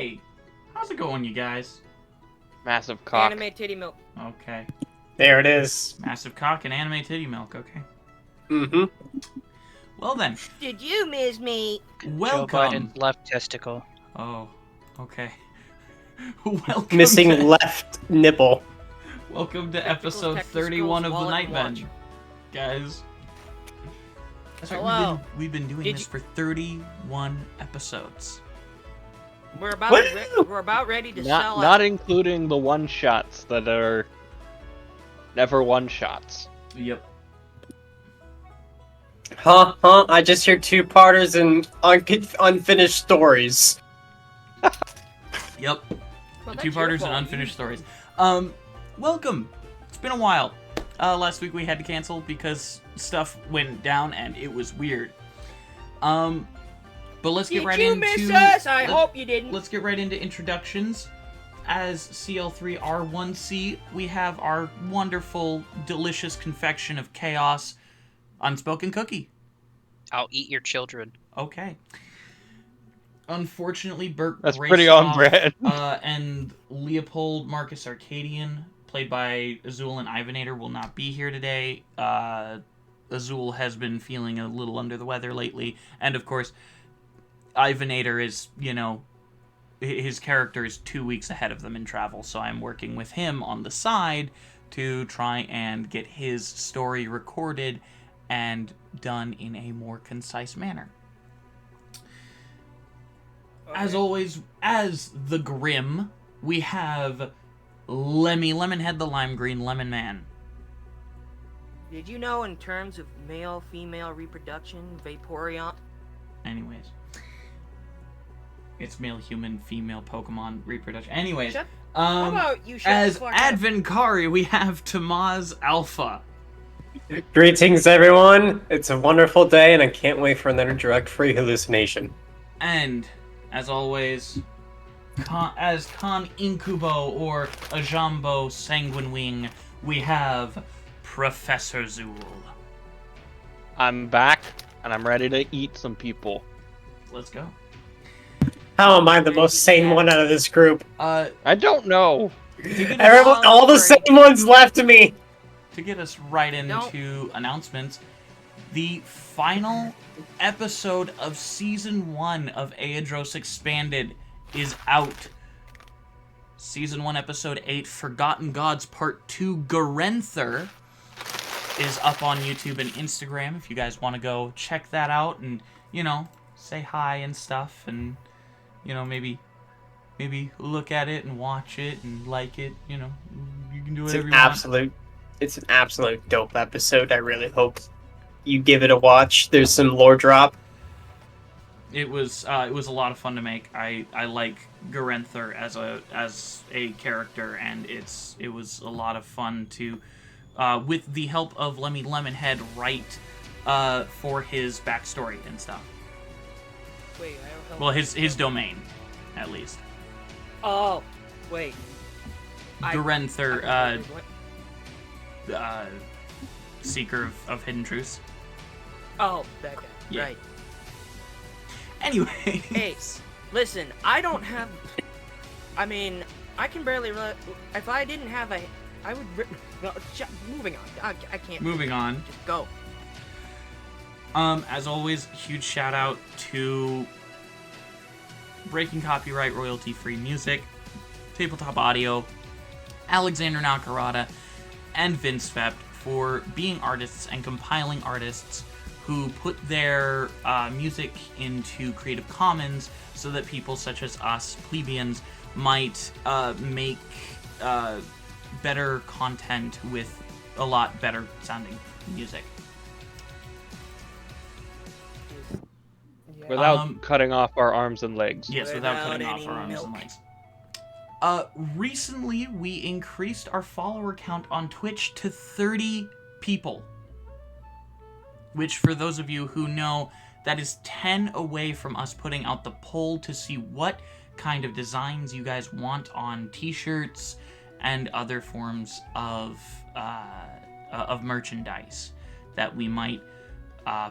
Hey, how's it going, you guys? Massive cock. Anime titty milk. Okay. There it is. Massive cock and anime titty milk, okay. Mm-hmm. Well then, Did you miss me? Joe welcome. Biden's left testicle. Oh, okay. Welcome Missing to, left nipple. welcome to Technical episode technicals 31 of the while I Nightmen, watch. guys. That's right, Hello. we've been doing Did this you- for 31 episodes. We're about Woo! we're about ready to sell Not out. including the one-shots that are never one-shots. Yep. Huh? I just hear two-parters and unfinished stories. Yep. Well, that's Two-parters your and fault. unfinished stories. Welcome. It's been a while. Last week we had to cancel because stuff went down and it was weird. But let's get Did right you into. miss us? I hope you didn't. Let's get right into introductions. As CL3R1C, we have our wonderful, delicious confection of chaos, Unspoken Cookie. I'll eat your children. Okay. Unfortunately, Bert That's pretty on brand. and Leopold Marcus Arcadian, played by Azul and Ivanator, will not be here today. Azul has been feeling a little under the weather lately, and of course, Ivanator is, his character is 2 weeks ahead of them in travel, so I'm working with him on the side to try and get his story recorded and done in a more concise manner. As always, as the Grim, we have Lemmy Lemonhead, the Lime Green Lemon Man. Did you know in terms of male-female reproduction, Vaporeon? Anyways. It's male human, female Pokemon reproduction. Anyways. How about you shut as the fuck up? Advenkari, we have Tamaz Alpha. Greetings, everyone. It's a wonderful day, and I can't wait for another drug-free hallucination. And, as always, as Khan Incubo or Ajambo Sanguine Wing, we have Professor Zool. I'm back, and I'm ready to eat some people. Let's go. How am I the most sane one out of this group? I don't know. Everyone, all the sane ones left to me. To get us right into announcements, the final episode of Season 1 of Aeidros Expanded is out. Season 1, Episode 8, Forgotten Gods Part 2, Garenther, is up on YouTube and Instagram if you guys want to go check that out and, say hi and stuff and, maybe look at it and watch it and like it, you can do whatever you want. It's an absolute dope episode. I really hope you give it a watch. There's some lore drop. It was a lot of fun to make. I like Garenther as a character, and it was a lot of fun to, with the help of Lemmy Lemonhead, write for his backstory and stuff. Wait, I don't know. Well, his domain, at least. Oh, wait. Garenther, Seeker of Hidden Truths. Oh, that guy. Yeah. Right. Anyway. Hey, listen, I don't have... I mean, I can barely... If I didn't have a... I would... No, moving on. I can't... Moving on. Just go. As always, huge shout out to Breaking Copyright Royalty-Free Music, Tabletop Audio, Alexander Nakarada, and vindsvept for being artists and compiling artists who put their music into Creative Commons so that people such as us, plebeians, might make better content with a lot better sounding music. Without cutting off our arms and legs. Yes, without cutting off our arms and legs. Recently, we increased our follower count on Twitch to 30 people. Which, for those of you who know, that is 10 away from us putting out the poll to see what kind of designs you guys want on t-shirts and other forms of merchandise that we might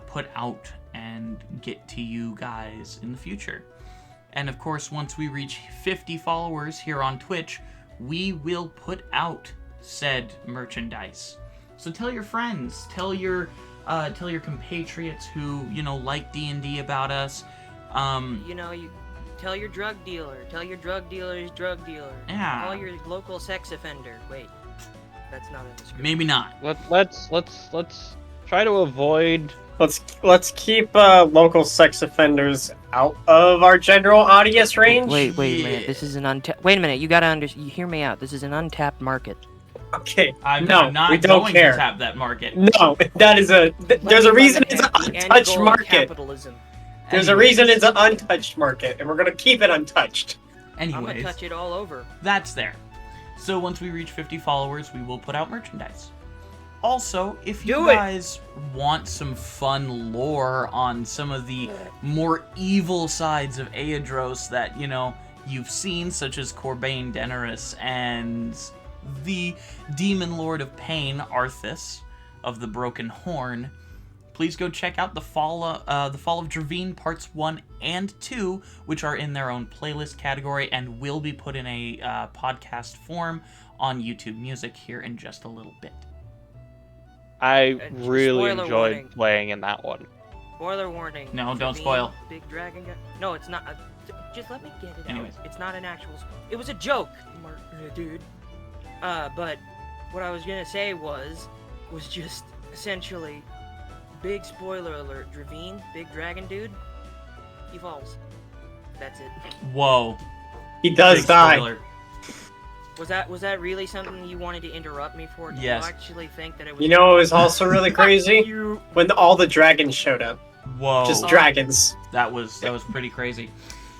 put out and get to you guys in the future. And of course, once we reach 50 followers here on Twitch, we will put out said merchandise. So tell your friends, tell your compatriots who, like D&D about us. You tell your drug dealer, tell your drug dealer's drug dealer. Yeah. Call your local sex offender. Wait, that's not in the script. Maybe not. Let's try to avoid. Let's keep local sex offenders out of our general audience range. Wait a minute. This is an untapped. Wait a minute. You gotta you hear me out. This is an untapped market. Okay. I'm no, not we don't going care. to tap that market. No, that is there's a reason it's an untouched market. Capitalism. There's a reason it's an untouched market, and we're gonna keep it untouched. I'm gonna Anyways, touch it all over. that's there. So once we reach 50 followers, we will put out merchandise. Also, if you guys want some fun lore on some of the more evil sides of Aeidros that, you've seen, such as Corbain Daenerys and the Demon Lord of Pain, Arthas, of the Broken Horn, please go check out the Fall of Dravine Parts 1 and 2, which are in their own playlist category and will be put in a podcast form on YouTube Music here in just a little bit. I really Spoiler enjoyed warning. playing in that one. Spoiler warning. No, don't Dravine, spoil. Big dragon guy. No, it's not. Just let me get it Anyways. out. It's not an actual. It was a joke, dude. But what I was gonna say was just essentially, big spoiler alert. Dravine, big dragon dude, he falls. That's it. Whoa. He does Big die. spoiler. Was that really something you wanted to interrupt me for? Did Yes. you actually think that it was? You know, it was also really crazy You. when all the dragons showed up. Whoa. Just dragons. That was pretty crazy.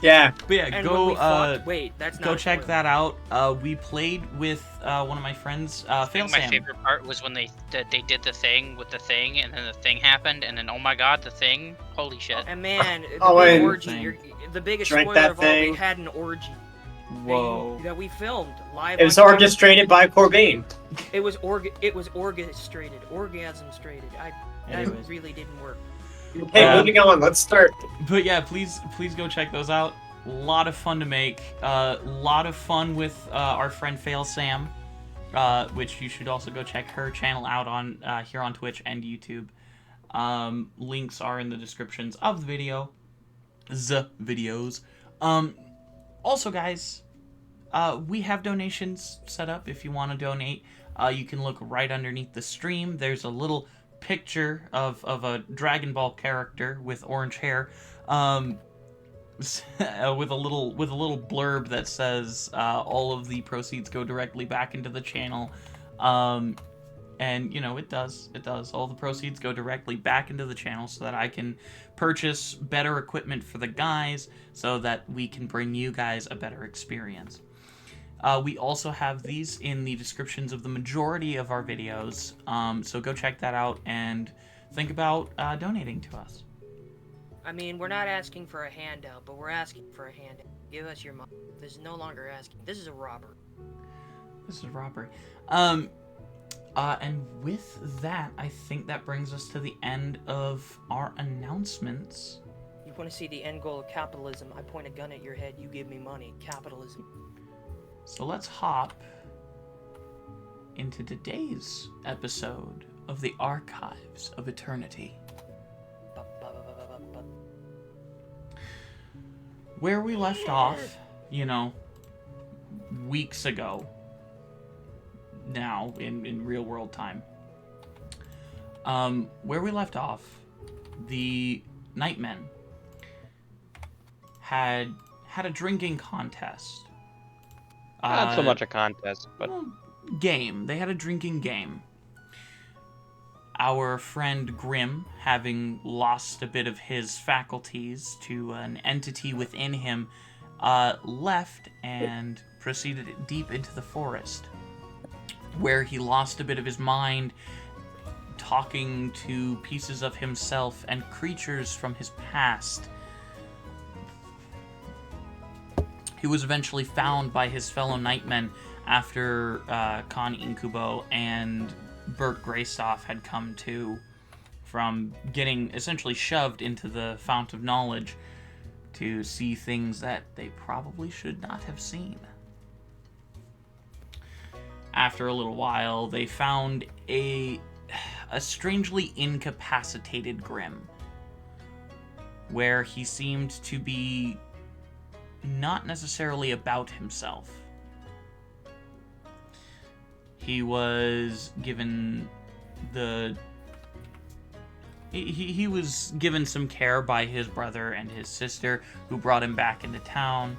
Yeah. But yeah, And when go we fought, wait, that's not. go a check spoiler. that out. We played with one of my friends, I think my Failsam. favorite part was when they did the thing with the thing, and then the thing happened, and then oh my god, the thing! Holy shit! And man, the Oh, big and- orgy. The biggest Drank spoiler that of all, they thing. had an orgy. Whoa. That we filmed live. It was on camera. orchestrated by Corbain. It was orchestrated, orgasm-strated. That Anyways. really didn't work. Okay, moving on. Let's start. But yeah, please go check those out. A lot of fun to make. A lot of fun with our friend Failsam, which you should also go check her channel out on here on Twitch and YouTube. Links are in the descriptions of the videos. Also, guys, we have donations set up if you want to donate. You can look right underneath the stream. There's a little picture of a Dragon Ball character with orange hair, with a little blurb that says all of the proceeds go directly back into the channel. And it does. All the proceeds go directly back into the channel so that I can purchase better equipment for the guys so that we can bring you guys a better experience. We also have these in the descriptions of the majority of our videos, so go check that out and think about donating to us. I mean, we're not asking for a handout, but we're asking for a handout. Give us your money. This is no longer asking. This is a robbery. This is a robbery. And with that, I think that brings us to the end of our announcements. You want to see the end goal of capitalism? I point a gun at your head. You give me money. Capitalism. So let's hop into today's episode of the Archives of Eternity. Where we left off, weeks ago, now in real world time. Where we left off, the Nightmen had a drinking contest. Not so much a contest, but Game. They had a drinking game. Our friend Grim, having lost a bit of his faculties to an entity within him, left and proceeded deep into the forest, where he lost a bit of his mind, talking to pieces of himself and creatures from his past. He was eventually found by his fellow Nightmen after Khan Incubo and Bert Greystoff had come to from getting essentially shoved into the Fount of Knowledge to see things that they probably should not have seen. After a little while, they found a strangely incapacitated Grim, where he seemed to be not necessarily about himself. He was given he was given some care by his brother and his sister, who brought him back into town.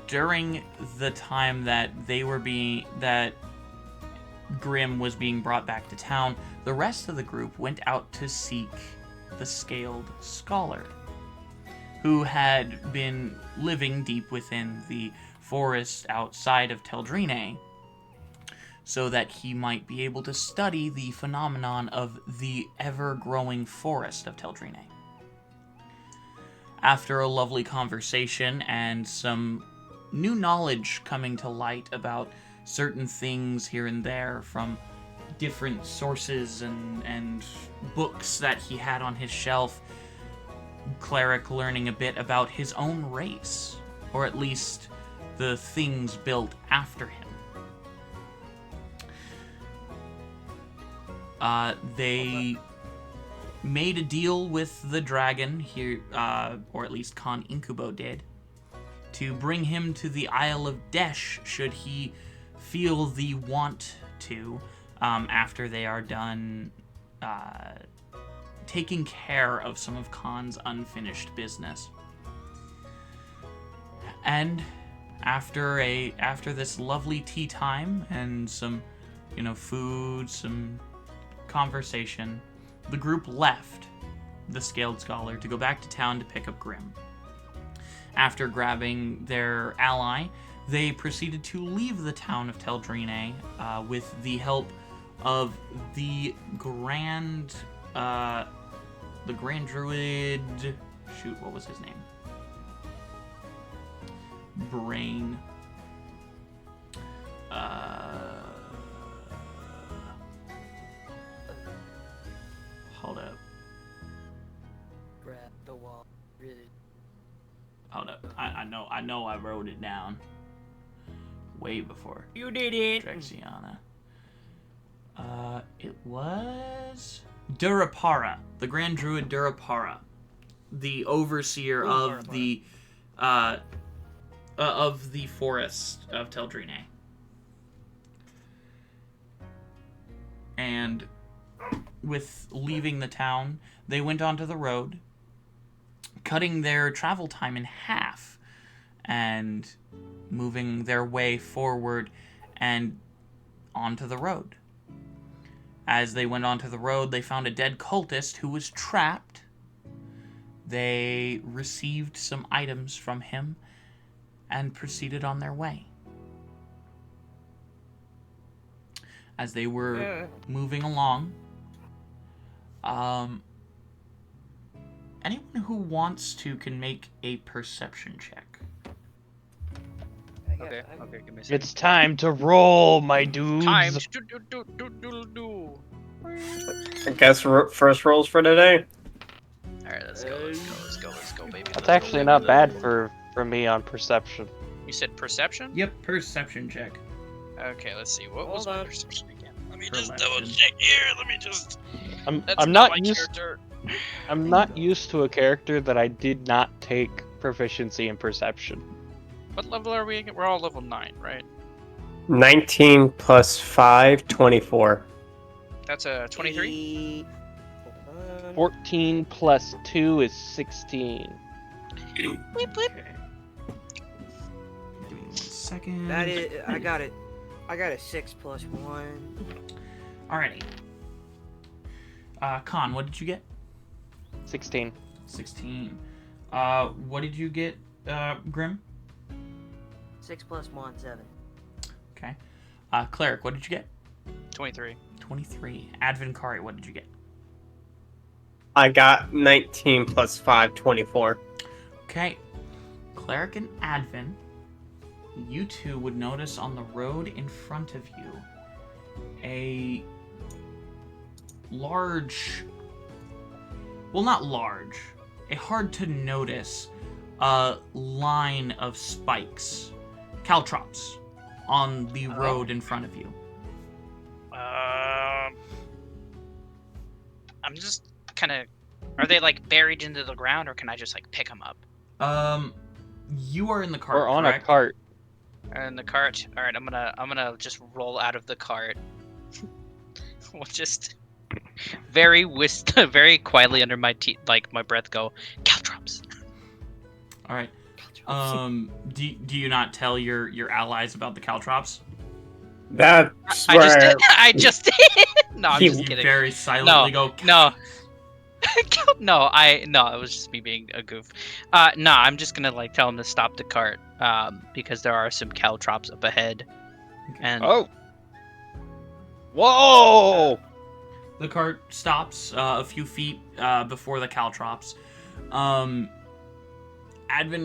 During the time that Grim was being brought back to town, the rest of the group went out to seek the Scaled Scholar, who had been living deep within the forest outside of Teldrine, so that he might be able to study the phenomenon of the ever-growing forest of Teldrine. After a lovely conversation and some new knowledge coming to light about certain things here and there from different sources and books that he had on his shelf, Cleric learning a bit about his own race, or at least the things built after him. They made a deal with the dragon here, or at least Khan Incubo did, to bring him to the Isle of Desh should he feel the want to, after they are done taking care of some of Khan's unfinished business. And after this lovely tea time and some, food, some conversation, the group left the Scaled Scholar to go back to town to pick up Grim. After grabbing their ally, they proceeded to leave the town of Teldrine with the help of the Grand Druid. Shoot, what was his name? Brain. Hold up. Grab the wall. Really. Hold up. I know I wrote it down way before You did it. Drexiana. It was Durapara, the Grand Druid Durapara, the overseer of the forest of Teldrine. And with leaving the town, they went onto the road, cutting their travel time in half and moving their way forward and onto the road. As they went onto the road, they found a dead cultist who was trapped. They received some items from him and proceeded on their way. As they were moving along, anyone who wants to can make a perception check. Okay, give me a second. It's time to roll, my dudes. Time. I guess first rolls for today. Alright, let's go, baby. That's actually not bad for me on perception. You said perception? Yep, perception check. Okay, let's see. What was my perception again? Let me just Perception. double check here. That's I'm not not my used. character. I'm not used to a character that I did not take proficiency in perception. What level are we again? We're all level 9, right? 19 plus 5, 24. That's a 23? 14 plus 2 is 16. Bleep, bleep. Okay. Give me 1 second. That is, I got it. I got a 6 plus 1. Alrighty. Khan, what did you get? 16. 16. What did you get, Grim? 6 plus 1, 7. Okay. Cleric, what did you get? 23. 23. Advinkari, what did you get? I got 19 plus 5, 24. Okay. Cleric and Advin, you two would notice on the road in front of you a large well, not large, a hard to notice line of spikes, caltrops, on the road in front of you. I'm just kind of. Are they like buried into the ground, or can I just like pick them up? You are in the cart. Or on correct? a cart. In the cart. All right, I'm gonna just roll out of the cart. We'll just very very quietly under my teeth, like my breath, go caltrops. All right. Do you not tell your allies about the caltrops? That's I where I just did. No, I'm just You kidding. very silently go. No. No, it was just me being a goof. No, I'm just gonna like tell him to stop the cart, because there are some caltrops up ahead. And Oh! Whoa! The cart stops a few feet before the caltrops. Advin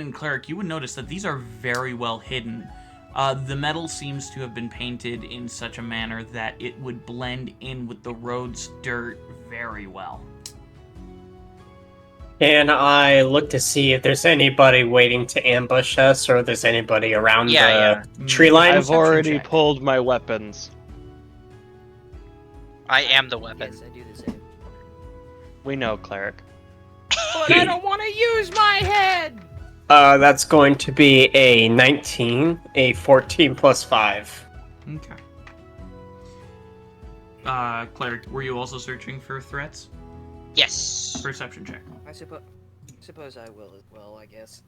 and Cleric, you would notice that these are very well hidden. The metal seems to have been painted in such a manner that it would blend in with the road's dirt very well. Can I look to see if there's anybody waiting to ambush us, or if there's anybody around the tree line? I've already check. pulled my weapons. I am the weapon. Yes, I do the same. We know, Cleric. But I don't want to use my head! That's going to be a 19, a 14 plus 5. Okay. Cleric, were you also searching for threats? Yes. Perception check. I suppose I will as well, I guess.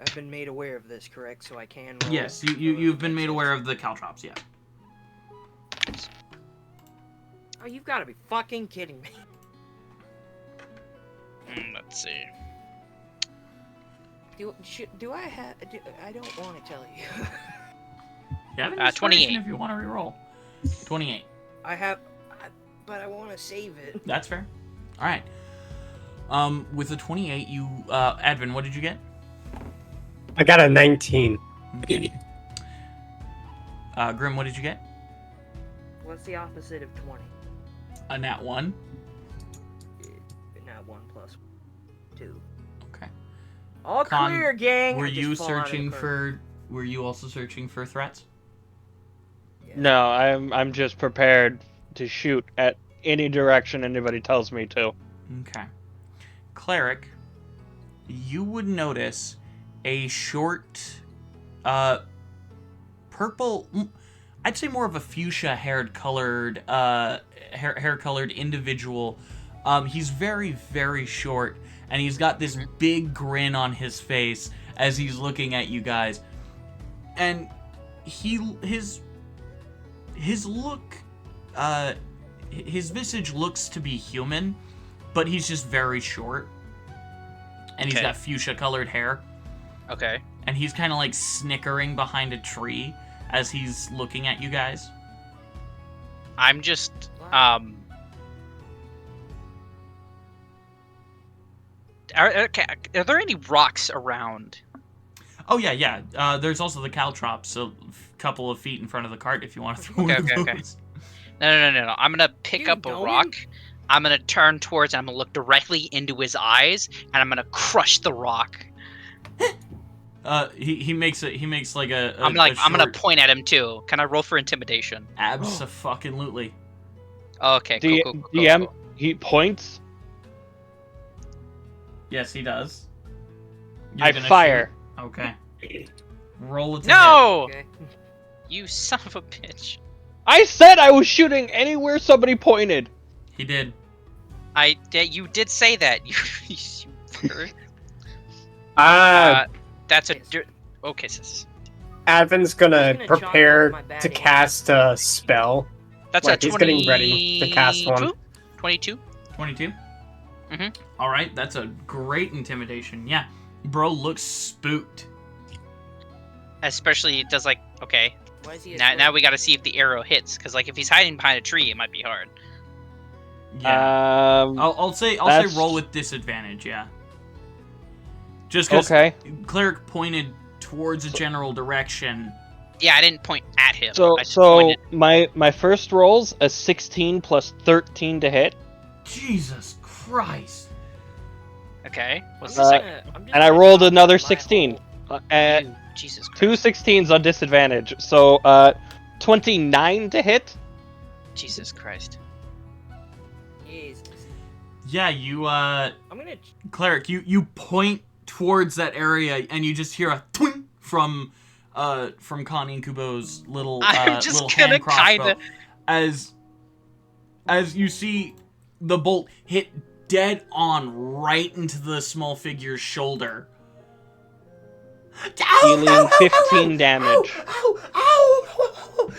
I've been made aware of this, correct? So I can roll. Yes, you've been made aware of the caltrops, yeah. Oh, you've got to be fucking kidding me. Let's see. Do I have... I don't want to tell you. You have an 28. inspiration if you want to reroll. 28. I have... but I want to save it. That's fair. All right. With the 28, you... Advin, what did you get? I got a 19. Grim, what did you get? What's the opposite of 20? A nat 1. Not 1 plus 2. Okay. All Con, clear, gang! Were I just you fall out of the searching cart. for... Were you also searching for threats? Yeah. No, I'm just prepared to shoot at any direction anybody tells me to. Okay. Cleric, you would notice a short, purple... I'd say more of a fuchsia-haired colored, hair-colored individual. He's very, very short, and he's got this big grin on his face as he's looking at you guys. And his look, his visage looks to be human, but he's just very short. And he's Okay. got fuchsia-colored hair. Okay. And he's kind of like snickering behind a tree as he's looking at you guys. I'm just Wow. Are there any rocks around? Oh, yeah. There's also the caltrops, a couple of feet in front of the cart if you want to throw Okay, one of okay, okay. those. No. I'm gonna pick Dude, up a don't rock. I'm gonna turn towards and I'm gonna look directly into his eyes and I'm gonna crush the rock. He makes like a I'm gonna short- point at him too. Can I roll for intimidation? Abso-fucking-lutely. Okay, cool. DM, he points. Yes, he does. I gonna fire. shoot? Okay. Roll it to No! Okay. You son of a bitch. I said I was shooting anywhere somebody pointed. hit. He did. You did say that. You fucker. Uh, That's a... Yes. Okay, sis. Advin's gonna I'm gonna chop prepare off my bad to hand. cast a spell. That's Like, a he's 20... getting ready to cast one. 22? 22? Mhm. Alright, that's a great intimidation. Yeah. Bro looks spooked. Especially, it does like... Okay. Why is he a Now twin? we gotta see if the arrow hits. Because, like, if he's hiding behind a tree, it might be hard. Yeah. Um. I'll say that's- roll with disadvantage, yeah. Just because Okay. Cleric pointed towards a general direction. Yeah, I didn't point at him. So I just so pointed... my first roll's a 16 plus 13 to hit. Jesus Christ. Okay. What's I'm the just second? gonna- And I gonna rolled drop another my 16. whole- Ew, Jesus Christ. Two 16s on disadvantage. So 29 to hit. Jesus Christ. Jesus. Yeah, you I'm gonna. cleric, you point towards that area and you just hear a twing from Connie and Kubo's little I'm just little gonna hand crossbow kinda- as you see the bolt hit dead on right into the small figure's shoulder. Dealing 15 damage. Ow!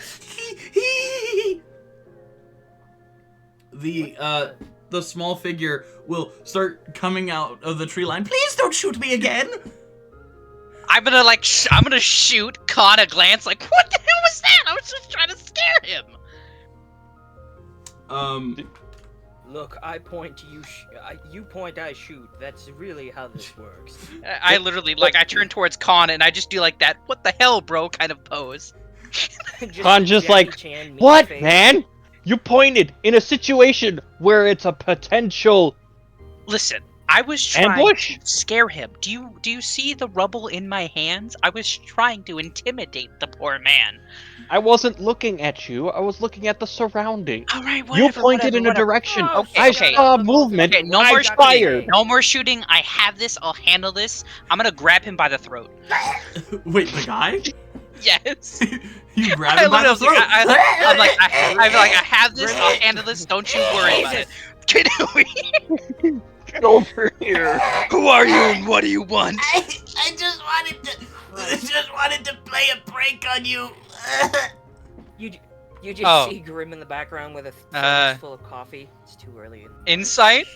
The small figure will start coming out of the tree line. Please don't shoot me again. I'm gonna shoot Con a glance like, what the hell was that? I was just trying to scare him. Look, I point to you. You point, I shoot. That's really how this works. I literally, like, I turn towards Con and I just do like that, what the hell, bro, kind of pose. Con the just Jackie like, Chan meme what, face. man? You pointed in a situation where it's a potential Listen, I was trying ambush? to scare him. Do you see the rubble in my hands? I was trying to intimidate the poor man. I wasn't looking at you. I was looking at the surroundings. All right, You whatever, pointed whatever, in a whatever. direction. Oh, Okay, I okay. saw movement. Okay, no I more fired. No more shooting. I have this. I'll handle this. I'm gonna grab him by the throat. Wait, the guy? Yes. You grab him by the throat. I'm like, I have this. I'll handle this. Don't you worry about it. Get away. Get over here. Who are you and what do you want? I just wanted to play a prank on you. You just Oh. see Grim in the background with a thermos full of coffee. It's too early. Insight?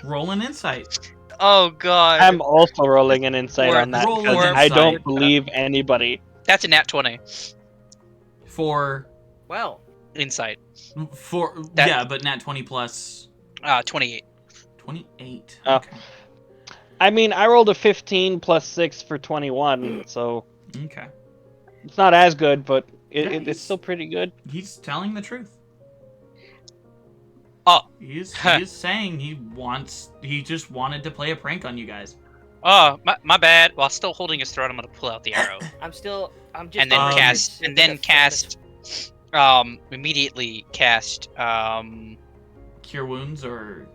Roll an insight. Oh god. I'm also rolling an insight Or- on that roll because an I don't insight. believe anybody. That's a nat 20. For Well, Insight. yeah, but nat 20 plus 28. 28. Oh. Okay. I mean, I rolled a 15 plus 6 for 21, so Okay. it's not as good, but Yeah, it's still pretty good. He's telling the truth. Oh. He's saying he just wanted to play a prank on you guys. Oh, my bad. While still holding his throat, I'm gonna pull out the arrow. I'm just. and then cast- immediately cast Cure wounds or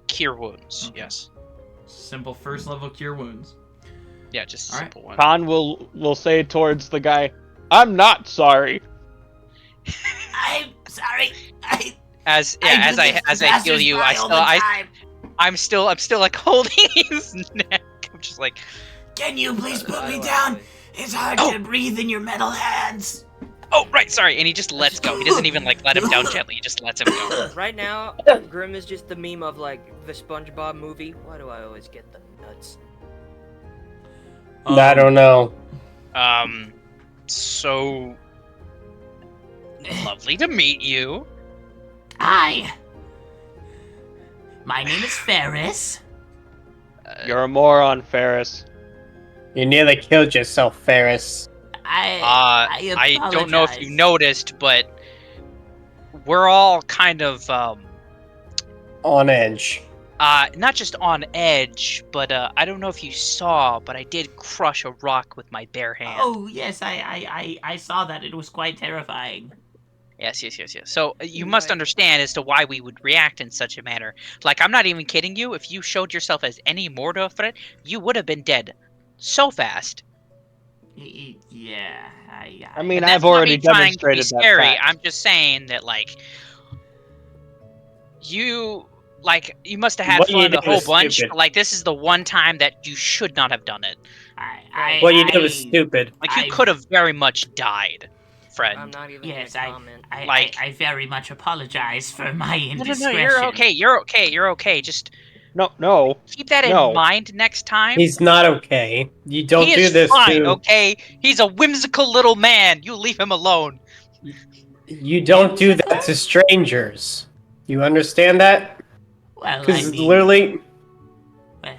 cure wounds. Okay. Yes. simple first level cure wounds. Yeah, just a All right. simple one. Khan will say towards the guy, "I'm not sorry." I'm sorry. As I heal you, I'm still like holding his neck. I'm just like, Can you please put me I- down? It's hard Oh. to breathe in your metal hands. oh right, sorry, and he just lets go. He doesn't even like let him down gently. He just lets him go. Right now, Grim is just the meme of like the SpongeBob movie. Why do I always get the nuts? I don't know. So lovely to meet you. Hi. My name is Ferris. You're a moron, Ferris. You nearly killed yourself, Ferris. I don't know if you noticed, but we're all kind of On edge. not just on edge, but I don't know if you saw, but I did crush a rock with my bare hand. Oh yes, I saw that. It was quite terrifying. Yes. So you must understand as to why we would react in such a manner. Like, I'm not even kidding you. If you showed yourself as any mortal threat, you would have been dead so fast. Yeah, I mean, And that's I've not already me trying to be demonstrated that scary. fact. I'm just saying that, like, you must have had What you fun a did whole was bunch. stupid. But, like, this is the one time that you should not have done it. What you did was stupid. Like, you could have very much died, I'm friend. not even Yes, gonna comment. I very much apologize for my No, indiscretion. you're okay. Just No. keep that in No. mind next time. He's not okay. You don't he do is this fine, to. okay? He's a whimsical little man. You leave him alone. You don't do that to strangers. You understand that? Well, Because literally, well,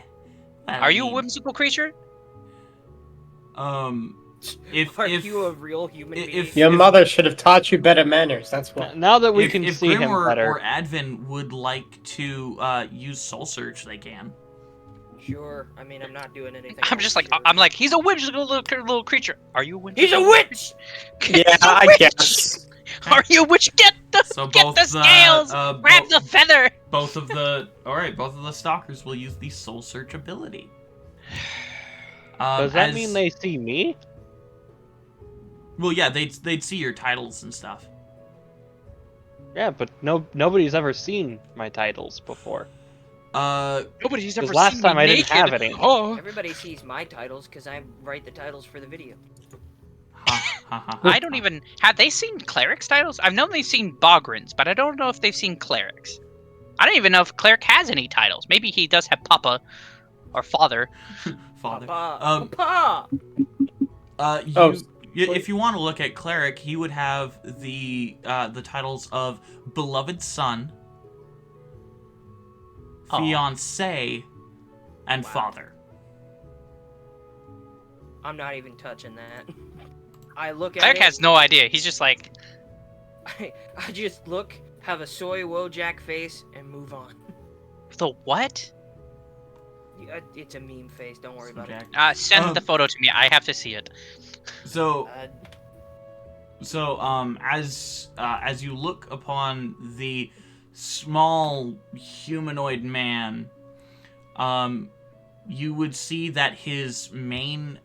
Are you a whimsical creature? Are you a real human being? Your mother should have taught you better manners. That's what. Now that we if can see Grim him or, better. or Advin would like to use Soul Search, they can. Sure. I mean, I'm not doing anything. I'm just like, sure. I'm like, he's a whimsical little creature. Are you a witch? He's a witch. Yeah, He's a I witch! guess. Are you a witch? Get the scales. Grab the feather. Both of the stalkers will use the Soul Search ability. Does that mean they see me? Well, yeah, they'd see your titles and stuff. Yeah, but nobody's ever seen my titles before. Nobody's ever seen last time me I didn't naked. have any. Oh. Everybody sees my titles because I write the titles for the video. I don't even have they seen clerics titles? I've known they've seen Bogrins, but I don't know if they've seen clerics. I don't even know if cleric has any titles. Maybe he does have Papa or Father. Father. Papa. If you want to look at cleric, he would have the titles of beloved son, fiance, and father. I'm not even touching that. I look at Cleric it. has no idea. He's just like, I just look, have a soy Wojak face, and move on. the what? It's a meme face. Don't worry about it. Send the photo to me. I have to see it. So as you look upon the small humanoid man, you would see that his main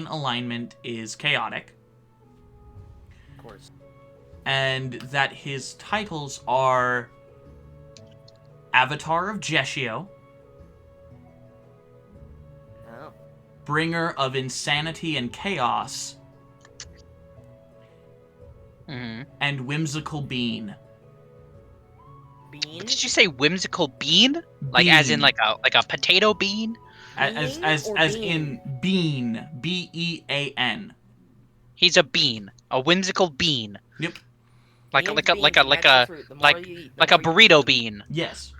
alignment is chaotic. Of course. And that his titles are Avatar of Jeshio, Oh. Bringer of Insanity and Chaos, and Whimsical Bean. Bean? Did you say whimsical bean? Like as in like a potato bean? As in bean, B-E-A-N. He's a bean, a whimsical bean. Yep. Like a burrito bean. Yes.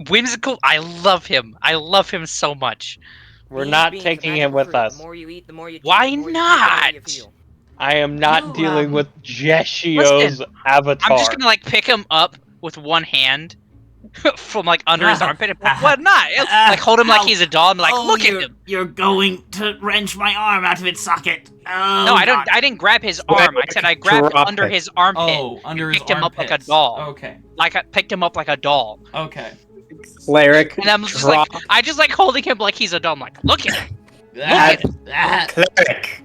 Whimsical. I love him. I love him so much. We're not Beans, taking magic him with fruit. us. The more you eat, the more you take. Why The more you not? take, the more you feel. I am not No, dealing with Jeshio's listen, avatar. I'm just gonna like pick him up with one hand from like under his armpit. Like, what not? Like hold him like he's a doll. And like, look at him. You're going to wrench my arm out of its socket. Oh, No, I God. didn't. I didn't grab his arm. I said I grabbed Drop under it. his armpit. Oh, under and his picked him up like a armpits. doll. Okay. Like I picked him up like a doll. Okay. Cleric, And I'm just drop, like, I just like holding him like he's a doll. I'm like, look at him. cleric,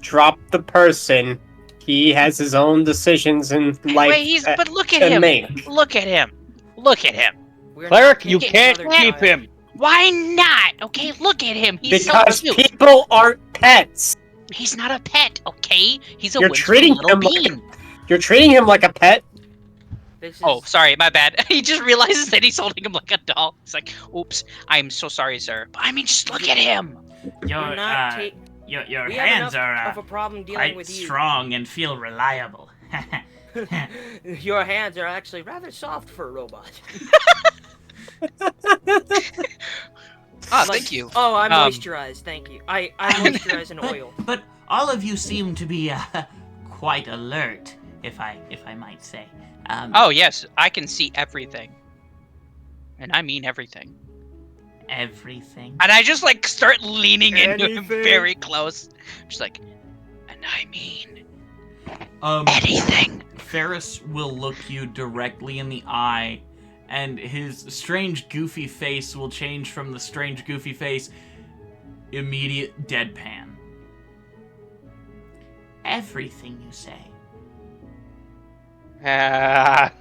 drop the person. He has his own decisions in life. Wait, but look at to him. make. Look at him. Look at him. We're Cleric, not you taking can't another keep child. him. Why not? Okay, look at him. He's Because so cute. people aren't pets. He's not a pet, okay? He's a You're whimsical treating little him like bean. You're treating him like a pet. This is, Oh, sorry, my bad. He just realizes that he's holding him like a doll. He's like, oops, I'm so sorry, sir. But I mean, just look at him. we're not Your we hands have enough are of a problem dealing quite with you. strong and feel reliable. Your hands are actually rather soft for a robot. Thank you. Oh, I'm moisturized. Thank you. I moisturize in oil. But all of you seem to be quite alert, if I might say. Oh, yes, I can see everything. And I mean everything. Everything. And I just, like, start leaning into him Anything. very close. Just like, and I mean Um, anything. Ferris will look you directly in the eye, and his strange, goofy face will change from the strange, goofy face, immediate deadpan. Everything you say.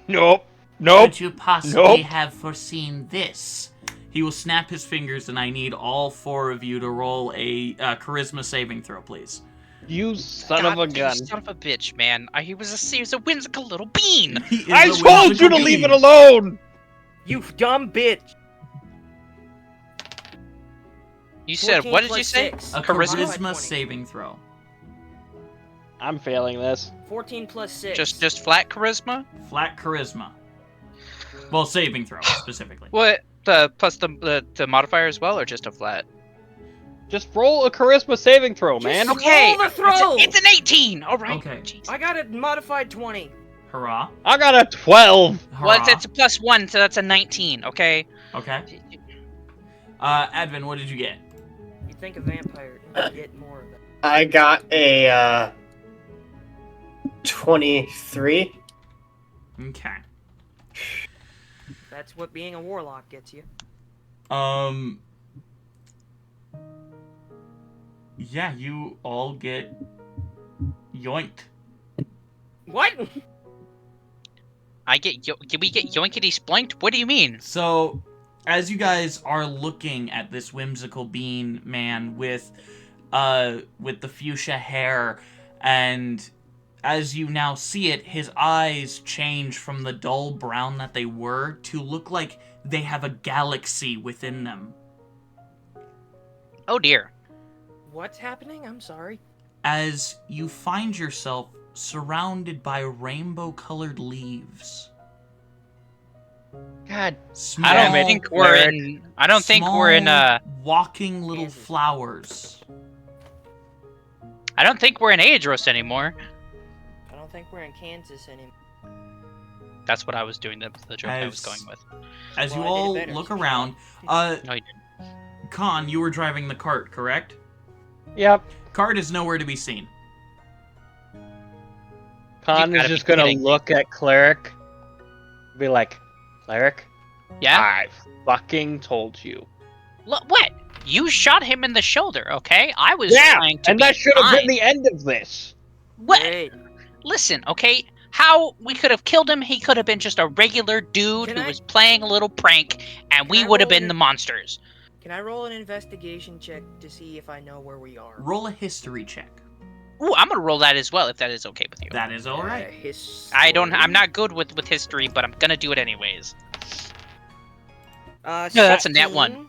Nope. Could you possibly Nope. have foreseen this? He will snap his fingers, and I need all four of you to roll a charisma saving throw, please. You son of a God, you gun. son of a bitch, man. He was a whimsical little bean. He is I a told you whimsical to leave being. it alone! You dumb bitch. You said, 14 what did plus you say? 6. A Charisma? charisma 20. saving throw. I'm failing this. 14 plus 6. Just flat charisma? Flat charisma. Well, saving throw, specifically. What? Plus the modifier as well, or just a flat? Just roll a charisma saving throw, man. Just Okay, roll the throw! It's an 18. All right. Okay. Jeez. I got a modified 20. Hurrah. I got a 12. Hurrah. Well, it's a +1, so that's a 19. Okay. Okay. Advin, what did you get? You think a vampire you get more of it. I got a 23. Okay. That's what being a warlock gets you. Yeah, you all get yoinked. What? Did we get yoinkity sploinked? What do you mean? So, as you guys are looking at this whimsical bean man with the fuchsia hair, and as you now see it, his eyes change from the dull brown that they were to look like they have a galaxy within them. Oh dear. What's happening? I'm sorry. As you find yourself surrounded by rainbow-colored leaves. God, Small, I don't think we're in. I don't think we're in. walking little Kansas. flowers. I don't think we're in Aeidros anymore. I don't think we're in Kansas anymore. That's what I was doing. The joke I was As- going with. As Well, you I did it all better, look so- around, No, you didn't. Khan, you were driving the cart, correct? yep. Cart is nowhere to be seen. Khan You is gotta just be gonna kidding. look at Cleric, be like, Cleric, Yeah. I fucking told you. Look, what? You shot him in the shoulder, okay? I was Yeah, trying to and be that should have been kind. the end of this. What? Great. Listen, okay? How we could have killed him? He could have been just a regular dude Can who I- was playing a little prank, and we I would have roll been an- the monsters. Can I roll an investigation check to see if I know where we are? Roll a history check. Ooh, I'm gonna roll that as well if that is okay with you. That is all right. I'm not good with history, but I'm gonna do it anyways. No, No, that's a nat 1.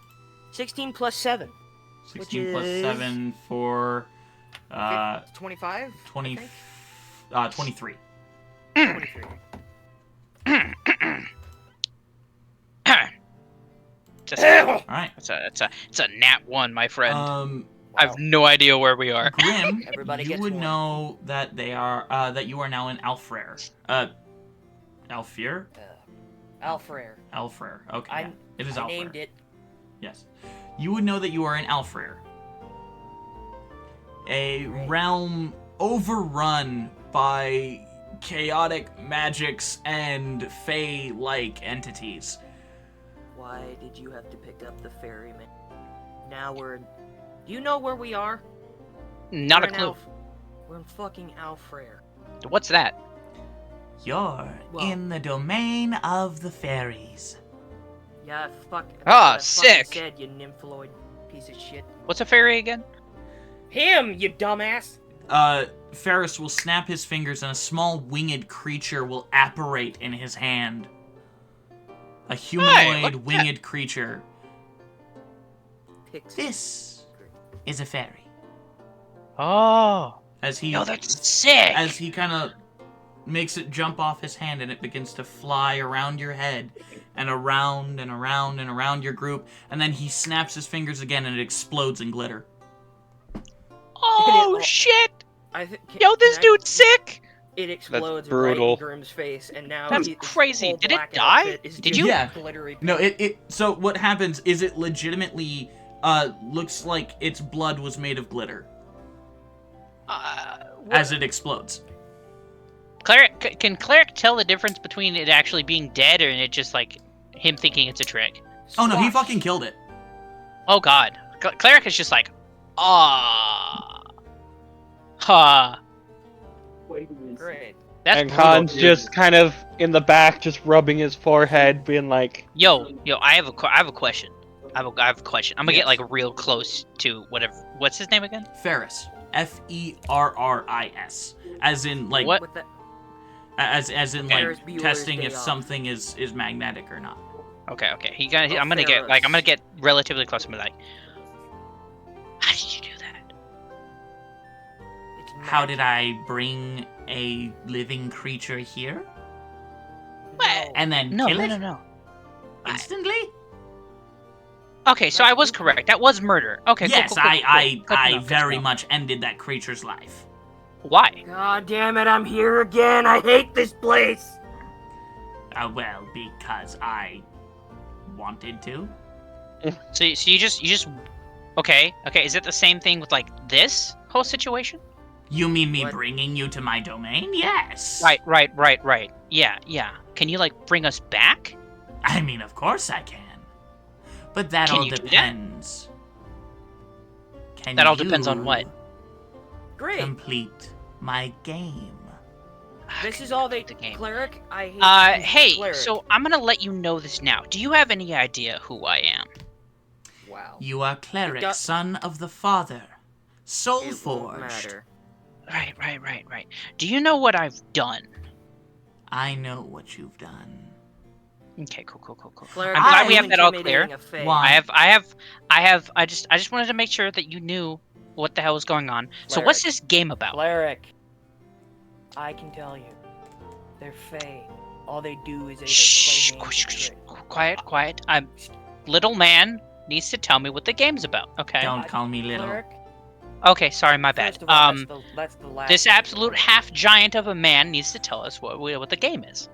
16 plus 7. 16 plus is- 7 for 25? 20, 23. 23. All right. It's a nat 1, my friend. I Wow. have no idea where we are. Grim, Everybody you gets would one. know that they are that you are now in Alfrere. Alfir? Alfrere. Alfrere. Okay. I- yeah. It is I Alfrere. named it. Yes. You would know that you are in Alfrere. A realm overrun by chaotic magics and fae-like entities. Why did you have to pick up the ferryman? Now we're... Do you know where we are? Not a We're in clue. We're in fucking Alfrere. What's that? You're Well- in the domain of the fairies. Yeah, fuck. that's Ah, what I fucking sick. said, you nymphaloid piece of shit. What's a fairy again? Him, you dumbass! Ferris will snap his fingers and a small winged creature will apparate in his hand. A humanoid look at winged creature. Pixie. This is a fairy. Oh. As he Yo, that's sick. as he kind of makes it jump off his hand and it begins to fly around your head and around and around and around your group, and then he snaps his fingers again and it explodes in glitter. Oh shit! Yo, this can I- dude's sick. It explodes right brutal. in Grim's face, and now That's his crazy. whole Did it black die? outfit is Did just you- Yeah. glittery. No, it so what happens is it legitimately looks like its blood was made of glitter as it explodes. Cleric, can Cleric tell the difference between it actually being dead and it just like him thinking it's a trick? Oh no, he Squash. fucking killed it. Oh god, Cleric is just like, ah, ha. Great. That's And brutal, Khan's dude. just kind of in the back, just rubbing his forehead, being like, Yo, I have a question. I have a question. I'm gonna get Yes. like real close to whatever. What's his name again? Ferris. Ferris. As in like What? With that, as in like Ferris Bueller's testing Day if Off. something is magnetic or not. Okay. Oh, I'm gonna get Ferris. I'm gonna get relatively close to me. Like, how did you do that? it's How magic. did I bring a living creature here No. and then No, kill no, it no, no. instantly? Okay, so I was correct. That was murder. Okay, Yes, cool. I very much ended that creature's life. Why? God damn it, I'm here again. I hate this place. Well, because I wanted to. So you just okay. Is it the same thing with like this whole situation? You mean me What? bringing you to my domain? Yes. Right. Yeah. Can you like bring us back? I mean, of course I can. But that Can all you do that? depends. Can That all depends on you what? Great. complete my game? This is all they... The game. Cleric, I hate Hey, cleric. so I'm gonna let you know this now. Do you have any idea who I am? Wow. You are cleric, It do- son of the Father, soul It won't forged. matter. Right. Do you know what I've done? I know what you've done. Okay, cool. Cleric, I'm glad I'm we have that all clear. intimidating a fae. Why? I just wanted to make sure that you knew what the hell was going on. So what's Cleric. this game about? Cleric, I can tell you. They're fae. All they do is they Shh, play games and trick. quiet. Little man needs to tell me what the game's about. Okay. Don't call me little. Cleric, Okay, sorry, my bad. first of all, that's the last This thing you absolute want. half giant of a man needs to tell us what the game is.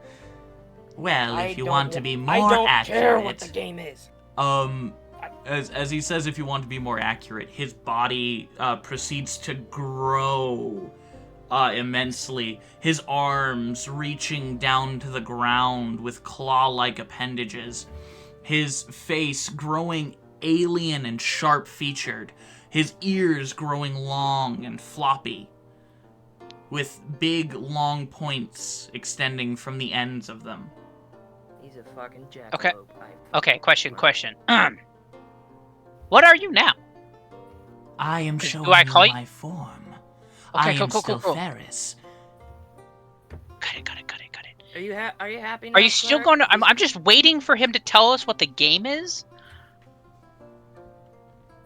Well, I if you don't want to wa- be I more don't accurate, care what the game is. as he says, if you want to be more accurate, his body proceeds to grow immensely. His arms reaching down to the ground with claw-like appendages. His face growing alien and sharp-featured. His ears growing long and floppy, with big, long points extending from the ends of them. He's a fucking jackalope. Okay. Okay, question. What are you now? I am Do showing I call you you- my form. Okay, I am cool. still Ferris. Got it. Are you happy now, Are you still Cleric? going to... I'm just waiting for him to tell us what the game is?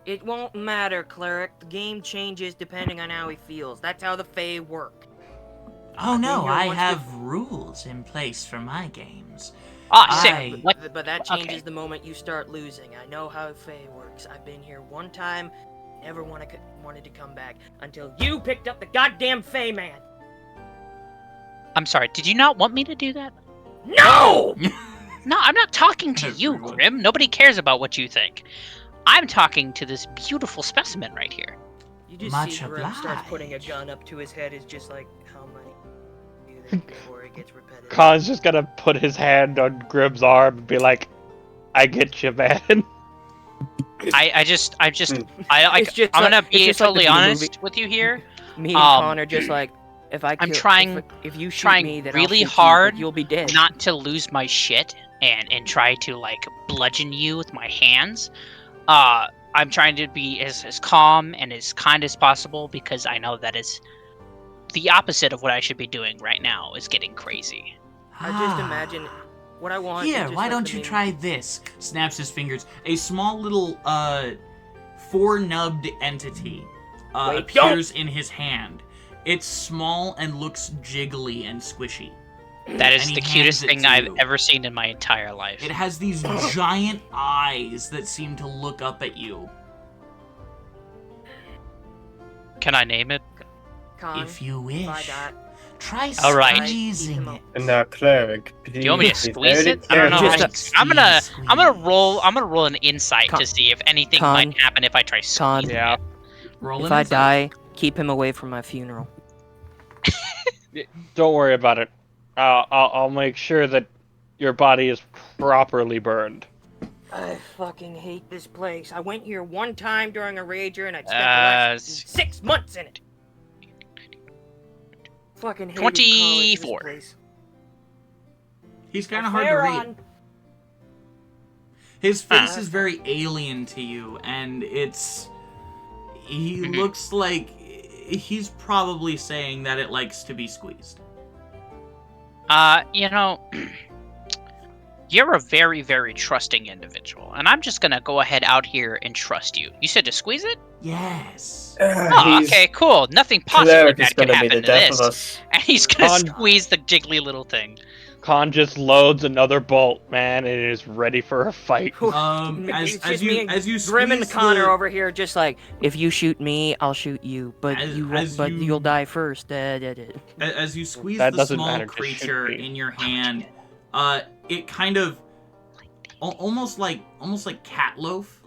It won't matter, Cleric. The game changes depending on how he feels. That's how the fae work. Oh I've no, been here I once have rules in place for my games. Ah, sick. I- What? But that changes Okay. the moment you start losing. I know how fae works. I've been here one time, never wanted to come back until you picked up the goddamn fae man. I'm sorry, did you not want me to do that? No! No, I'm not talking to you, Everyone. Grim. Nobody cares about what you think. I'm talking to this beautiful specimen right here. You just Much see Grim starts putting a obliged. gun up to his head. Is just like, how many do this before it gets repetitive? Khan's just gonna put his hand on Grim's arm and be like, "I get you, man." It's just I'm gonna like- it's be just like the totally B honest movie. with you here. Me and Um, Connor just like, if I I'm kill, trying- if you shoot trying me, then really I'll shoot you, hard but you'll be dead. Not to lose my shit and try to like bludgeon you with my hands. I'm trying to be as calm and as kind as possible because I know that is the opposite of what I should be doing right now is getting crazy. I just imagine what I want. is Here, just why like don't the you main- try this? Snaps his fingers. A small little, four-nubbed entity Wait, appears in his hand. It's small and looks jiggly and squishy. That is And he the cutest hands it thing to I've you. ever seen in my entire life. It has these giant eyes that seem to look up at you. Can I name it? Con, If you if I wish, die, try All right. squeezing it. And now, Cleric, Do you want me to please be squeeze very it? I don't know. careful. Just I'm gonna Squeeze. roll an insight Con- to see if anything Con- might happen if I try Con- squeezing Yeah. it. Roll if an I insight. die, keep him away from my funeral. Don't worry about it. I'll make sure that your body is properly burned. I fucking hate this place. I went here one time during a rager and I spent the last 6 months in it. Fucking hated college, this 24. place. He's kind of hard to read. Faron. His face Ah. is very alien to you, and he Mhm. looks like he's probably saying that it likes to be squeezed. You know, you're a very, very trusting individual, and I'm just gonna go ahead out here and trust you. You said to squeeze it? Yes. Oh, He's- okay, cool. Nothing possibly Cleric is bad could gonna be happen the to death this. of us. And he's gonna Con- squeeze the jiggly little thing. Khan just loads another bolt, man, and is ready for a fight. It's just me and as you Grim and squeeze Connor over here, just like, if you shoot me, I'll shoot you, but As you'll die first. As you squeeze That the doesn't small matter, just shoot creature me. in your hand, it kind of almost like cat loaf,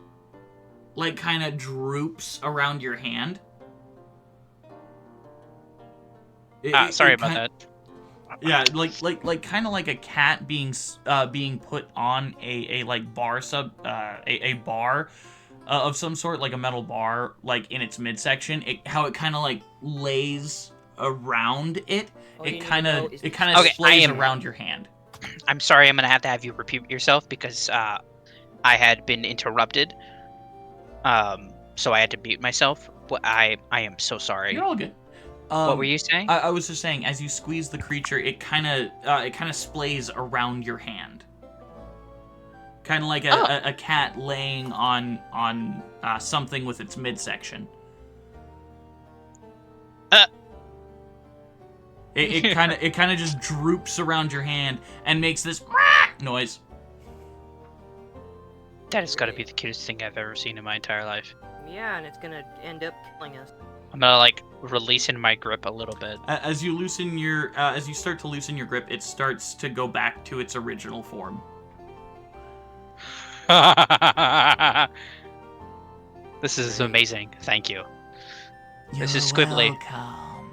like kind of droops around your hand. Sorry about that. Yeah, like kind of like a cat being put on a like bar a bar of some sort, like a metal bar, like in its midsection. How it kind of like lays around it. It kind of Okay, slays around your hand. I'm sorry, I'm gonna have to have you repeat yourself because I had been interrupted. So I had to mute myself. But I am so sorry. You're all good. What were you saying? I was just saying, as you squeeze the creature, it kind of splays around your hand, kind of like a cat laying on something with its midsection. It kind of just droops around your hand and makes this noise. That has got to be the cutest thing I've ever seen in my entire life. Yeah, and it's gonna end up killing us. I'm gonna like releasing my grip a little bit. As you start to loosen your grip, it starts to go back to its original form. This is amazing. Thank you. This is You're Squibbly. welcome.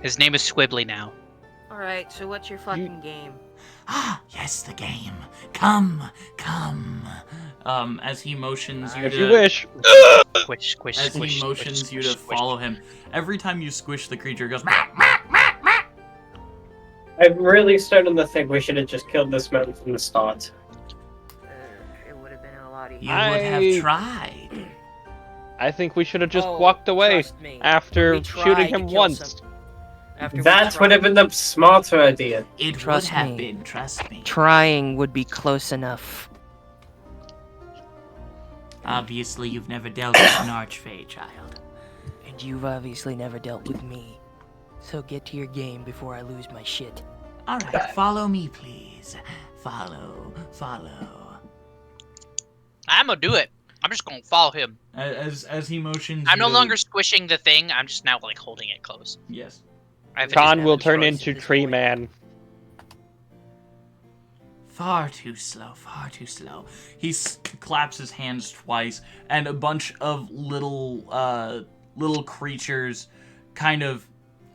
His name is Squibbly now. Alright, so what's your fucking game? Ah, yes, the game. Come. As he motions you If to... you wish. Squish, squish, As squish, he motions squish, you to squish, follow him, every time you squish the creature, it goes... "Mah, mah, mah, mah." I'm really starting to think we should have just killed this man from the start. It would have been a lot You easier. would have tried. I think we should have just Oh, walked away trust me. after We tried shooting to him kill once. some- After we That would have tried- been the smarter idea. It Trust would have me. been, trust me. Trying would be close enough. Obviously, you've never dealt with an archfey, child. And you've obviously never dealt with me. So get to your game before I lose my shit. Alright, follow me, please. Follow. I'm gonna do it. I'm just gonna follow him. As he motions I'm you no to- squishing squishing the thing. I'm just now like holding it close. Yes. I have a Khan will Choice turn at into this Tree point. Man. Far too slow. He claps his hands twice, and a bunch of little creatures kind of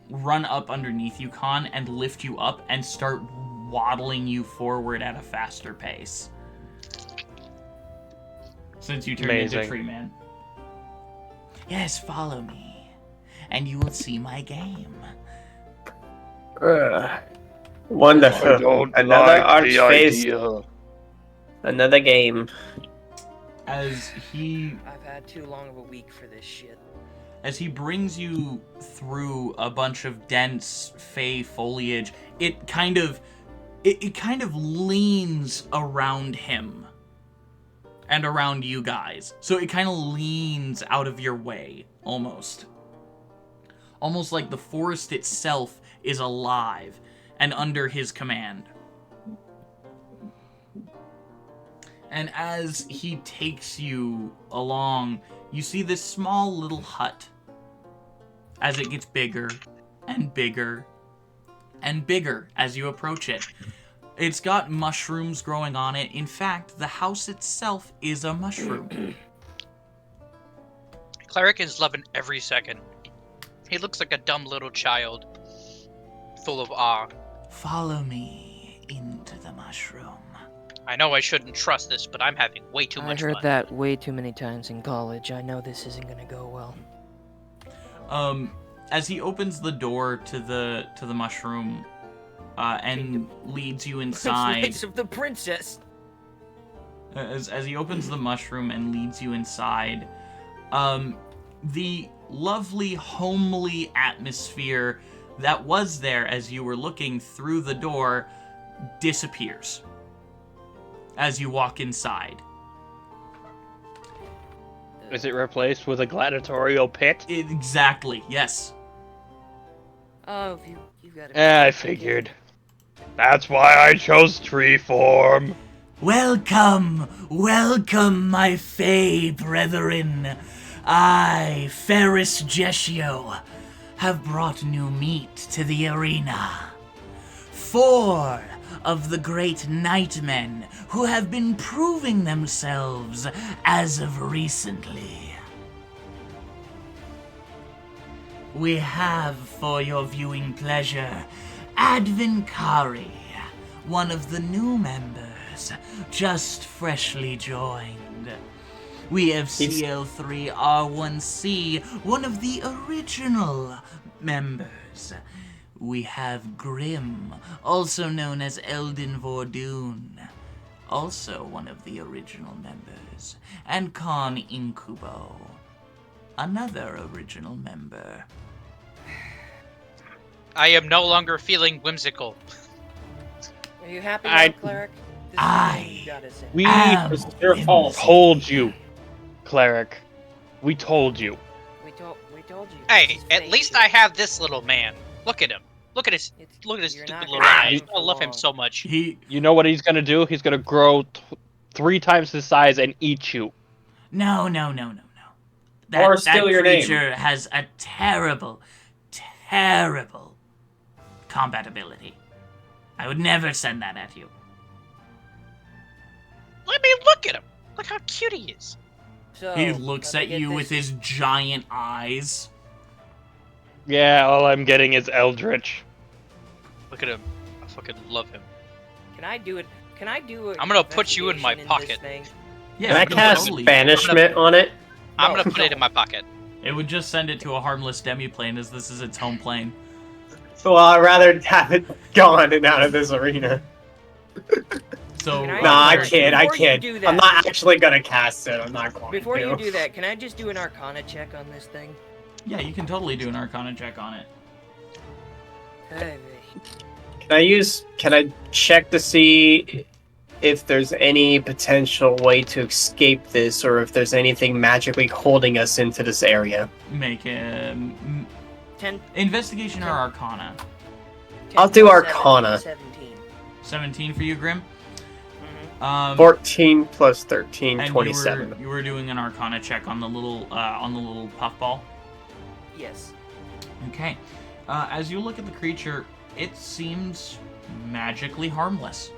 run up underneath you, Khan, and lift you up and start waddling you forward at a faster pace. Since you turned into Amazing. Tree Man. Yes, follow me, and you will see my game. Wonderful. Another archphase. Another game. As he I've had too long of a week for this shit. As he brings you through a bunch of dense fey foliage, it kind of leans around him and around you guys. So it kind of leans out of your way, almost like the forest itself is alive and under his command. And as he takes you along, you see this small little hut as it gets bigger and bigger and bigger as you approach it. It's got mushrooms growing on it. In fact, the house itself is a mushroom. Cleric is loving every second. He looks like a dumb little child, full of awe. Follow me into the mushroom. I know I shouldn't trust this, but I'm having way too much I heard fun. that way too many times in college. I know this isn't gonna go well. As he opens the door to the mushroom, and leads you inside. Knights of the princess. As he opens the mushroom and leads you inside, the lovely, homely atmosphere that was there as you were looking through the door disappears as you walk inside. Is it replaced with a gladiatorial pit? Exactly, yes. Oh, you gotta. I figured. That's why I chose tree form. Welcome, welcome, my Fey brethren. I, Ferris Geshio, have brought new meat to the arena. 4 of the great Nightmen who have been proving themselves as of recently. We have, for your viewing pleasure, Advinkari, one of the new members, just freshly joined. We have CL3R1C, one of the original members. We have Grim, also known as Eldin Vordoon, also one of the original members, and Khan Incubo, another original member. I am no longer feeling whimsical. Are you happy now, Cleric? This is what you gotta say. We It's your fault. told you, Cleric. We told you. We told you. Hey, This is at fake least shit. I have this little man. Look at him. Look at his You're stupid not little gonna have eyes. him I love him for so much. He... You know what he's gonna do? He's gonna grow 3 times his size and eat you. No. Or steal your name. creature has a terrible, terrible combat ability. I would never send that at you. I mean, look at him. Look how cute he is. So, He looks let me at get you this- with his giant eyes. Yeah, all I'm getting is eldritch. Look at him. I fucking love him. Can I do it? Can I do it? I'm gonna put you in my pocket. Yeah, Can I you cast totally- banishment on it? I'm No, gonna put it in my pocket. It would just send it to a harmless demi-plane, as this is its home plane. Well, I'd rather have it gone and out of this arena. So, Can I- Nah, I Before kid. I you kid. do that- I'm not actually gonna cast it. I'm not going Before to. you do that, can I just do an Arcana check on this thing? yeah, you can totally do an Arcana check on it. Hey, Can I check to see if there's any potential way to escape this, or if there's anything magically holding us into this area? Make a 10, investigation or Arcana. 10 I'll do plus Arcana. 17. 17 for you, Grim. Mhm. 14 plus 13, And 27. you were doing an Arcana check on the little puffball. Yes. Okay. As you look at the creature, it seems magically harmless.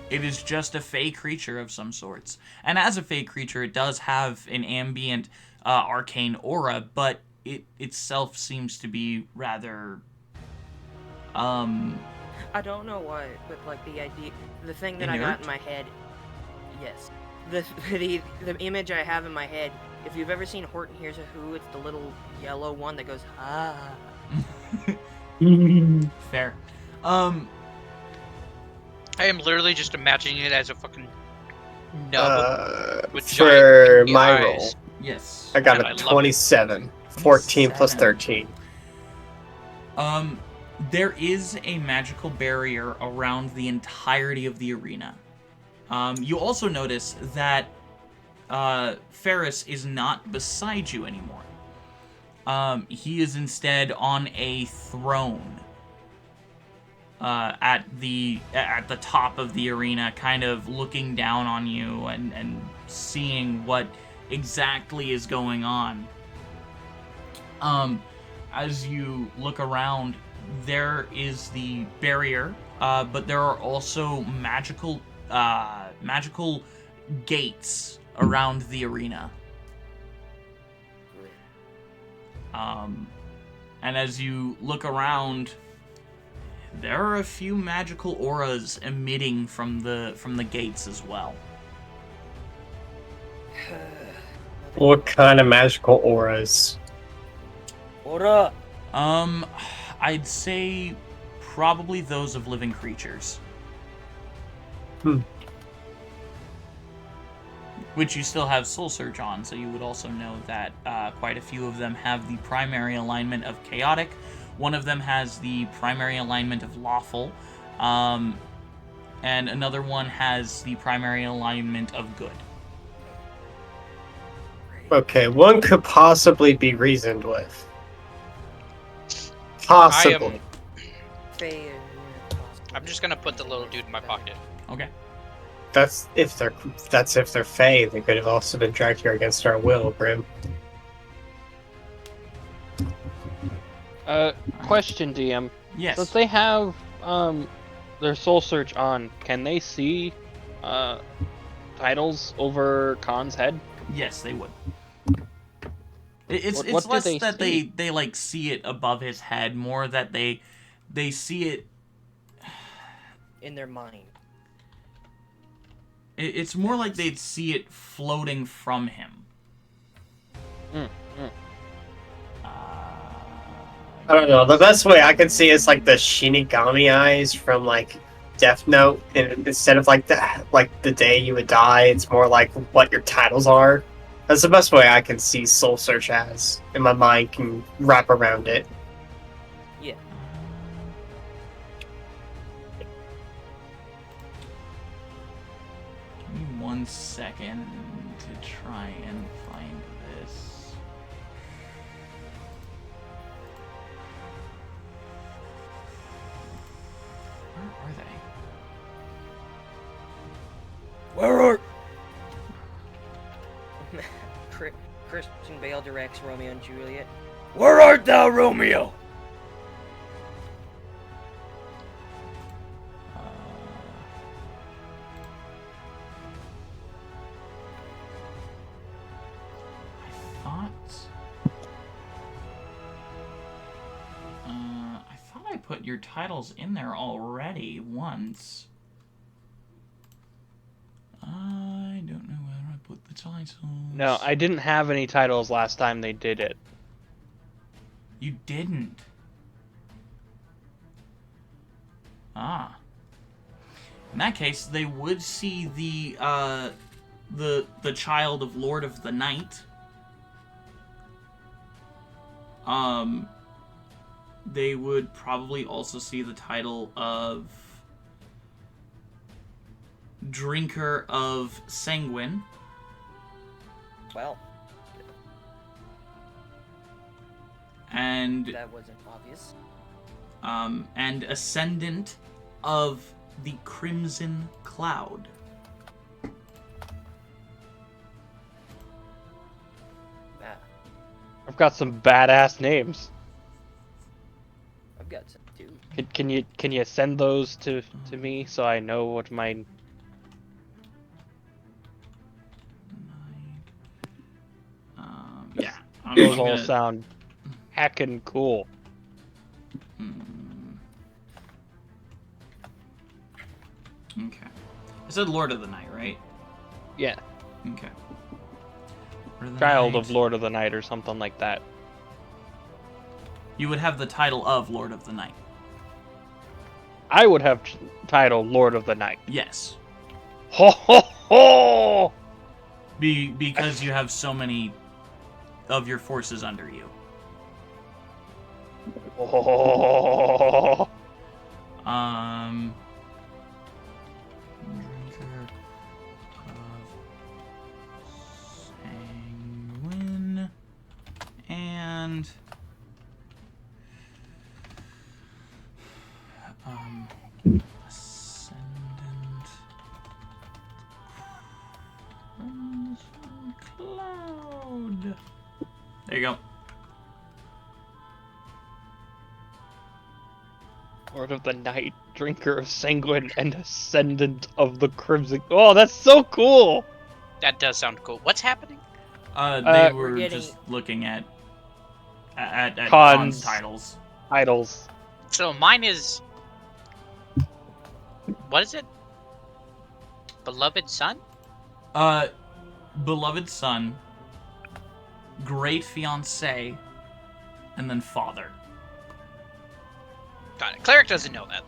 It is just a fey creature of some sorts. And as a fey creature, it does have an ambient arcane aura, but it itself seems to be rather... I don't know why, but like the thing that I got Inert? in my head. Yes. The image I have in my head. If you've ever seen Horton Hears a Who, it's the little yellow one that goes ah. Fair. I am literally just imagining it as a fucking nub with For giant my eyes. roll, Yes. I got And I a love it. 27. 14 plus 13. There is a magical barrier around the entirety of the arena. You also notice that Ferris is not beside you anymore. He is instead on a throne at the top of the arena, kind of looking down on you and seeing what exactly is going on. As you look around, there is the barrier, but there are also magical gates around the arena. And as you look around, there are a few magical auras emitting from the gates as well. What kind of magical auras? Ora. I'd say probably those of living creatures. Which you still have Soul Search on, so you would also know that quite a few of them have the primary alignment of chaotic. One of them has the primary alignment of lawful, and another one has the primary alignment of good. Okay, one could possibly be reasoned with. Possibly. Fae. I'm just gonna put the little dude in my pocket. Okay. That's if they're Fae. They could have also been dragged here against our will, Brim. Question, DM. Yes. Since they have their soul search on, can they see titles over Khan's head? Yes, they would. It's What do less they that see? they like see it above his head, more that they see it. In their mind. It's more like they'd see it floating from him. I don't know. The best way I can see is like the Shinigami eyes from like Death Note, and instead of like the day you would die, it's more like what your titles are. That's the best way I can see Soul Search as, and my mind can wrap around it. Yeah. Give me 1 second to try and find this. Where are they? Where are? Christian Bale directs Romeo and Juliet. Where art thou, Romeo? I thought I put your titles in there already once. I don't know where I put the titles. No, I didn't have any titles last time they did it. You didn't. Ah. In that case, they would see the child of Lord of the Night. They would probably also see the title of Drinker of Sanguine. Well, And that wasn't obvious. and Ascendant of the Crimson Cloud. Ah, I've got some badass names. I've got some too. Can you send those to me so I know what my Yeah. I'm those all gonna- sound heckin' cool. Okay. I said Lord of the Night, right? Yeah, Okay. Lord the Child Night. of Lord of the Night or something like that. You would have the title of Lord of the Night. I would have title Lord of the Night. Yes. Ho ho ho! Because you have so many of your forces under you. Oh. Drinker of Sanguine and Ascendant Crimson Cloud. There you go. Lord of the Night, Drinker of Sanguine, and Ascendant of the Crimson. Oh, that's so cool! That does sound cool. What's happening? They were getting- just looking at Khan's Khan's titles. Titles. So mine is. What is it? Beloved son? Beloved son, great fiance, and then father. Got it. Cleric doesn't know that.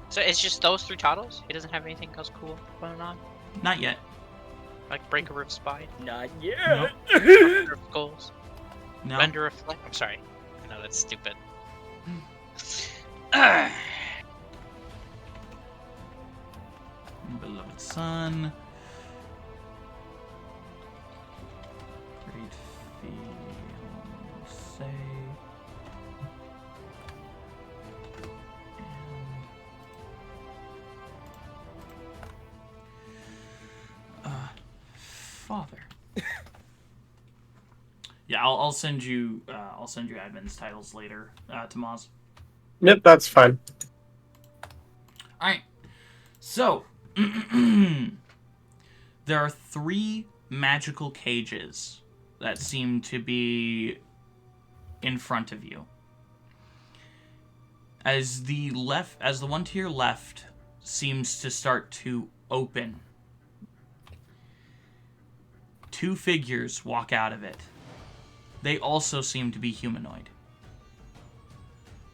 So it's just those three titles? He doesn't have anything else cool going on? Not yet. Like Breaker of Spine? Not Nope. yet. Render of Skulls? No. Render of Flesh? I'm sorry. I know that's stupid. Beloved son. Great fiance. father. Yeah, I'll send you admin's titles later, Tamaz. Nope, that's fine. All right. So there are 3 magical cages that seem to be in front of you. As the one to your left seems to start to open, 2 figures walk out of it. They also seem to be humanoid.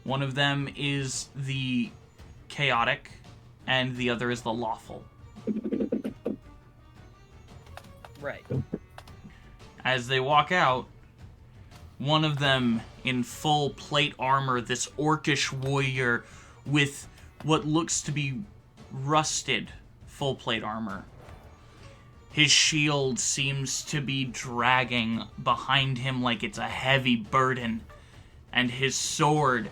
One of them is the chaotic, and the other is the lawful. Right. As they walk out, one of them in full plate armor, this orcish warrior with what looks to be rusted full plate armor. His shield seems to be dragging behind him like it's a heavy burden, and his sword,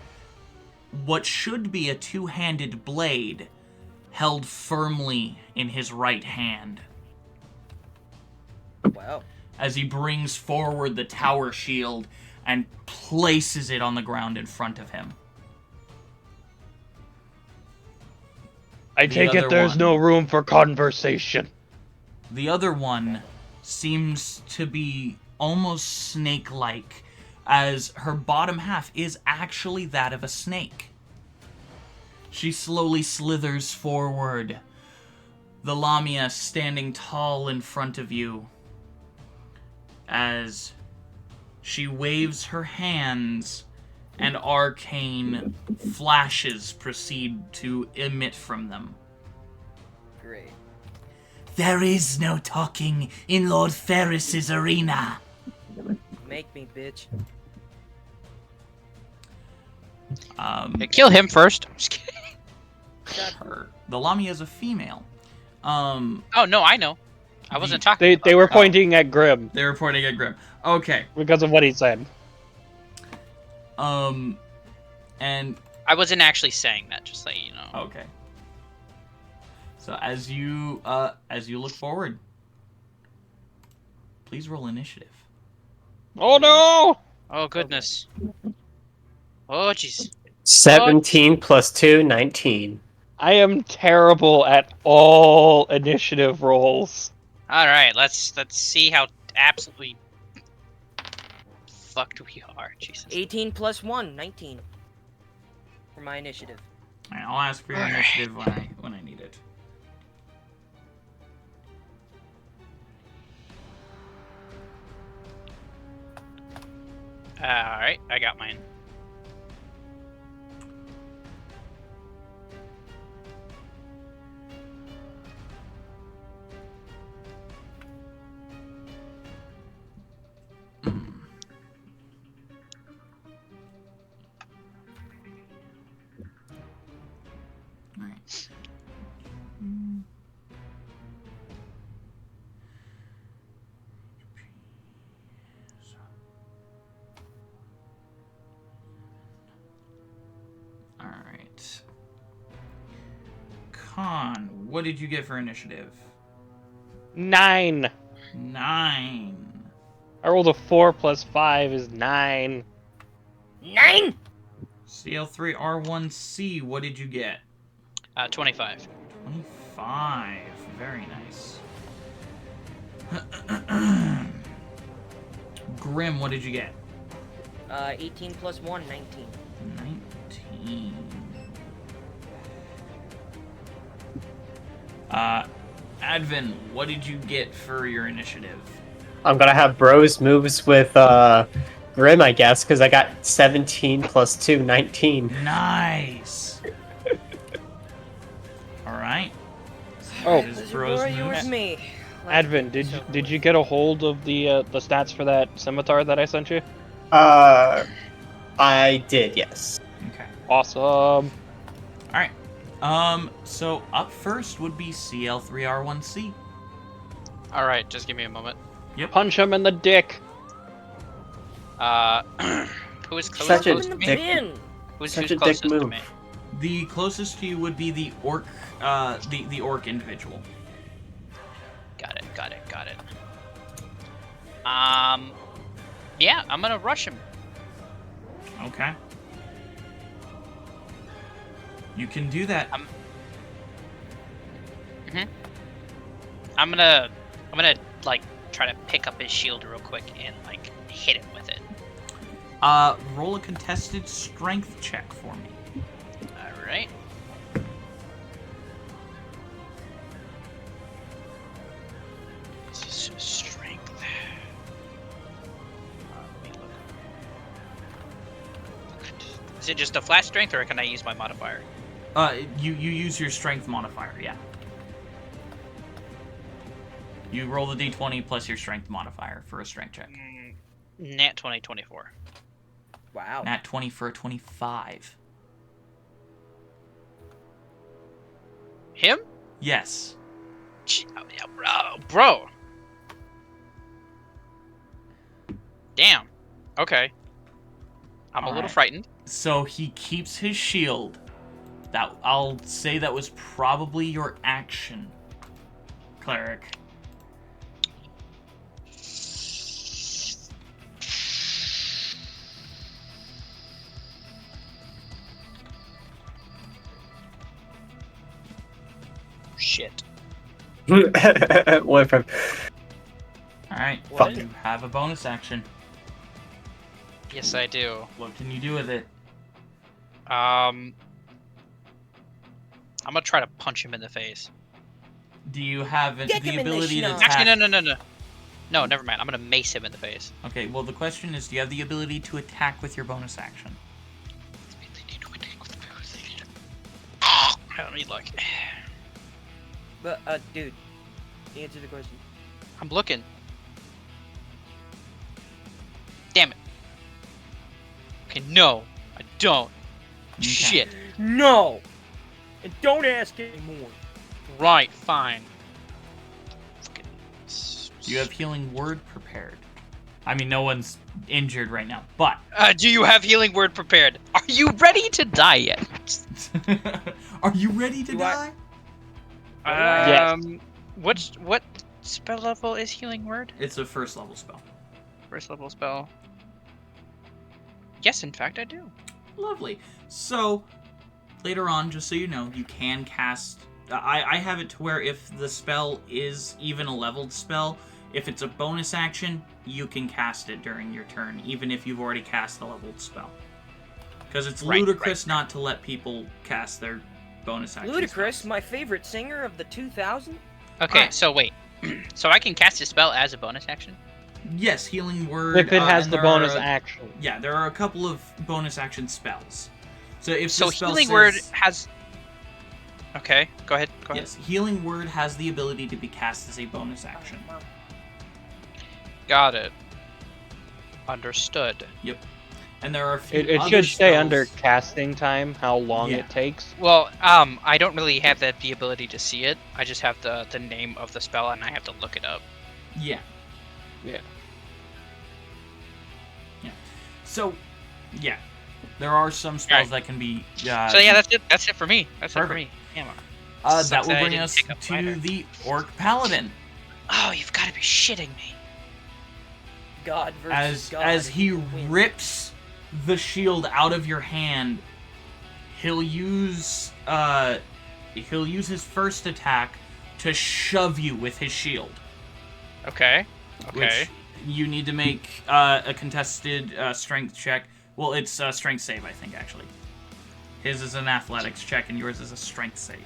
what should be a 2-handed blade, held firmly in his right hand. Wow. As he brings forward the tower shield and places it on the ground in front of him. I take it there's no room for conversation. The other one seems to be almost snake-like, as her bottom half is actually that of a snake. She slowly slithers forward, the Lamia standing tall in front of you, as she waves her hands and arcane flashes proceed to emit from them. Great. There is no talking in Lord Ferris's arena. Make me, bitch. Yeah, kill him first. I'm just kidding. The Lamia is a female. Oh no, I know. I wasn't talking. They were pointing at Grim They were pointing at Grim. Okay. because of what he said. And I wasn't actually saying that. Just so you know. okay. So as you look forward, please roll initiative. Oh no! Oh goodness. Oh jeez. 17 plus 2, 19. I am terrible at all initiative rolls. All right, let's see how absolutely fucked we are. Jesus. 18 plus 1, 19. For my initiative. All right, I'll ask for your initiative when I need it. All right, I got mine. Alright. Alright. Con, what did you get for initiative? 9. 9. I rolled a 4 plus 5 is 9. 9! CL3R1C, what did you get? 25. 25. Very nice. Grim, what did you get? 18 plus 1, 19. 19. Advin, what did you get for your initiative? I'm gonna have bros moves with Grim, I guess, because I got 17 plus 2, 19. Nice. All right. Oh. His bros you moves. with me. Advin, did you get a hold of the stats for that scimitar that I sent you? I did, yes. Okay. Awesome. All right. So up first would be CL3R1C. All right, just give me a moment. Punch him in the dick. Who is Such a closest to me? dick. Who's such a dick closest to move. me? The closest to you would be the orc, the orc individual. Got it. Yeah, I'm gonna rush him. Okay. You can do that. I'm gonna like try to pick up his shield real quick and like hit him with it. Roll a contested strength check for me. All right. Strength. Is it just a flat strength, or can I use my modifier? You use your strength modifier, yeah. You roll the d20 plus your strength modifier for a strength check. Nat 20, 24. Wow. Nat 20 for a 25. Him? Yes. Yeah, bro. Damn. Okay. I'm a little Alright. frightened. So he keeps his shield. That I'll say that was probably your action, cleric. Shit. What from? Alright, What? you have a bonus action. Yes, I do. What can you do with it? I'm gonna try to punch him in the face. Do you have Get the him in the ability to schnoz. attack? Actually, no. No, never mind. I'm gonna mace him in the face. Okay, well the question is, do you have the ability to attack with your bonus action? Let me look. But, dude, answer the question. I'm looking. Damn it. Okay, no, I don't. Okay. Shit. No! And don't ask anymore. Right, fine. Fucking Do you have healing word prepared? I mean, no one's injured right now, but... do you have healing word prepared? Are you ready to die yet? Are you ready to Do I- die? Yes. What spell level is healing word? It's a first level spell. First level spell. Yes, in fact, I do. Lovely. So, later on, just so you know, you can cast... I have it to where if the spell is even a leveled spell, if it's a bonus action, you can cast it during your turn, even if you've already cast the leveled spell. Because it's Right, ludicrous not to let people cast their bonus action Ludicrous, spells. my favorite singer of the 2000? Okay, Alright. so wait. So I can cast a spell as a bonus action? Yes, healing word. If it has and the there bonus are, action. Yeah, there are a couple of bonus action spells. So if So the spell healing says, word has... Okay, go ahead. yes, healing word has the ability to be cast as a bonus action. Got it. Understood. And there are a few It other should stay spells- under casting time, how long Yeah. it takes. Well, I don't really have the ability to see it. I just have the name of the spell, and I have to look it up. Yeah. Yeah. Yeah. So, yeah, there are some spells Alright. that can be. So yeah, that's it. That's it for me. That's it for Perfect. me. Damn. that sucks will that I bring didn't us pick up to fighter. the Orc Paladin. Oh, you've got to be shitting me. God versus God. As he who wins? rips the shield out of your hand, he'll use his first attack to shove you with his shield. Okay. Okay. Which you need to make a contested strength check. Well, it's a strength save, I think, actually. His is an athletics check, and yours is a strength save.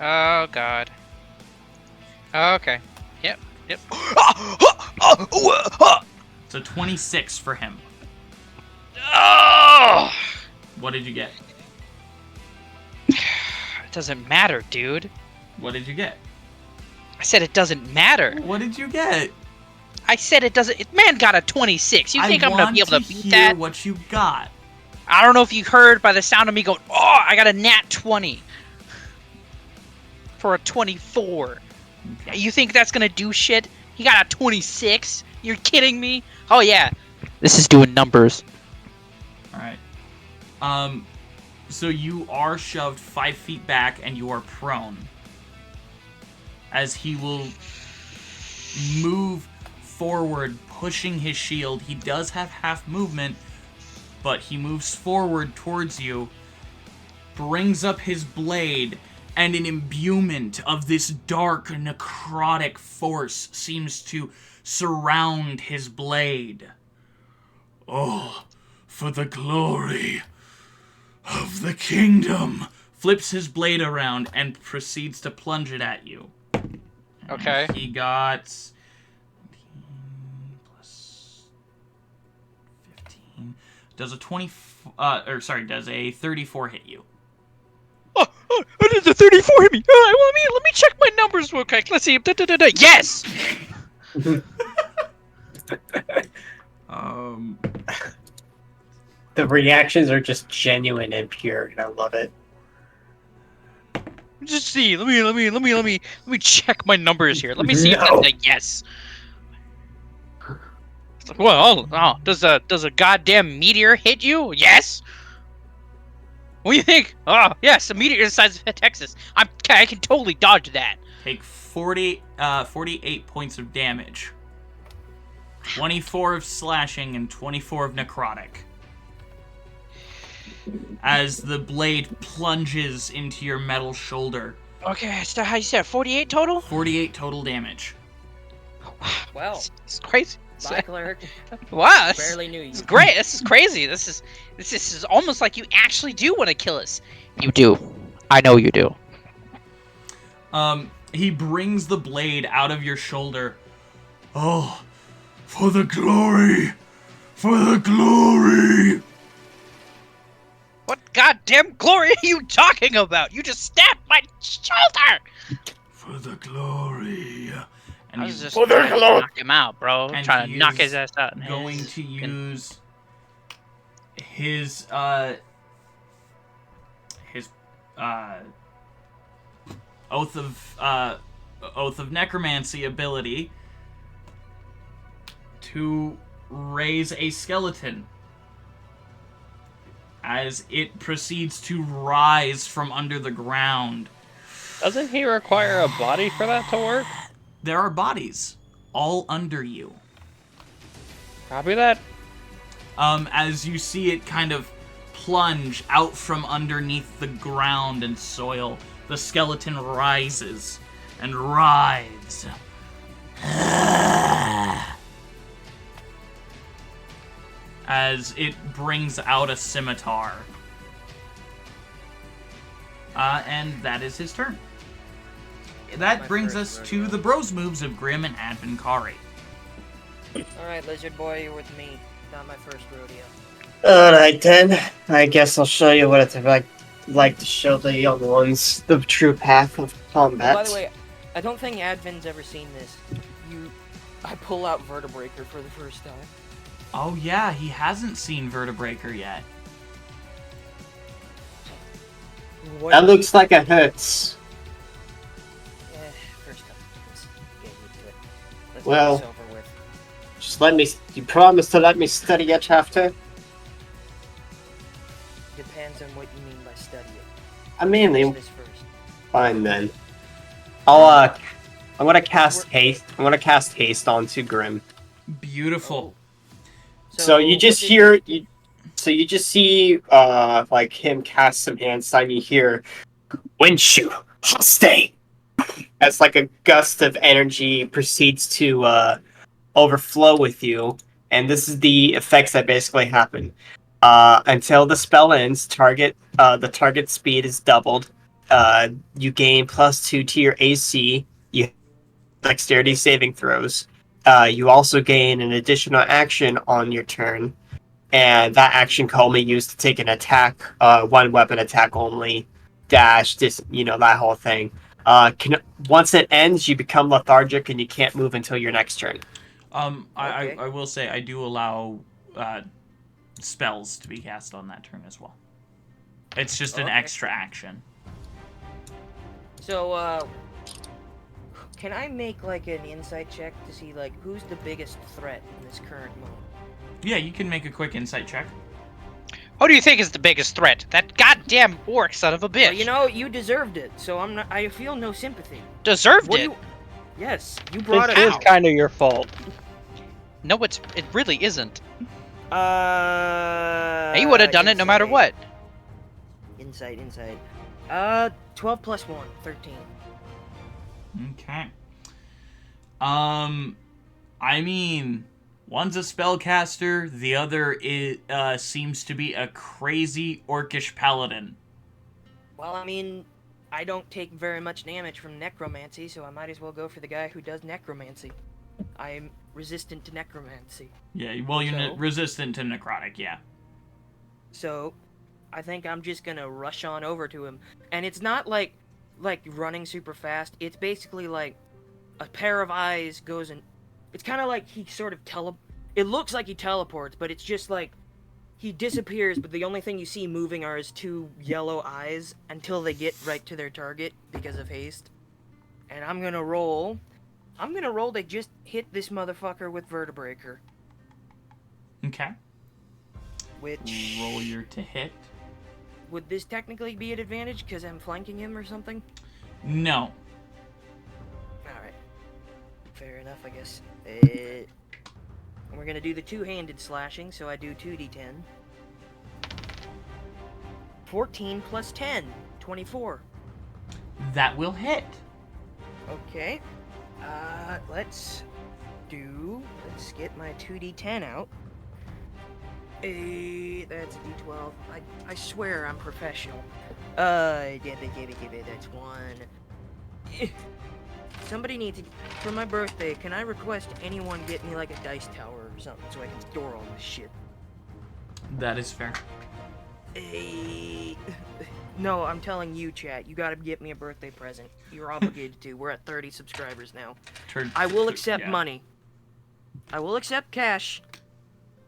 Oh God. Okay. Yep. Yep. So 26 for him. Oh! What did you get? It doesn't matter, dude. What did you get? I said it doesn't matter. What did you get? I said it doesn't. Man got a 26. You think I'm gonna be able to beat hear that? what you got. I don't know if you heard by the sound of me going, oh, I got a nat 20 for a 24. Okay. You think that's gonna do shit? He got a 26? You're kidding me? Oh yeah, this is doing numbers. All right. So you are shoved 5 feet back, and you are prone. As he will move forward, pushing his shield. He does have half movement, but he moves forward towards you, brings up his blade, and an imbuement of this dark, necrotic force seems to surround his blade. Oh, for the glory of the kingdom! Flips his blade around and proceeds to plunge it at you. Okay. He got 19 plus 15. Does a 34 hit you? Oh, does a 34 hit me? Let me check my numbers real quick. Let's see. Yes. The reactions are just genuine and pure, and I love it. Just see. Let me check my numbers here. Let me see if No. that's a yes. Well, does a goddamn meteor hit you? Yes. What do you think? Oh, yes, a meteor the size of Texas. I can totally dodge that. Take 48 points of damage. 24 of slashing and 24 of necrotic. As the blade plunges into your metal shoulder. Okay, so how you said 48 total? 48 total damage. Well, It's crazy. bye, cleric. Wow, Barely knew you. This is great. This is crazy. This is almost like you actually do want to kill us. You do. I know you do. He brings the blade out of your shoulder. Oh, for the glory! For the glory! What goddamn glory are you talking about? You just stabbed my shoulder! For the glory. And I was he's just trying to knock him out, bro. And Trying he to knock is his ass out. going to use his oath of necromancy ability to raise a skeleton as it proceeds to rise from under the ground. Doesn't he require a body for that to work? There are bodies all under you. Copy that. As you see it kind of plunge out from underneath the ground and soil, the skeleton rises and writhes. As it brings out a scimitar. And that is his turn. That My brings first us to rodeo. the bros moves of Grim and Advinkari. Alright, lizard boy, you're with me. Not my first rodeo. Alright then, I guess I'll show you what it's like to show the young ones the true path of combat. By the way, I don't think Advin's ever seen this. I pull out Vertebreaker for the first time. Oh yeah, he hasn't seen Vertebreaker yet. What? That looks like it hurts. First time. Let's get used to it. Let's Well- get this over with. Just let me. You promise to let me study it after? Depends on what you mean by study it. I mean, Finish this first. fine then. I'm gonna cast haste. I'm gonna cast haste onto Grim. Beautiful. So you just what did- hear you. So you just see like him cast some hand sign. You hear Windshu Haste as like a gust of energy proceeds to overflow with you, and this is the effects that basically happen. Until the spell ends, the target speed is doubled. You gain +2 to your AC. You dexterity saving throws. You also gain an additional action on your turn, and that action can only be used to take an attack, one weapon attack only, dash, that whole thing. Once it ends, you become lethargic and you can't move until your next turn. Okay. I will say I do allow spells to be cast on that turn as well. It's just an Okay. extra action. So, can I make like an insight check to see like who's the biggest threat in this current moment? Yeah, you can make a quick insight check. Who do you think is the biggest threat? That goddamn orc son of a bitch. Well, you know, you deserved it, so I feel no sympathy. Deserved What it. do you, Yes, you brought This it is out. kind of your fault. No, it really isn't. And You would have done it no matter what. Insight. 12 plus 1, 13. Okay. I mean, one's a spellcaster, the other seems to be a crazy orcish paladin. Well, I mean, I don't take very much damage from necromancy, so I might as well go for the guy who does necromancy. I'm resistant to necromancy. Yeah, well, you're So? resistant to necrotic, yeah. So, I think I'm just gonna rush on over to him. And it's not like running super fast. It's basically like a pair of eyes goes and it's kind of like he sort of it looks like he teleports, but it's just like he disappears, but the only thing you see moving are his two yellow eyes until they get right to their target because of haste. And I'm gonna roll to just hit this motherfucker with Vertebreaker. Okay. Which Roll your to hit. would this technically be an advantage because I'm flanking him or something? No. Alright. Fair enough, I guess. And we're gonna do the two-handed slashing, so I do 2d10. 14 plus 10. 24. That will hit. Okay. Let's get my 2d10 out. That's a d12. I swear I'm professional. Give it, that's one. Somebody needs to, for my birthday, can I request anyone get me like a dice tower or something so I can store all this shit? That is fair. No, I'm telling you, chat, you gotta get me a birthday present. You're obligated to. We're at 30 subscribers now. I will accept money. I will accept cash.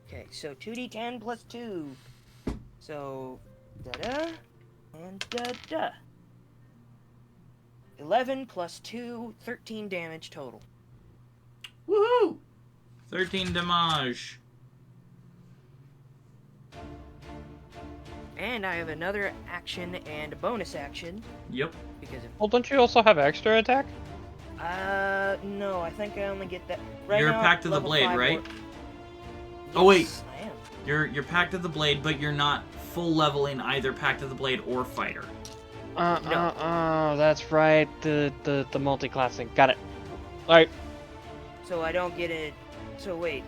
Okay, so 2d10 plus 2. So, da-da, and da-da. 11 plus 2, 13 damage total. Woohoo! 13 damage. And I have another action and a bonus action. Yep. Because of... Well, don't you also have extra attack? No, I think I only get that... Right You're now, Pact of the level Blade, 5 right? Yes, Oh, wait. I am. You're Pact of the Blade, but you're not full level in either Pact of the Blade or Fighter. That's right. The multi-classing. Got it. Alright. So I don't get it... So wait.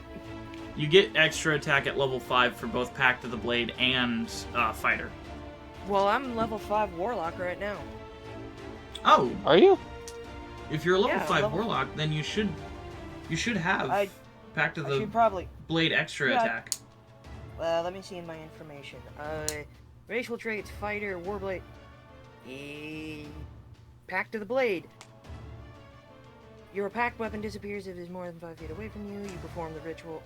You get extra attack at level 5 for both Pact of the Blade and Fighter. Well, I'm level 5 Warlock right now. Oh, Are you? if you're a level Yeah, 5 level- Warlock, then you should have Pact of I the should probably... Blade extra Yeah. attack. Let me see in my information. Racial traits, Fighter, Warblade... Pact of the Blade. Your packed weapon disappears if it is more than 5 feet away from you. You perform the ritual.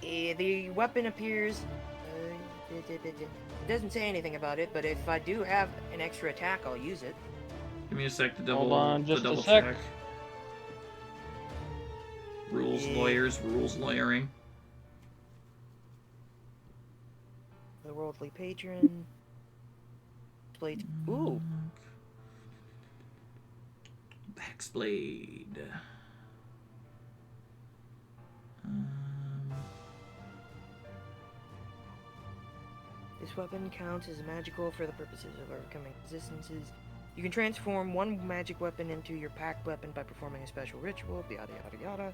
The weapon appears... it doesn't say anything about it, but if I do have an extra attack, I'll use it. Give me a sec to Hold double, on, just to a double sec. check. Rules Yeah. lawyers, rules lawyering. The Worldly Patron. Blade. Ooh. Hexblade. This weapon counts as magical for the purposes of overcoming resistances. You can transform one magic weapon into your packed weapon by performing a special ritual, yada yada yada.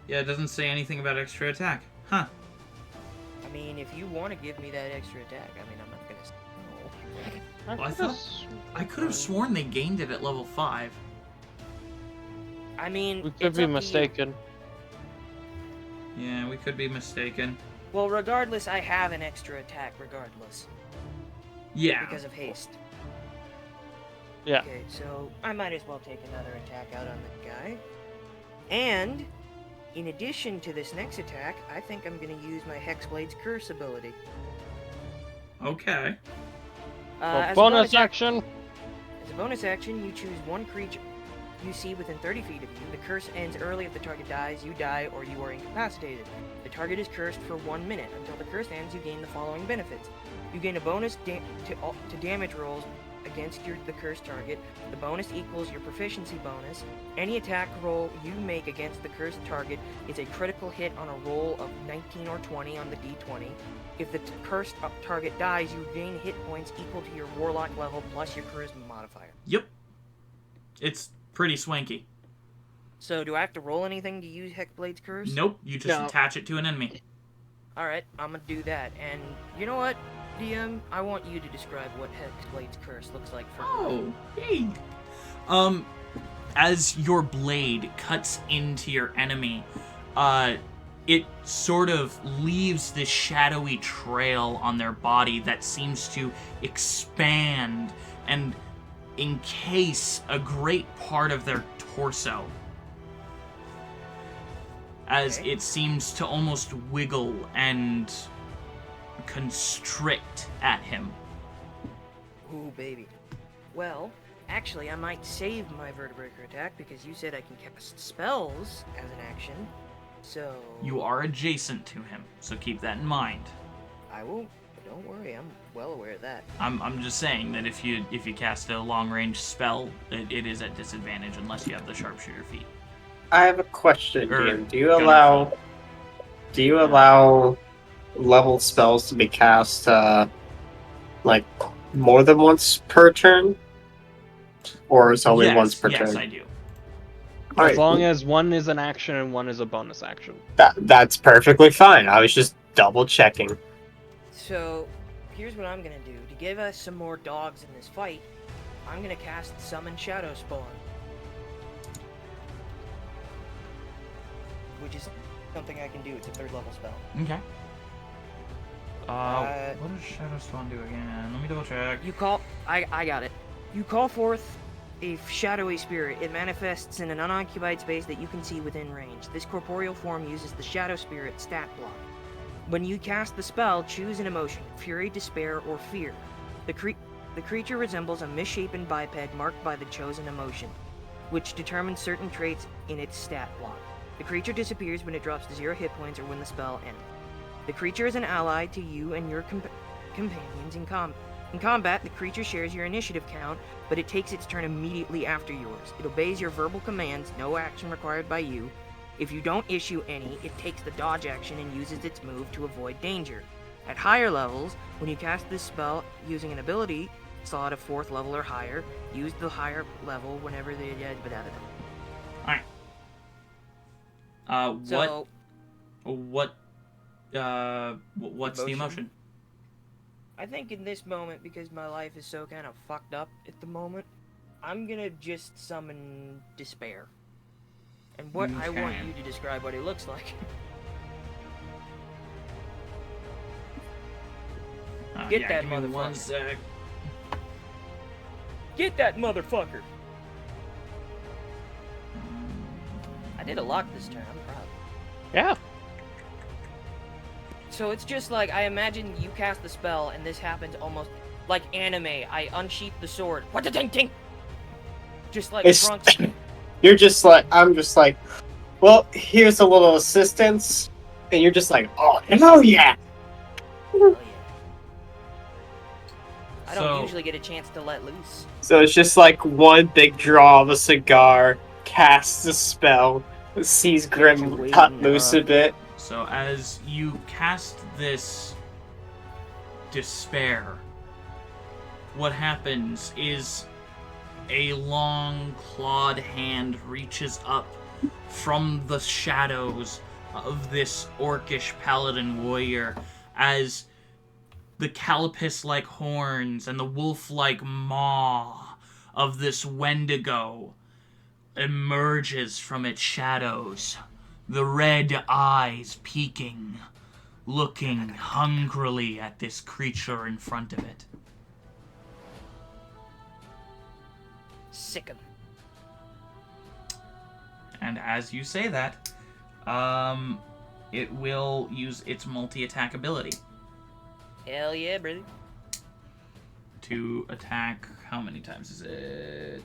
Yeah, it doesn't say anything about extra attack. Huh. I mean, if you want to give me that extra attack, I mean, I'm not gonna say no. Well, I could have sworn they gained it at level 5. I mean, We could it's be up to you. mistaken. Yeah, we could be mistaken. Well, regardless, I have an extra attack regardless. Yeah. Because of haste. Yeah. Okay, so I might as well take another attack out on the guy. And, in addition to this next attack, I think I'm going to use my Hexblade's Curse ability. Okay. Well, As a bonus action. As a bonus action, you choose one creature you see within 30 feet of you. The curse ends early if the target dies, you die, or you are incapacitated. The target is cursed for 1 minute. Until the curse ends, you gain the following benefits. You gain a bonus to damage rolls against the cursed target. The bonus equals your proficiency bonus. Any attack roll you make against the cursed target is a critical hit on a roll of 19 or 20 on the d20. If the cursed target dies, you gain hit points equal to your warlock level plus your charisma modifier. Yep. It's pretty swanky. So do I have to roll anything to use Hexblade's Curse? Nope, you just No. attach it to an enemy. Alright, I'm gonna do that. And you know what, DM? I want you to describe what Hexblade's Curse looks like for me. Oh, hey. As your blade cuts into your enemy, it sort of leaves this shadowy trail on their body that seems to expand and encase a great part of their torso, as Okay. it seems to almost wiggle and constrict at him. Ooh, baby. Well, actually, I might save my Vertebreaker attack because you said I can cast spells as an action. So... You are adjacent to him, so keep that in mind. I will... Don't worry, I'm well aware of that. I'm just saying that if you cast a long-range spell, it is at disadvantage unless you have the sharpshooter feat. I have a question, Or DM. Do you gunner allow level spells to be cast like more than once per turn? Or is it only once per turn? Yes, I do. All As right. long as one is an action and one is a bonus action. That's perfectly fine. I was just double checking. So, here's what I'm gonna do. To give us some more dogs in this fight, I'm gonna cast Summon Shadow Spawn. Which is something I can do. It's a 3rd level spell. Okay. What does Shadow Spawn do again? Let me double check. You call... I got it. You call forth a shadowy spirit. It manifests in an unoccupied space that you can see within range. This corporeal form uses the Shadow Spirit stat block. When you cast the spell, choose an emotion: fury, despair, or fear. The creature resembles a misshapen biped marked by the chosen emotion, which determines certain traits in its stat block. The creature disappears when it drops to 0 hit points or when the spell ends. The creature is an ally to you and your companions in combat. In combat, the creature shares your initiative count, but it takes its turn immediately after yours. It obeys your verbal commands, no action required by you. If you don't issue any, it takes the dodge action and uses its move to avoid danger. At higher levels, when you cast this spell using an ability slot of 4th level or higher, use the higher level whenever the... Alright. So, What's the emotion? I think in this moment, because my life is so kind of fucked up at the moment, I'm gonna just summon despair. And what I want Okay. you to describe what it looks like. Get that give me one motherfucker. sec. Get that motherfucker! I did a lot this turn, I'm proud. Yeah. So it's just like, I imagine you cast the spell, and this happens almost like anime. I unsheath the sword. What the ting ting? Just like It's- Trunks. I'm just like, well, here's a little assistance. And you're just like, oh, hell yeah! Hell yeah. I don't So- usually get a chance to let loose. So it's just like one big draw of a cigar, casts a spell, sees Grim cut loose a bit. So as you cast this despair, what happens is a long clawed hand reaches up from the shadows of this orcish paladin warrior as the carapace-like horns and the wolf-like maw of this Wendigo emerges from its shadows, the red eyes peeking, looking hungrily at this creature in front of it. Sick 'em. And as you say that, it will use its multi-attack ability Hell yeah, brother. to attack. How many times is it?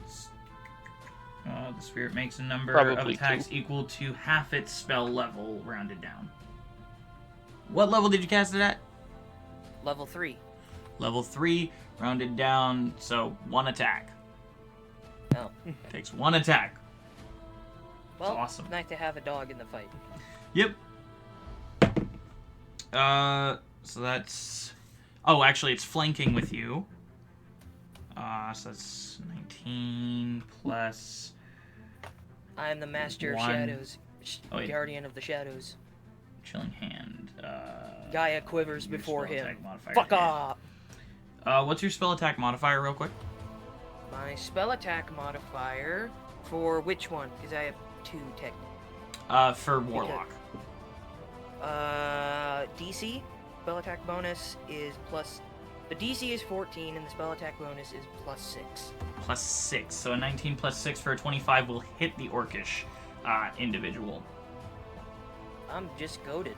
The spirit makes a number of Probably attacks equal to half its spell level, rounded down. What level did you cast it at? Level 3. Level 3, rounded down, so 1 attack. Oh. Takes 1 attack. Well, awesome. it's nice to have a dog in the fight. Yep. So that's... Oh, actually, it's flanking with you. So that's 19 plus... I am the master of 1. shadows. Oh, wait. Guardian of the shadows. Chilling Hand. Gaia quivers your before spell him. attack modifier Fuck hit. off! What's your spell attack modifier, real quick? My spell attack modifier for which one? Because I have 2 tech. For Warlock. DC spell attack bonus is plus. The DC is 14 and the spell attack bonus is plus 6. Plus 6. So a 19 plus 6 for a 25 will hit the Orcish individual. I'm just goated.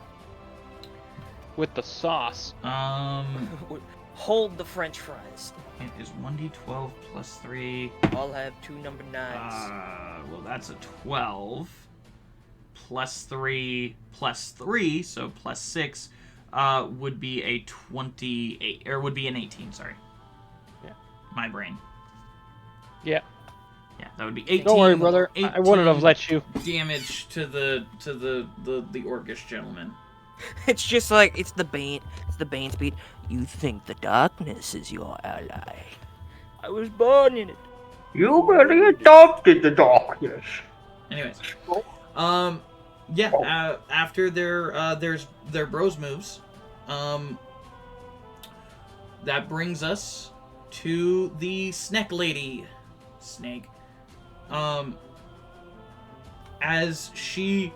With the sauce. Hold the French fries. It is 1d12 plus 3. I'll have 2 number 9s. Well, that's a 12. Plus 3 plus 3, so plus 6, would be a 28, or would be an 18, sorry. Yeah. My brain. Yeah. Yeah, that would be 18. Don't worry, brother. I 18 wouldn't have let you. damage to the Orcish gentleman. It's just like it's the Bane. It's the Bane speed. You think the darkness is your ally? I was born in it. You really adopted the darkness. Anyways, yeah. After their bros moves, that brings us to the Snake Lady. Snake. As she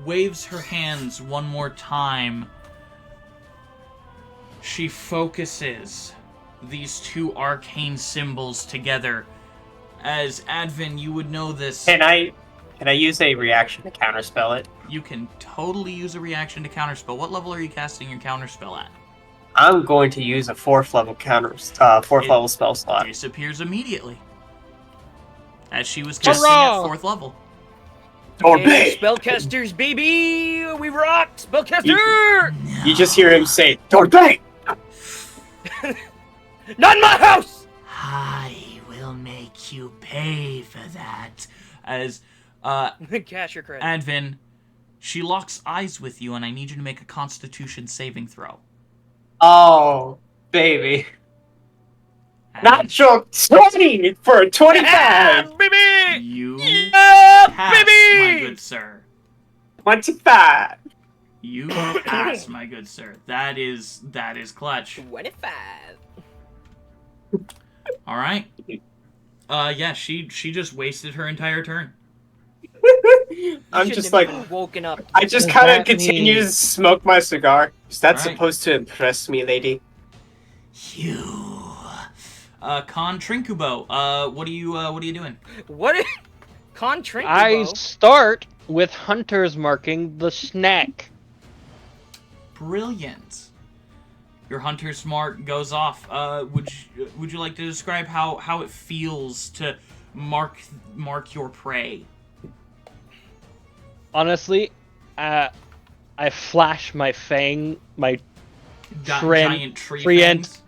waves her hands one more time, she focuses these 2 arcane symbols together. As Advin, you would know this. Can I use a reaction to counterspell it? You can totally use a reaction to counterspell. What level are you casting your counterspell at? I'm going to use a 4th level level spell slot. Disappears immediately. As she was casting Hurrah! at 4th level. Hey, spellcasters, baby! We rock! Spellcaster! You just hear him say, "Torbay!" Not in my house! I will make you pay for that. As Cash your credit. Advin, she locks eyes with you, and I need you to make a Constitution saving throw. Oh, baby. Natural 20 for a 25! baby! You Yeah, pass, baby! my good sir. 25! You pass, my good sir. That is clutch. 25. All right. Yeah, she just wasted her entire turn. I'm just like, woken up. I just kind of continue to smoke my cigar. Is that Alright. supposed to impress me, lady? You. Con Trinkubo. What are you doing? What? Contraincubo? I start with Hunter's marking the snack. Brilliant. Your hunter's mark goes off. Would you like to describe how it feels to mark your prey? Honestly, I flash my Giant tree friend- fangs?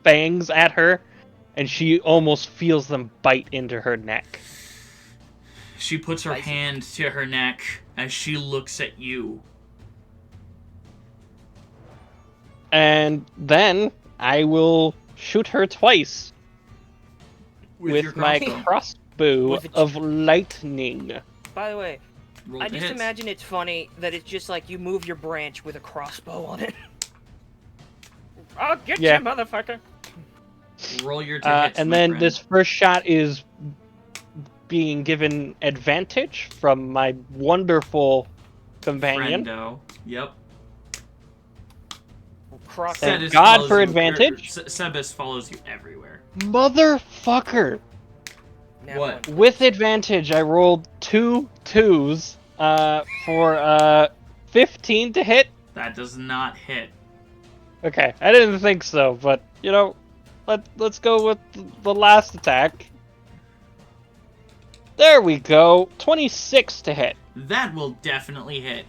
fangs at her, and she almost feels them bite into her neck. She puts her Spicy. hand to her neck as she looks at you. And then I will shoot her twice With your with my crossbow. crossbow With a- of lightning. By the way, Roll I to just hit. imagine it's funny that it's just like you move your branch with a crossbow on it. I'll get Yeah. you, motherfucker. Roll your to hits, And my then friend. this first shot is being given advantage from my wonderful companion. Friendo. Yep. Cross. Thank Sebis God follows for you- advantage. Sebis follows you everywhere. Motherfucker! Nat What? one. With advantage, I rolled 2 2s for 15 to hit. That does not hit. Okay, I didn't think so, but you know, let's go with the last attack. There we go, 26 to hit. That will definitely hit.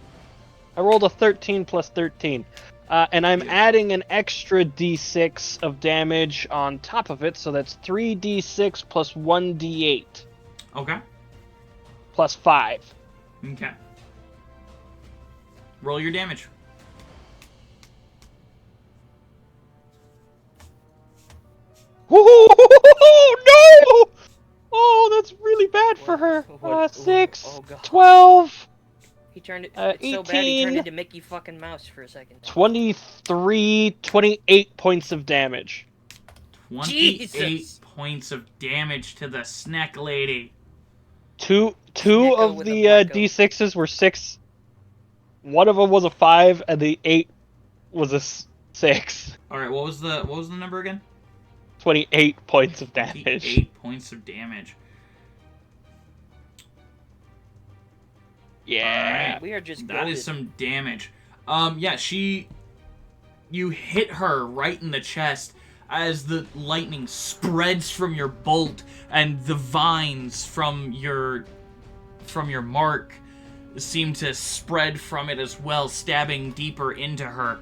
I rolled a 13 plus 13. And I'm Beautiful. adding an extra d6 of damage on top of it, so that's 3d6 plus 1d8 Okay. plus 5. Okay. Roll your damage. Woohoo! No! Oh, that's really bad for her. What? 6, Oh, God. 12, He turned it. Uh, It's so bad he turned 18. into Mickey fucking Mouse for a second. 23, 28 points of damage. 28 Jesus. points of damage to the snack lady. Two Snecko of with the a blacko. d6s were 6. One of them was a 5, and the 8 was a 6. All right, what was the number again? 28 points of damage. 28 points of damage. Yeah. We are just That is goated. some damage. Yeah, you hit her right in the chest as the lightning spreads from your bolt and the vines from your mark seem to spread from it as well, stabbing deeper into her.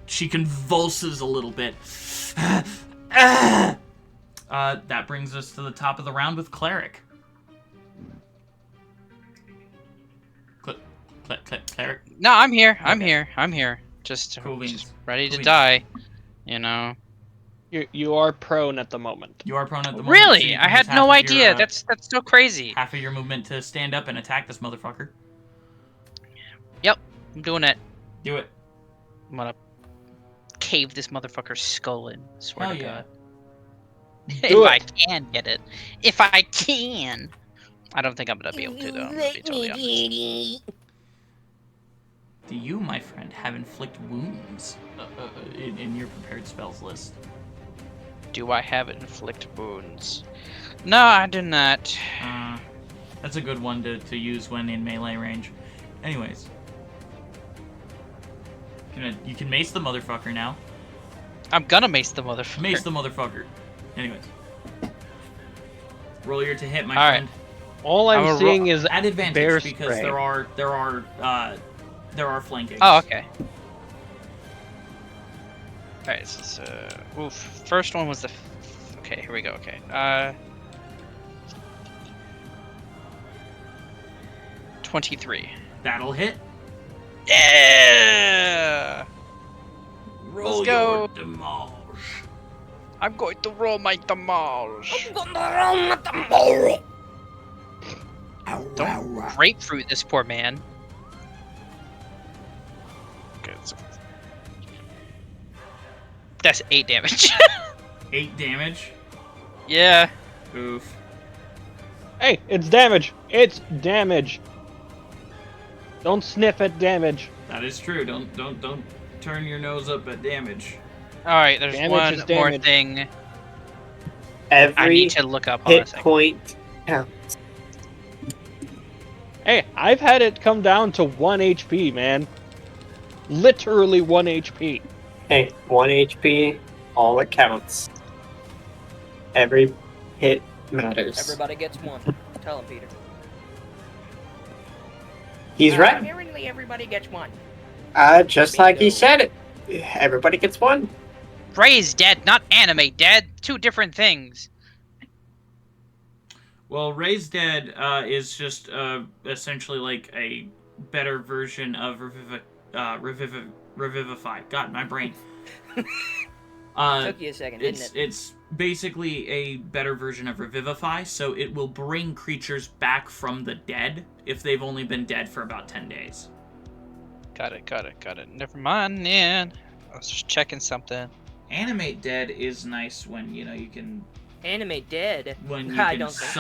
She convulses a little bit. That brings us to the top of the round with Cleric. Cleric. No, I'm here. I'm Okay. here. I'm here. Just Cool beans. ready Cool to beans. die. You know. You are prone at the moment. You are prone at the moment. so Really? you I can had use no half of your, idea. That's so crazy. half of your movement to stand up and attack this motherfucker. I'm doing it. Do it. I'm gonna cave this motherfucker's skull in. Swear Hell to yeah. God. Do If it. I can get it. If I can. I don't think I'm gonna be able to though. I'm gonna be totally honest. Do you, my friend, have inflict wounds in your prepared spells list? Do I have inflict wounds? No, I do not. That's a good one to use when in melee range. Anyways. You can mace the motherfucker now. I'm gonna mace the motherfucker. Mace the motherfucker. Anyways. Roll your to hit, my All right. friend. All I'm I'm a seeing is At advantage bear because spray. there are flankings. Oh, okay. Alright, so oof. First one was the okay, here we go, okay. 23. That'll hit. Yeah! Roll Let's go. your damage. I'm going to roll my damage. Don't grapefruit this poor man. Okay, so that's 8 damage. 8 damage. Yeah. Oof. Hey, it's damage. It's damage. Don't sniff at damage. That is true. Don't turn your nose up at damage. Alright, there's Damage one is more damage. thing I Every need to look up. Hold on a hit second. point counts. Hey, I've had it come down to 1 HP, man. Literally 1 HP. Hey, 1 HP, all it counts. Every hit matters. Everybody gets one. Tell him, Peter. He's right. Apparently, everybody gets one. Just like he Bingo. said it. Everybody gets one. Ray's dead, not anime dead. Two different things. Well, Raised Dead is just essentially like a better version of Revivify. God, my brain. Took you a second, didn't it? It's basically a better version of Revivify, so it will bring creatures back from the dead if they've only been dead for about 10 days. Got it. Never mind, man. I was just checking something. Animate Dead is nice when you can Anime dead. when you I can don't think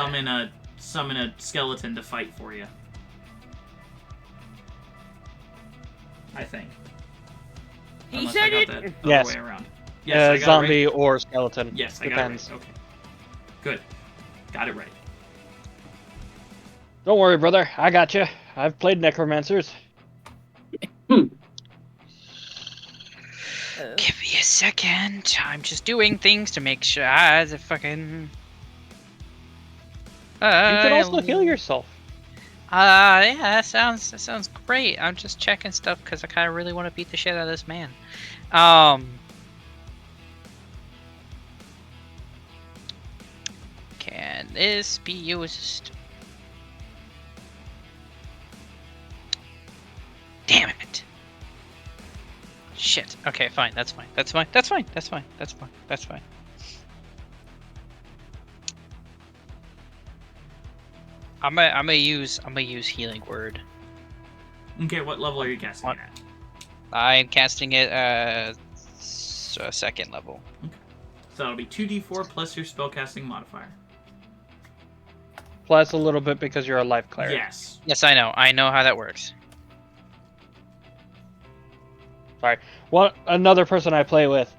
summon a skeleton to fight for you. I think. He Unless said I got it. that the Yes. other way around. Yes, I got it right. Zombie or skeleton. Yes, I Depends. got it right. Okay. Good. Got it right. Don't worry, brother. I got you. I've played Necromancers. Give me a second. I'm just doing things to make sure the fucking. You can also heal yourself. Yeah, that sounds great. I'm just checking stuff because I kind of really want to beat the shit out of this man. Can this be used? Damn it! Shit. Okay, fine. That's fine. That's fine. That's fine. That's fine. That's fine. That's fine. I'm gonna use healing word. Okay, what level are you casting it at? I'm casting it second level. Okay. So that'll be 2d4 plus your spellcasting modifier. Plus a little bit because you're a life cleric. Yes. Yes, I know. I know how that works. Sorry. Well, another person I play with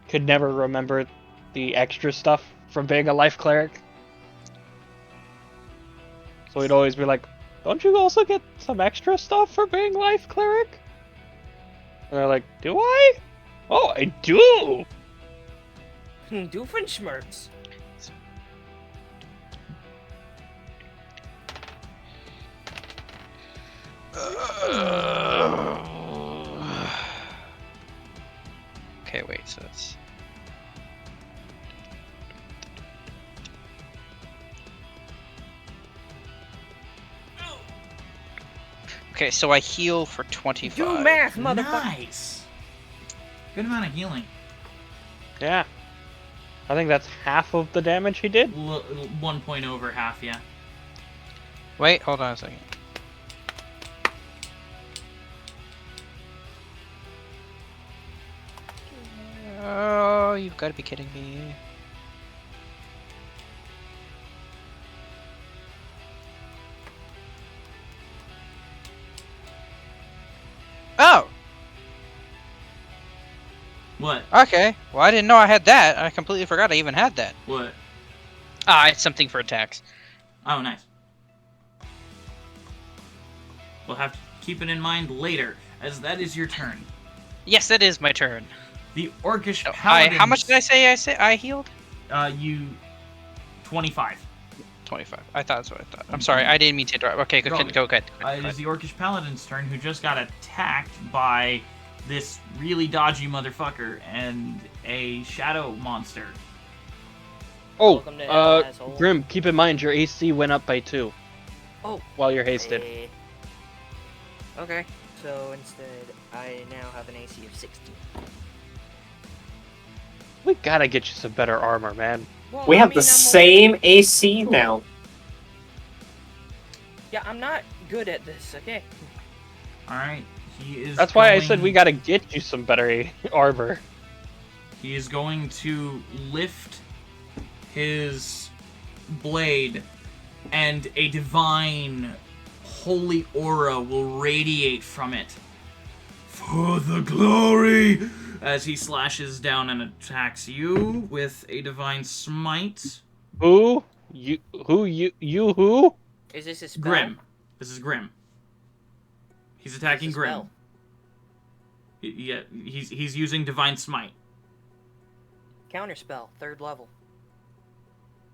could never remember the extra stuff from being a life cleric. So he'd always be like, don't you also get some extra stuff for being life cleric? And they're like, do I? Oh, I do! Doofenshmirtz. Okay, wait, so it's... Okay, so I heal for 25. Do math, motherfucker. Nice. Good amount of healing. Yeah. I think that's half of the damage he did. 1 point over half, yeah. Wait, hold on a second. Oh, you've got to be kidding me. Oh! What? Okay. Well, I didn't know I had that. I completely forgot I even had that. What? Ah, it's something for attacks. Oh, nice. We'll have to keep it in mind later, as that is your turn. Yes, it is my turn. The Orcish Paladins... How much did I say I healed? You... 25. 25. I thought that's what I thought. I'm sorry, I didn't mean to interrupt. Okay, go ahead. It is the Orcish Paladin's turn, who just got attacked by this really dodgy motherfucker and a shadow monster. Oh, Welcome to hell, asshole. Grim, keep in mind your AC went up by 2. Oh. While you're hasted. Okay, so instead, I now have an AC of 60. We gotta get you some better armor, man. Well, We I have mean, the same AC now. Yeah, I'm not good at this, okay? Alright, he is That's why I said we gotta get you some better armor. He is going to lift his blade, and a divine, holy aura will radiate from it. For the glory! As he slashes down and attacks you with a divine smite. Who? You who? Is this a spell? Grim. This is Grim. He's attacking Is this a Grim. spell? Yeah, he's using divine smite. Counterspell, 3rd level.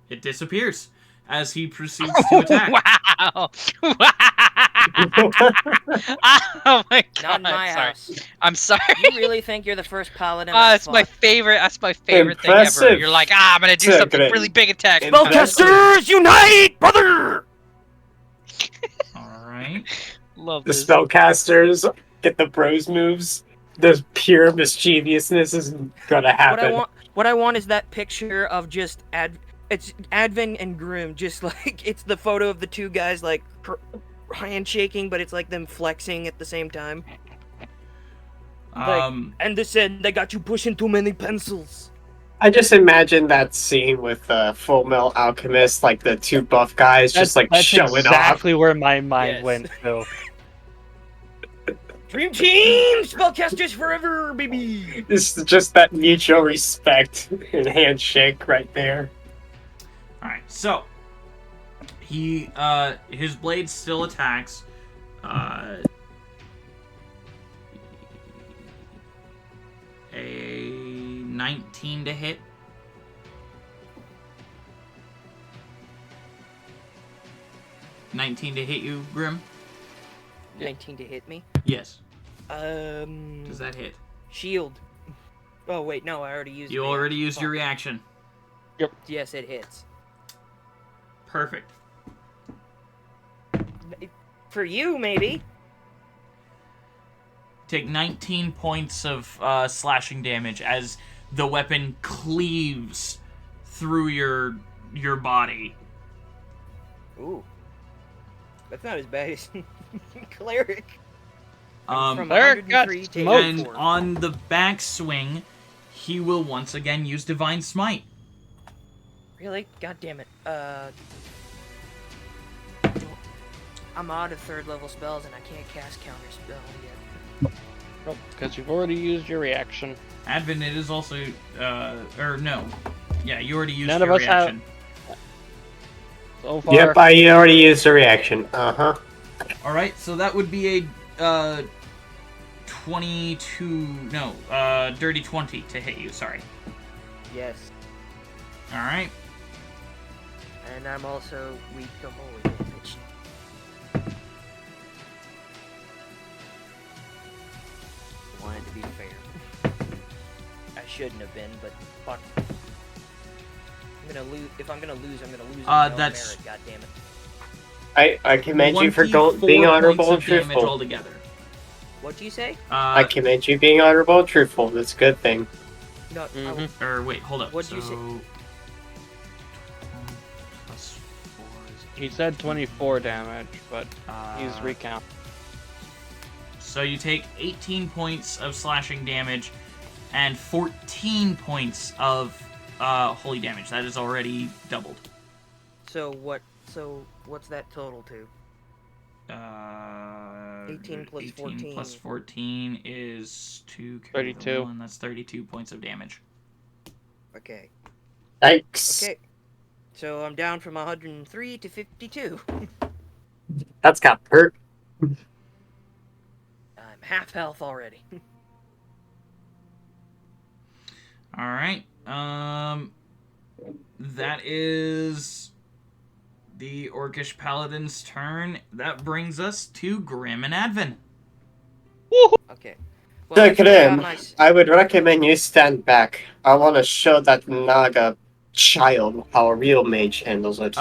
It disappears as he proceeds to attack. Wow! Oh my god! Not in my I'm sorry. house. I'm sorry. You really think you're the first paladin? That's my favorite. That's my favorite thing ever. Impressive. You're like, I'm gonna do something really big attack. Spellcasters unite, brother! Alright. Love The this. spellcasters get the bros moves. There's pure mischievousness isn't gonna happen. What I want is that picture of just it's Advin and Grim, just like it's the photo of the two guys like handshaking, but it's like them flexing at the same time. And they said they got you pushing too many pencils. I just imagine that scene with Full Metal Alchemist, like the two buff guys just like that's showing exactly where my mind Yes. went to. Dream Team! Spellcasters forever, baby! off. It's just that mutual respect and handshake right there. Alright, so his blade still attacks. A 19 to hit. 19 to hit you, Grim? 19 to hit me. Yes. Does that hit? Shield. Oh wait, no, I already used. You already used your reaction. Yes, it hits. Perfect. For you, maybe. Take 19 points of slashing damage as the weapon cleaves through your body. Ooh. That's not as bad as cleric. From Cleric got 103 to smoked. And 84. on the backswing, he will once again use Divine Smite. Really? God damn it. I'm out of 3rd level spells and I can't cast counter spell yet. Because you've already used your reaction. Advent, it is also, or no. Yeah, you already used None your of us have- reaction. So far, Yep, I already used the reaction. Uh-huh. Alright, so that would be a, 22, no, dirty 20 to hit you, sorry. Yes. Alright. And I'm also weak to holy damage. Wanted to be fair. I shouldn't have been, but fuck. I'm gonna lose. If I'm gonna lose, I'm gonna lose. On my own That's- merit, God damn it. I commend you for 1d4 being honorable points and of damage truthful. altogether. What'd you say? I commend you being honorable and truthful. That's a good thing. No. Mhm. Or wait, hold up. What'd you say? Plus 4 is he said 24 damage, but he's Uh, recount. So you take 18 points of slashing damage and 14 points of holy damage. That is already doubled. So what's that total to? 18 plus 18 14. plus 14 is 2. 32. And that's 32 points of damage. Okay. Yikes. Okay. So I'm down from 103 to 52. That's got hurt. I'm half health already. All right. That is the Orcish Paladin's turn. That brings us to Grim and Advin. Okay. Well, I Grim, got my I would recommend you stand back. I want to show that Naga child how a real mage handles it.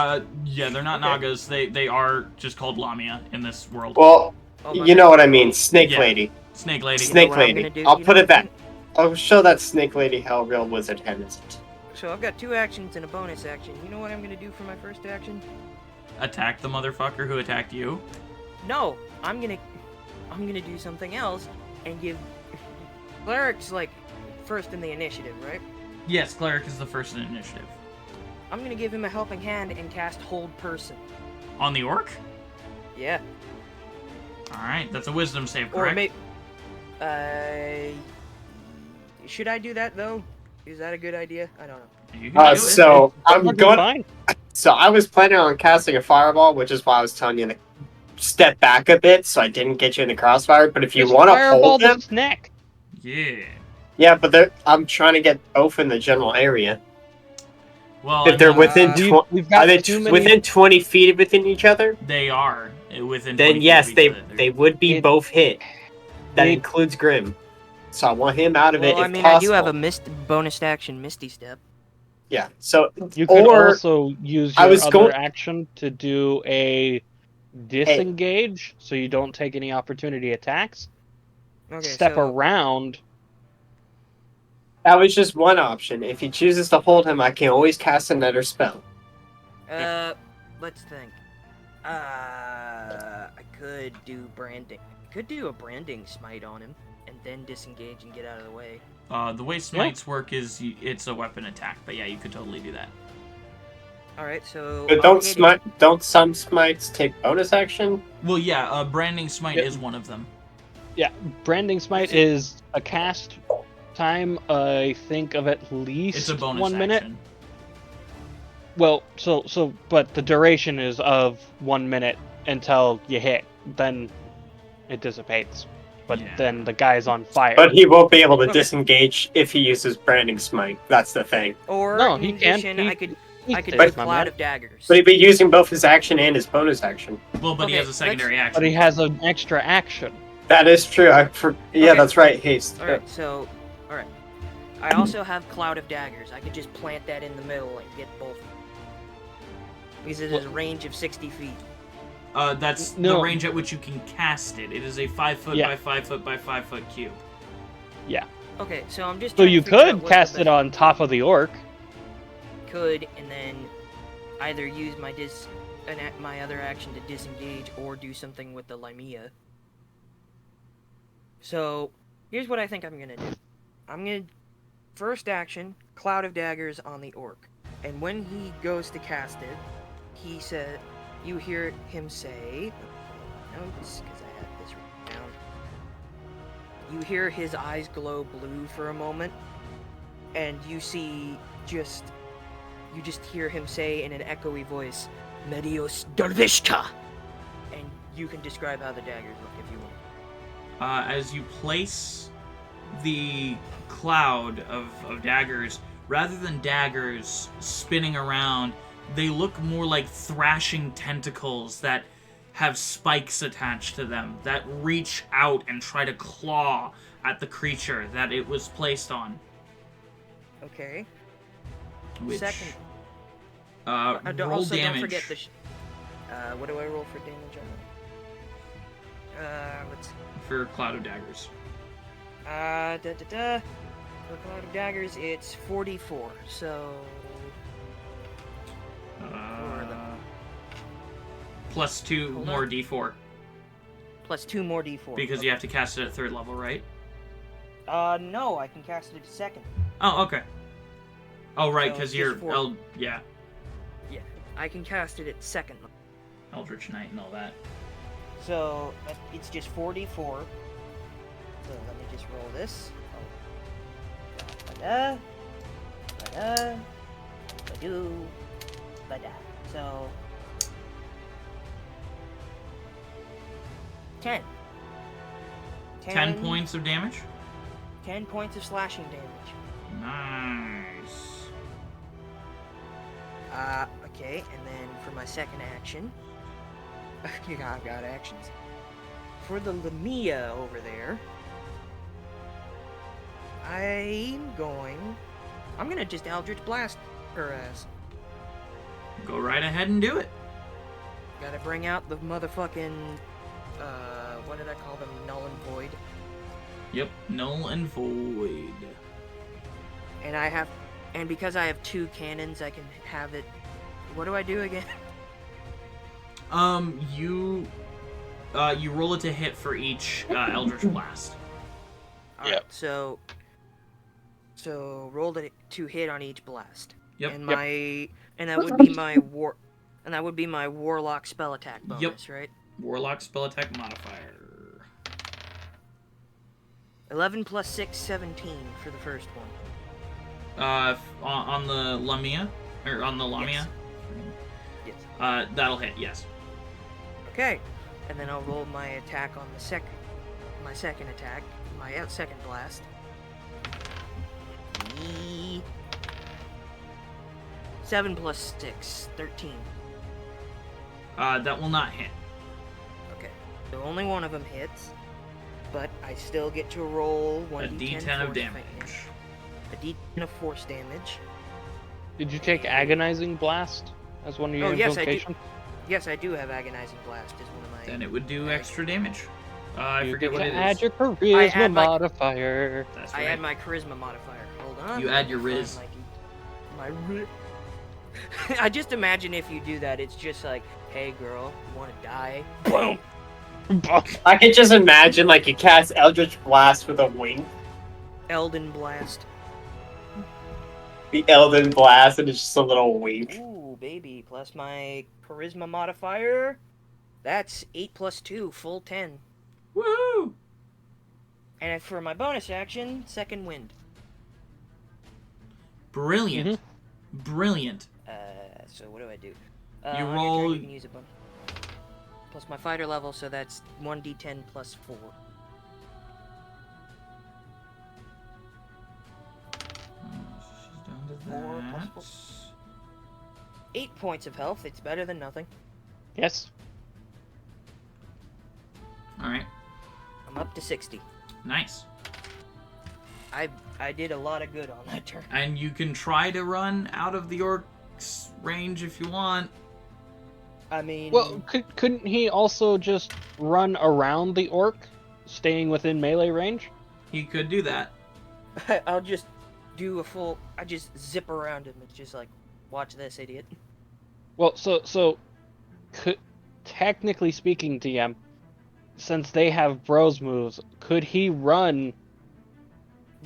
Yeah, they're not Okay. Nagas. They are just called Lamia in this world. Well, Oh, my you know what I mean. Snake Yeah. Lady. Snake Lady. You know Snake what I'm Lady. gonna do? I'll You put know it back. what I'll show that Snake Lady how a real wizard handles it. So I've got 2 actions and a bonus action. You know what I'm gonna do for my first action? Attack the motherfucker who attacked you. No, I'm gonna do something else and give cleric's like first in the initiative, right? Yes, Cleric is the first in initiative. I'm gonna give him a helping hand and cast Hold Person. On the Orc? Yeah. Alright, that's a wisdom save, Or correct? maybe. Should I do that though? Is that a good idea? I don't know. You can do it. So I'm Fucking going. fine. So I was planning on casting a fireball, which is why I was telling you to step back a bit, so I didn't get you in the crossfire. But if you Just want to fireball hold them, this neck. Yeah. yeah. But I'm trying to get both in the general area. Well, If they're I mean, within We've are got they too many. within 20 feet within each other? they are within 20 Then feet yes, of they each other. they would be It- both hit. That it- includes Grim. So I want him out of it Well, if I mean, possible. I do have a bonus action Misty Step. Yeah. So You could or also use I your was other going- action to do a disengage, so you don't take any opportunity attacks. Okay, Step so around. that was just one option. If he chooses to hold him, I can always cast another spell. let's think. I could do branding. I could do a branding smite on him and then disengage and get out of the way. The way smites work is it's a weapon attack, but yeah, you could totally do that. All right, so But don't some smites take bonus action? Well, yeah, branding smite Yeah. is one of them. Yeah, branding smite is a cast time. I think of at least It's a bonus 1 action. minute. Well, but the duration is of 1 minute until you hit. Then it dissipates. But Yeah. then the guy's on fire. But he won't be able to Okay. disengage if he uses branding smite. That's the thing. Or No, in he can. addition, He- I could. I could But- do Cloud of Daggers. But he'd be using both his action and his bonus action. Well, but he Okay, has a secondary But action. he has an extra action. That is true. Yeah, Okay. that's right. Haste. Alright, so... Alright. I also have Cloud of Daggers. I could just plant that in the middle and get both. Because it has a range of 60 feet. That's the No. range at which you can cast it. It is a 5 foot Yeah. by 5 foot by 5 foot cube. Yeah. Okay, so I'm just So trying you to figure out could what's the cast it best- on top of the orc. Could, and then either use my my other action to disengage or do something with the Limea. So, here's what I think I'm gonna do. I'm gonna first action, Cloud of Daggers on the orc. And when he goes to cast it, you hear him say, notes, because I had this written down. You hear his eyes glow blue for a moment, and you just hear him say in an echoey voice, Medios Dervishka! And you can describe how the daggers look if you want. As you place the cloud of daggers, rather than daggers spinning around, they look more like thrashing tentacles that have spikes attached to them that reach out and try to claw at the creature that it was placed on. Okay. Which, Second. roll Also, damage. don't forget the. What do I roll for damage on it? Let's see. For Cloud of Daggers. For Cloud of Daggers, it's 44. So. Plus 2 Hold more on. d4. Plus 2 more d4. Because you have to cast it at 3rd level, right? No, I can cast it at second. Oh, okay. Oh, right, So because it's you're... just 4. Yeah, Yeah, I can cast it at second. Eldritch Knight and all that. So it's just 44. So let me just roll this. Oh. Ba-da. Ba-do. Ba-da. So 10. 10 points of damage? 10 points of slashing damage. Nice. Okay, and then for my second action, yeah, I've got actions. For the Lamia over there, I'm gonna just Eldritch Blast her ass. Go right ahead and do it. Gotta bring out the motherfucking, what did I call them? Null and Void. Yep, Null and Void. And because I have 2 cannons, I can have it. What do I do again? You roll it to hit for each Eldritch Blast. Alright, Yep. so roll to hit on each blast. Yep. And that would be my warlock spell attack bonus, right? Warlock spell attack modifier. 11 plus 6, 17 for the first one. On the Lamia? Or on the Lamia? Yes. That'll hit, yes. Okay. And then I'll roll my attack on my second attack, my second blast. 7 plus 6, 13. That will not hit. Okay. So only one of them hits, but I still get to roll A 1d10 D10 of force damage. A d10 of force damage. Did you take Agonizing Blast as one of your Oh, yes, I do. invocations? Yes, I do have Agonizing Blast as one of my... Then it would do extra damage. I You forget get what to it add is. your charisma add my- modifier. That's I right. add my charisma modifier. Hold on. You add your Let me Riz. find My Riz. I just imagine if you do that, it's just like, hey girl, you wanna die? Boom! I can just imagine like you cast Eldritch Blast with a wing, Elden Blast. the Elden Blast, and it's just a little wink. Ooh, baby. Plus my charisma modifier. That's 8 plus 2, full 10. Woo! And for my bonus action, second wind. Brilliant. Brilliant. So what do I do? You on your turn, roll- you can use a bonus. Plus my fighter level, so that's 1d10 plus 4. She's down to 4 that. plus 8 points of health. It's better than nothing. Yes. All right. I'm up to 60. Nice. I did a lot of good on that turn. And you can try to run out of the orc's range if you want. I mean, Well, couldn't he also just run around the orc, staying within melee range? He could do that. I'll just do a full. I just zip around him. It's just like, watch this, idiot. Well, technically speaking, DM, since they have bros moves, could he run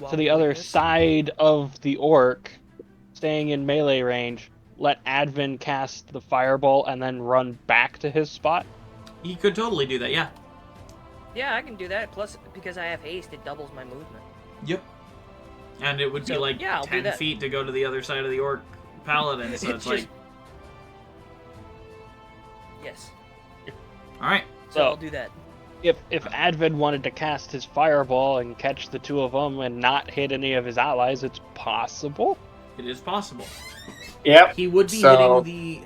to the other side of the orc, staying in melee range, let Advin cast the fireball, and then run back to his spot? He could totally do that, yeah. Yeah, I can do that. Plus, because I have haste, it doubles my movement. Yep. And it would be So, like yeah, I'll do 10 that. feet to go to the other side of the orc paladin, so it's like... just- Yes. Alright. So I'll do that. If Advin wanted to cast his fireball and catch the two of them and not hit any of his allies, it's possible. It is possible. Yep. He would be So- hitting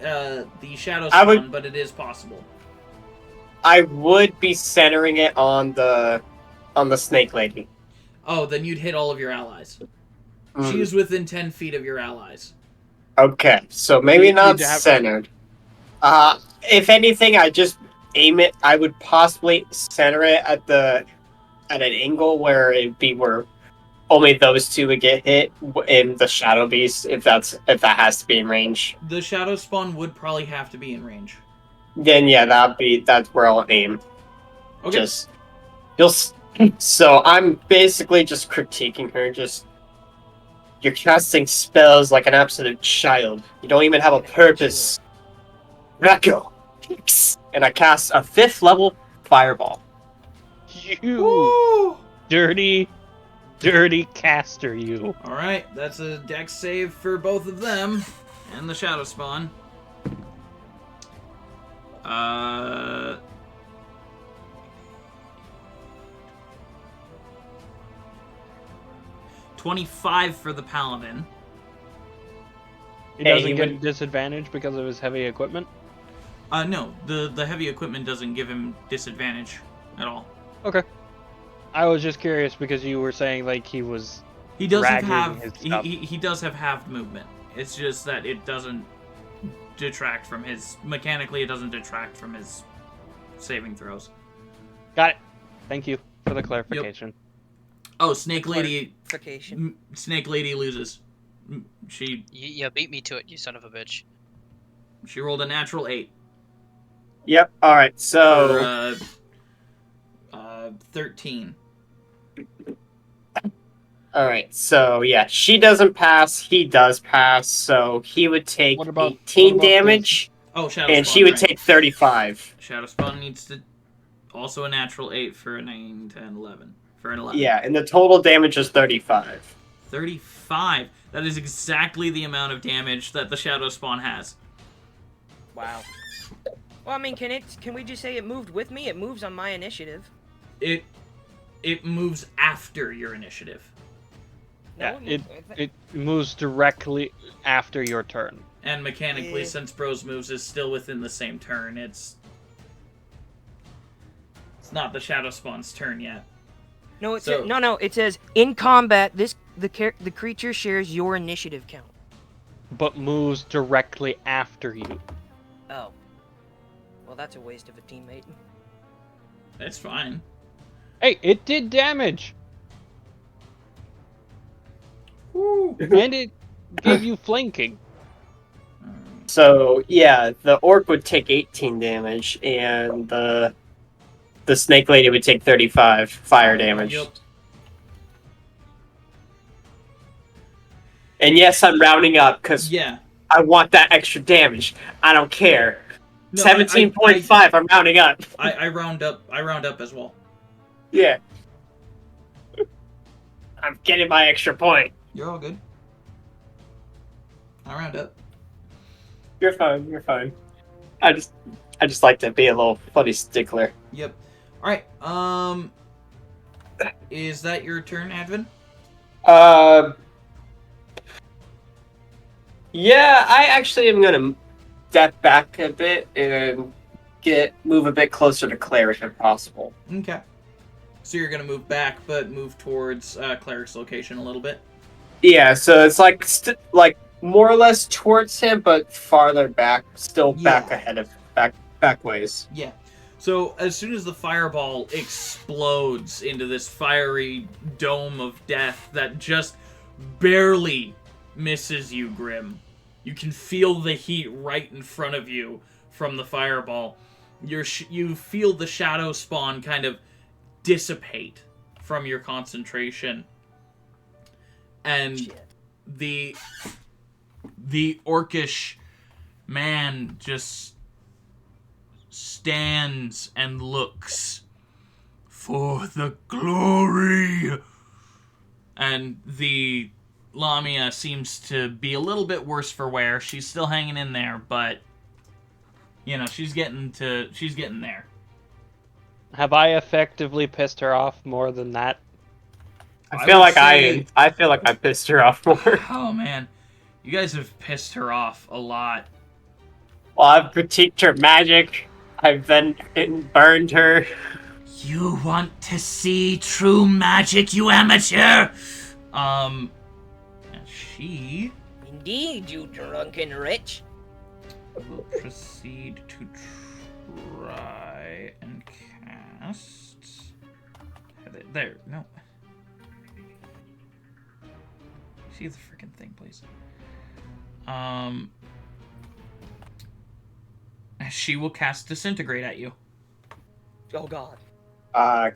the shadow I would- spawn, but it is possible. I would be centering it on the snake lady. Oh, then you'd hit all of your allies. Mm. She is within 10 feet of your allies. Okay, so maybe You not need to have- centered. If anything, I just aim it. I would possibly center it at an angle where it'd be where only those two would get hit in the shadow beast, if that has to be in range. The shadow spawn would probably have to be in range. Then yeah, that's where I'll aim. Okay. So I'm basically just critiquing her. You're casting spells like an absolute child. You don't even have a purpose. Racco. And I cast a 5th level fireball. You Woo! dirty caster, you. Alright, that's a dex save for both of them. And the shadow spawn. 25 for the paladin. He Hey, doesn't he get would- disadvantage because of his heavy equipment? No, the heavy equipment doesn't give him disadvantage at all. Okay. I was just curious because you were saying like he was... He does dragging have his stuff. he does have halved movement. It's just that it doesn't detract from his mechanically. It doesn't detract from his saving throws. Got it. Thank you for the clarification. Oh, Snake Lady. Clarification. Snake Lady loses. She You beat me to it, you son of a bitch. rolled a natural 8 Yep. All right. So for 13. all right. So yeah, she doesn't pass. He does pass. So he would take What about- 18 what about damage, Oh, Shadow and Spawn, she would right. take 35. Shadow Spawn needs to also a natural 8 for a 9, 10, 11. For an 11. Yeah, and the total damage is 35. 35. That is exactly the amount of damage that the Shadow Spawn has. Wow. Well, I mean, can we just say it moved with me? It moves on my initiative. It moves after your initiative. Yeah, No, it moves directly after your turn. And mechanically, Yeah. since Bros moves is still within the same turn, it's not the Shadow Spawn's turn yet. No, it So- says, no. It says in combat, the creature shares your initiative count. But moves directly after you. Oh. Well, that's a waste of a teammate. That's fine. Hey, it did damage! Woo. And it gave you flanking. So yeah, the orc would take 18 damage, and the snake lady would take 35 fire damage. Yep. And yes, I'm rounding up because Yeah. I want that extra damage. I don't care. No, 17.5. I'm rounding up. I round up. I round up as well. Yeah. I'm getting my extra point. You're all good. I round up. You're fine. You're fine. I just like to be a little funny stickler. Yep. All right. Is that your turn, Advin? Yeah, I actually am gonna step back a bit and move a bit closer to Cleric if possible. Okay. So you're gonna move back, but move towards Cleric's location a little bit. Yeah, so it's like more or less towards him, but farther back, still back ahead of back ways. Yeah. So as soon as the fireball explodes into this fiery dome of death that just barely misses you, Grim, you can feel the heat right in front of you from the fireball. You feel the shadow spawn kind of dissipate from your concentration, and the orcish man just stands and looks for the glory. And the Lamia seems to be a little bit worse for wear. She's still hanging in there, but you know, she's getting there. Have I effectively pissed her off more than that? I feel like I pissed her off more. Oh man, you guys have pissed her off a lot. Well, I've critiqued her magic. I've then burned her. You want to see true magic, you amateur? She Indeed, you drunken wretch. will proceed to try and cast. There, no. See the freaking thing, please. She will cast Disintegrate at you. Oh god.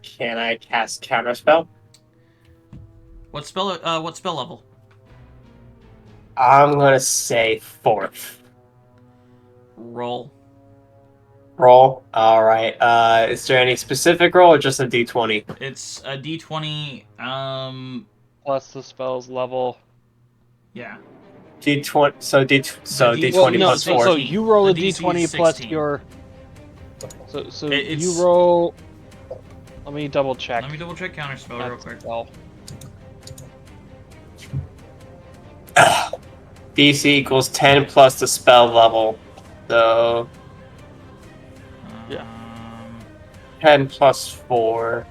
Can I cast Counterspell? What spell level? I'm gonna say 4th. Roll. Roll. All right. Is there any specific roll or just a d20? It's a d20. Plus the spell's level. Yeah. D20. So d20 Well, no, plus 4. so you roll a The DC d20 is plus 16. your. So It's- you roll. Let me double check. Let me double check Counterspell real That's quick. spell. DC equals 10 plus the spell level. So Yeah. 10 plus 4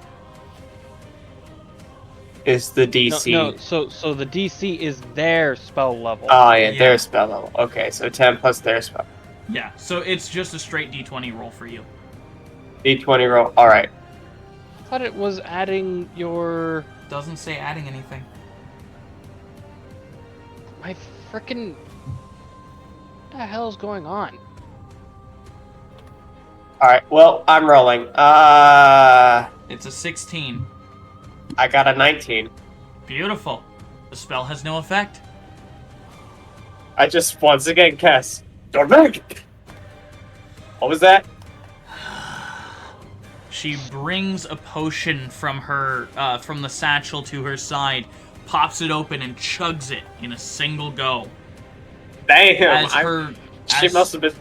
is the DC. No, so the DC is their spell level. Oh, yeah, Yeah. their spell level. Okay, so 10 plus their spell. Yeah, so it's just a straight d20 roll for you. D20 roll. All right. I thought it was adding your. Doesn't say adding anything. My frickin'. What the hell is going on? All right. Well, I'm rolling. It's a 16. I got a 19. Beautiful. The spell has no effect. I just once again cast Dormag. What was that? She brings a potion from her, from the satchel to her side, pops it open, and chugs it in a single go. Damn! She as- must have been.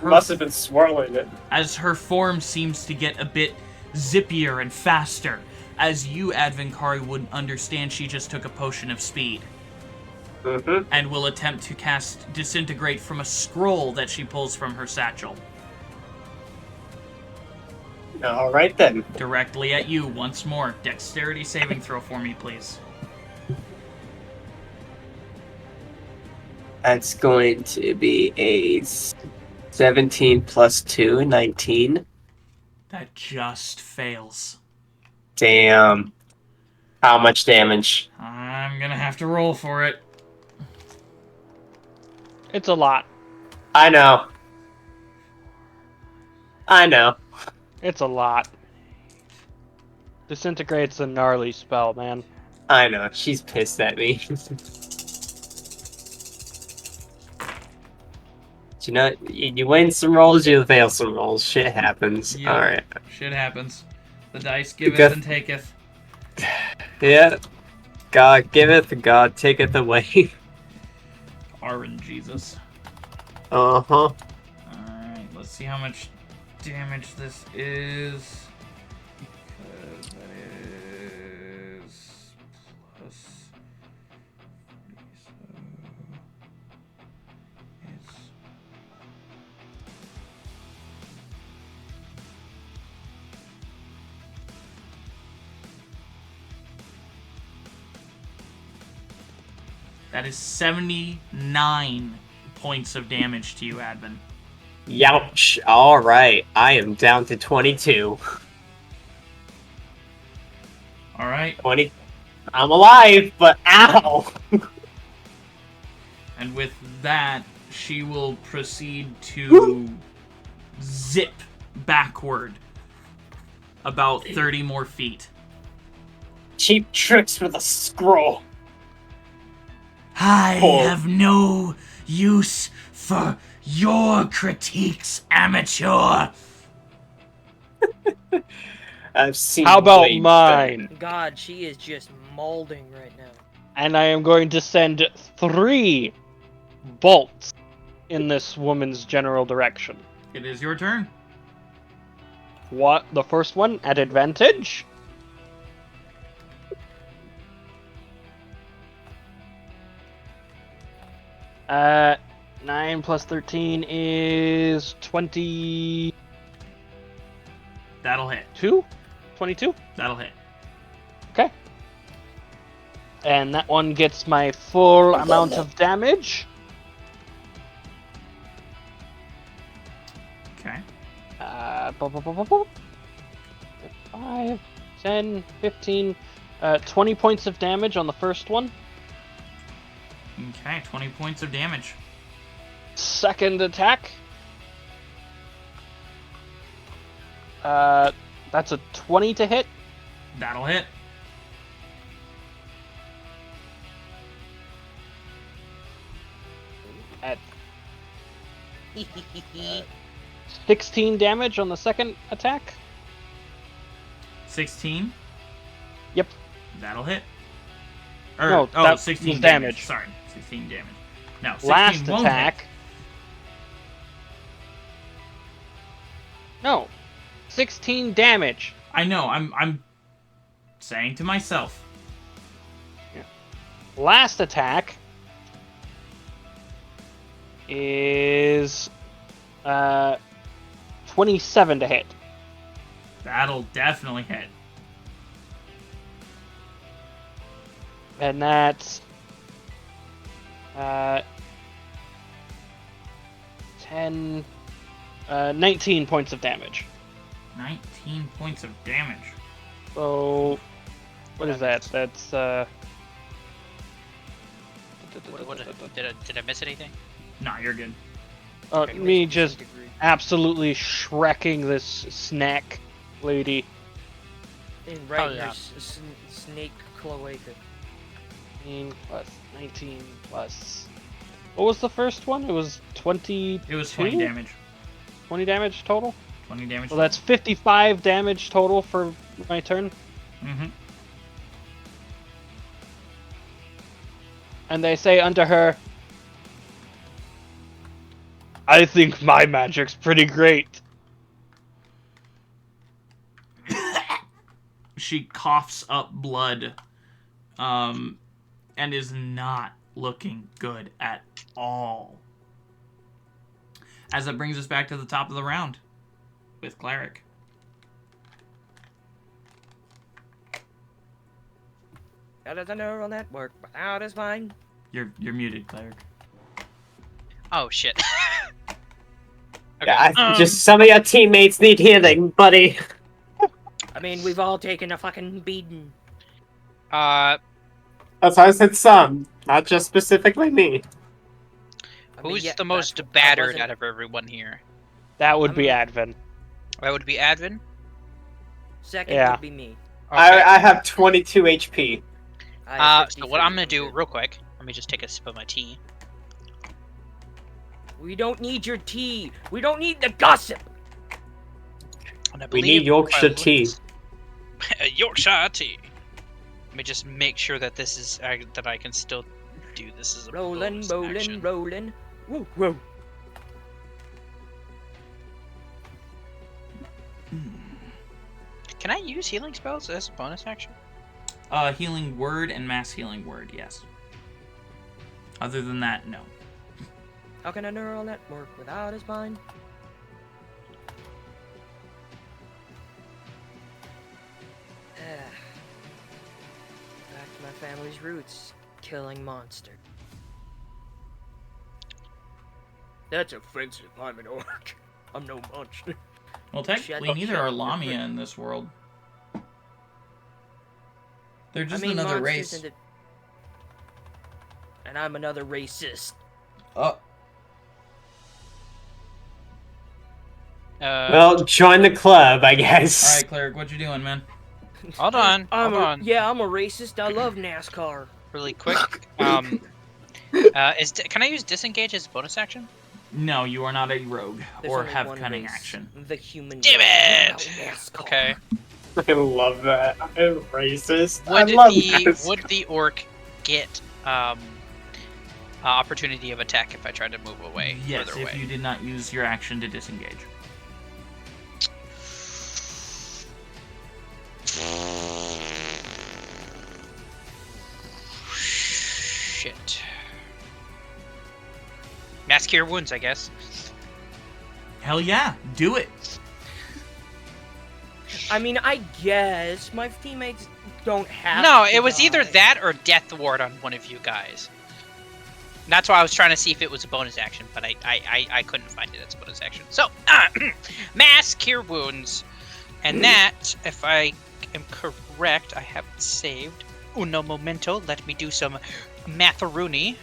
Must have been swirling it. As her form seems to get a bit zippier and faster, as you, Advinkari, would understand, she just took a potion of speed. Mm-hmm. And will attempt to cast Disintegrate from a scroll that she pulls from her satchel. All right then. Directly at you once more. Dexterity saving throw for me, please. That's going to be a 17 plus 2, 19. That just fails. Damn. How much damage? I'm gonna have to roll for it. It's a lot. I know. It's a lot. Disintegrate's a gnarly spell, man. I know. She's pissed at me. You know, you win some rolls, you fail some rolls. Shit happens. Yep. Alright. Shit happens. The dice giveth Got- and taketh. Yeah. God giveth, God taketh away. RNGesus. Uh-huh. Alright, let's see how much damage this is. Because that is plus 3, so it's That is 79 points of damage to you, Advin. Youch. Alright, I am down to 22. Alright. 20. I'm alive, but ow! And with that, she will proceed to zip backward about 30 more feet. Cheap tricks with a scroll. I have no use for your critiques, amateur. I've seen. How about way mine? God, she is just molding right now. And I am going to send 3 bolts in this woman's general direction. It is your turn. What? The first one at advantage. Uh, 9 plus 13 is 22? That'll hit. 22? That'll hit. Okay. And that one gets my full amount of damage. Okay. 5, 10, 15, 20 points of damage on the first one. Okay, 20 points of damage. Second attack. That's a 20 to hit. That'll hit. At 16 damage on the second attack. 16. Yep. That'll hit. No, oh, that 16 was damage. damage. Sorry, 16 damage. No, 16 Last won't attack. hit. No. 16 damage. I know. I'm saying to myself. Last attack is 27 to hit. That'll definitely hit. And that's 10, 19 points of damage. 19 points of damage. So, what is that? That's Did I miss anything? Nah, you're good. me just absolutely shrekking this snack lady. And right Oh, in yeah. her snake cloaca. 19 plus 19 plus. What was the first one? It was 20. It was 20 damage. 20 damage total? 20 damage. So that's 55 damage total for my turn. Mm-hmm. And they say unto her, I think my magic's pretty great. She coughs up blood, and is not looking good at all. As that brings us back to the top of the round with Cleric. How does a neural network without his mind? You're muted, Cleric. Oh shit. Yeah, just some of your teammates need healing, buddy. I mean, we've all taken a fucking beating. That's why I said some, not just specifically me. I mean, Who's yeah, the most that's- I battered wasn't- out of everyone here? That would be Advin. That would be Advin. Second Yeah. would be me. Okay. I have 22 HP. I have So what I'm 53, gonna do good. real quick. Let me just take a sip of my tea. We don't need your tea. We don't need the gossip. And I We believe need Yorkshire if I tea. look- Yorkshire tea. Let me just make sure that this is that I can still do this as a Rolling, bonus rolling, action. rolling. Woo, woo. Can I use healing spells as a bonus action? Healing word and mass healing word, yes. Other than that, no. How can a neural network without his mind? Back to my family's roots, killing monsters. That's offensive. I'm an orc. I'm no monster. Well, technically, neither are Lamia in this world. They're just another race. And I'm another racist. Oh. Well, join the club, I guess. Alright, Cleric, what you doing, man? Hold on. Yeah, I'm a racist. I love NASCAR. Really quick. Can I use disengage as a bonus action? No, you are not a rogue There's or only have one cunning race, action. The human. Damn race. it! NASCAR. Okay. I love that. I'm racist. I love this. Would the orc get opportunity of attack if I tried to move away? Yes, further if away? you did not use your action to disengage. Shit. Mass cure wounds, I guess. Hell yeah, do it. I mean, I guess my teammates don't have. No, to it was die. either that or death ward on one of you guys. That's why I was trying to see if it was a bonus action, but I couldn't find it as a bonus action. So, mass cure wounds, and that, if I am correct, I have it saved. Uno momento. Let me do some matharuni.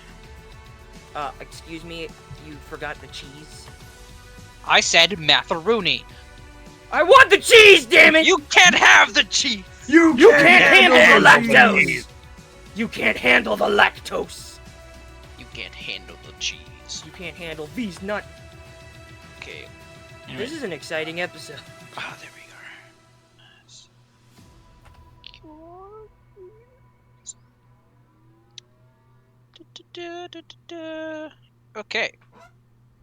Excuse me, you forgot the cheese. I said matharuni. I want the cheese, damn it! You can't have the cheese. You can't handle the lactose. cheese. You can't handle the lactose. You can't handle the cheese. You can't handle these nut. Okay. Anyway, This is an exciting episode. Ah, there we go. Nice. Okay.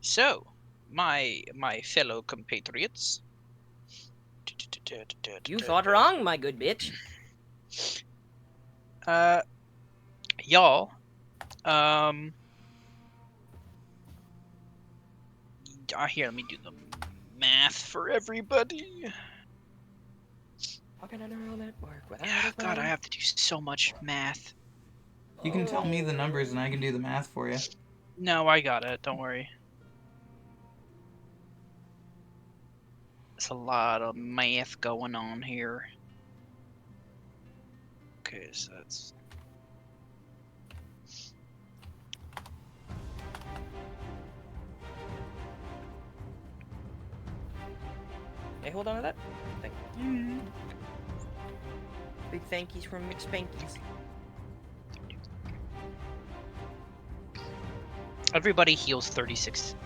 So, my fellow compatriots. You thought wrong, my good bitch. Y'all, here, let me do the math for everybody. How can a neural network without Yeah, a God, I brain? have to do so much math. you can tell me the numbers and I can do the math for you. No, I got it. Don't worry. There's a lot of math going on here. Okay, so that's... Hey, hold on to that. Thank you. Big thank yous from McSpankies. Everybody heals 36.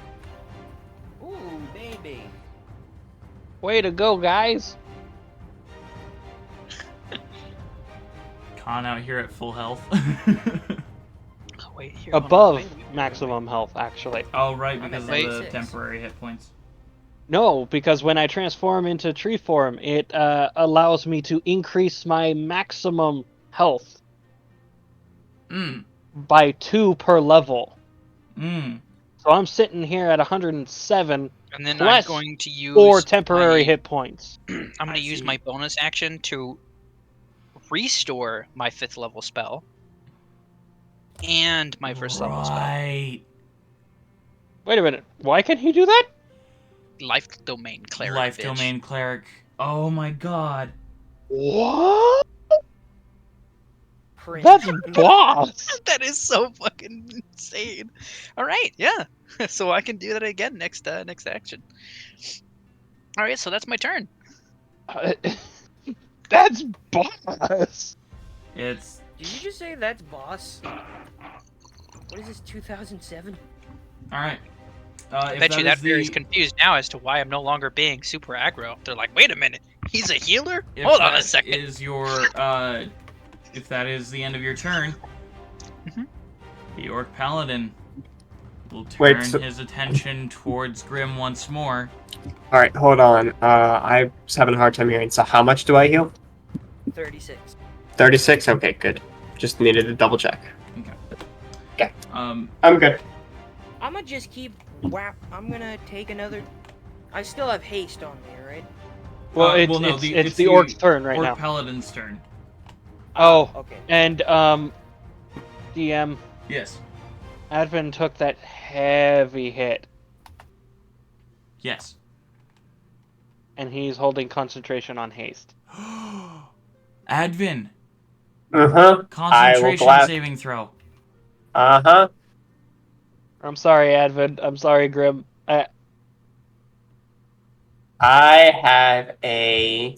Ooh, baby. Way to go, guys! Con out here at full health. Oh, wait, here, hold on. Above Wait. maximum health, actually. Oh, right, I'm because at of the 96. temporary hit points. No, because when I transform into tree form, it allows me to increase my maximum health by 2 per level. So I'm sitting here at 107 And then plus I'm going to use 4 temporary my, hit points. I'm going I to use see. my bonus action to restore my 5th level spell and my 1st level spell. Right. Wait a minute, why can he do that? Life domain cleric. Life bitch. domain cleric. Oh my god. What? Cringe. That's boss! That is so fucking insane. All right, yeah. So I can do that again next action. All right, so that's my turn. That's boss! It's Did you just say that's boss? What is this, 2007? alright. I bet you that bear is confused now as to why I'm no longer being super aggro. They're like, wait a minute, he's a healer? Hold on a second. Is your if that is the end of your turn, the Orc Paladin will turn his attention towards Grim once more. Alright, hold on. I was having a hard time hearing. So how much do I heal? 36. 36? Okay, good. Just needed to double check. Okay. I'm good. I'm gonna just keep I'm gonna take another. I still have haste on me, right? Well, it's the orc's turn right Orc now. Paladin's turn. Oh, Okay. and DM, Yes. Advin took that heavy hit. Yes. And he's holding concentration on haste. Advin, I will concentration saving throw. Uh-huh. I'm sorry, Advin. I'm sorry, Grim. I have a...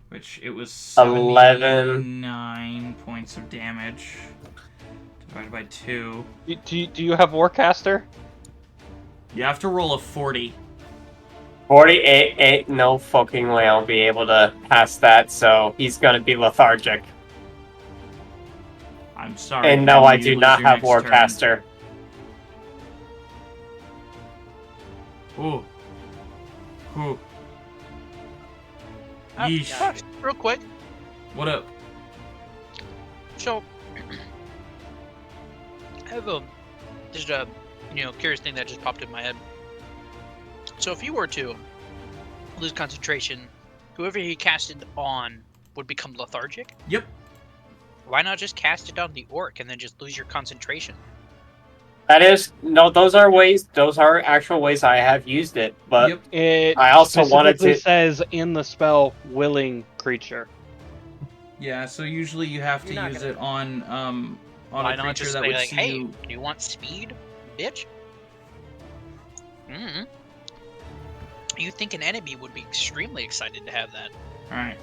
Which it was 11. 79 points of damage. Divided by 2. Do you have Warcaster? You have to roll a 40. 48, no fucking way I'll be able to pass that, so he's gonna be lethargic. I'm sorry. And no, I you do lose not your have next turn. Warcaster. Ooh. Ooh. Yeesh. Real quick. What up? So, I have just a curious thing that just popped in my head. So if you were to lose concentration, whoever he casted on would become lethargic? Yep. Why not just cast it on the orc and then just lose your concentration? That is... No, those are actual ways I have used it, but Yep. It I also wanted specifically to... says in the spell willing creature. Yeah, so usually you have to You're not use gonna- it on Why a not creature just that say would like, see hey, you. do you want speed, bitch? Mm-hmm. You think an enemy would be extremely excited to have that? Alright.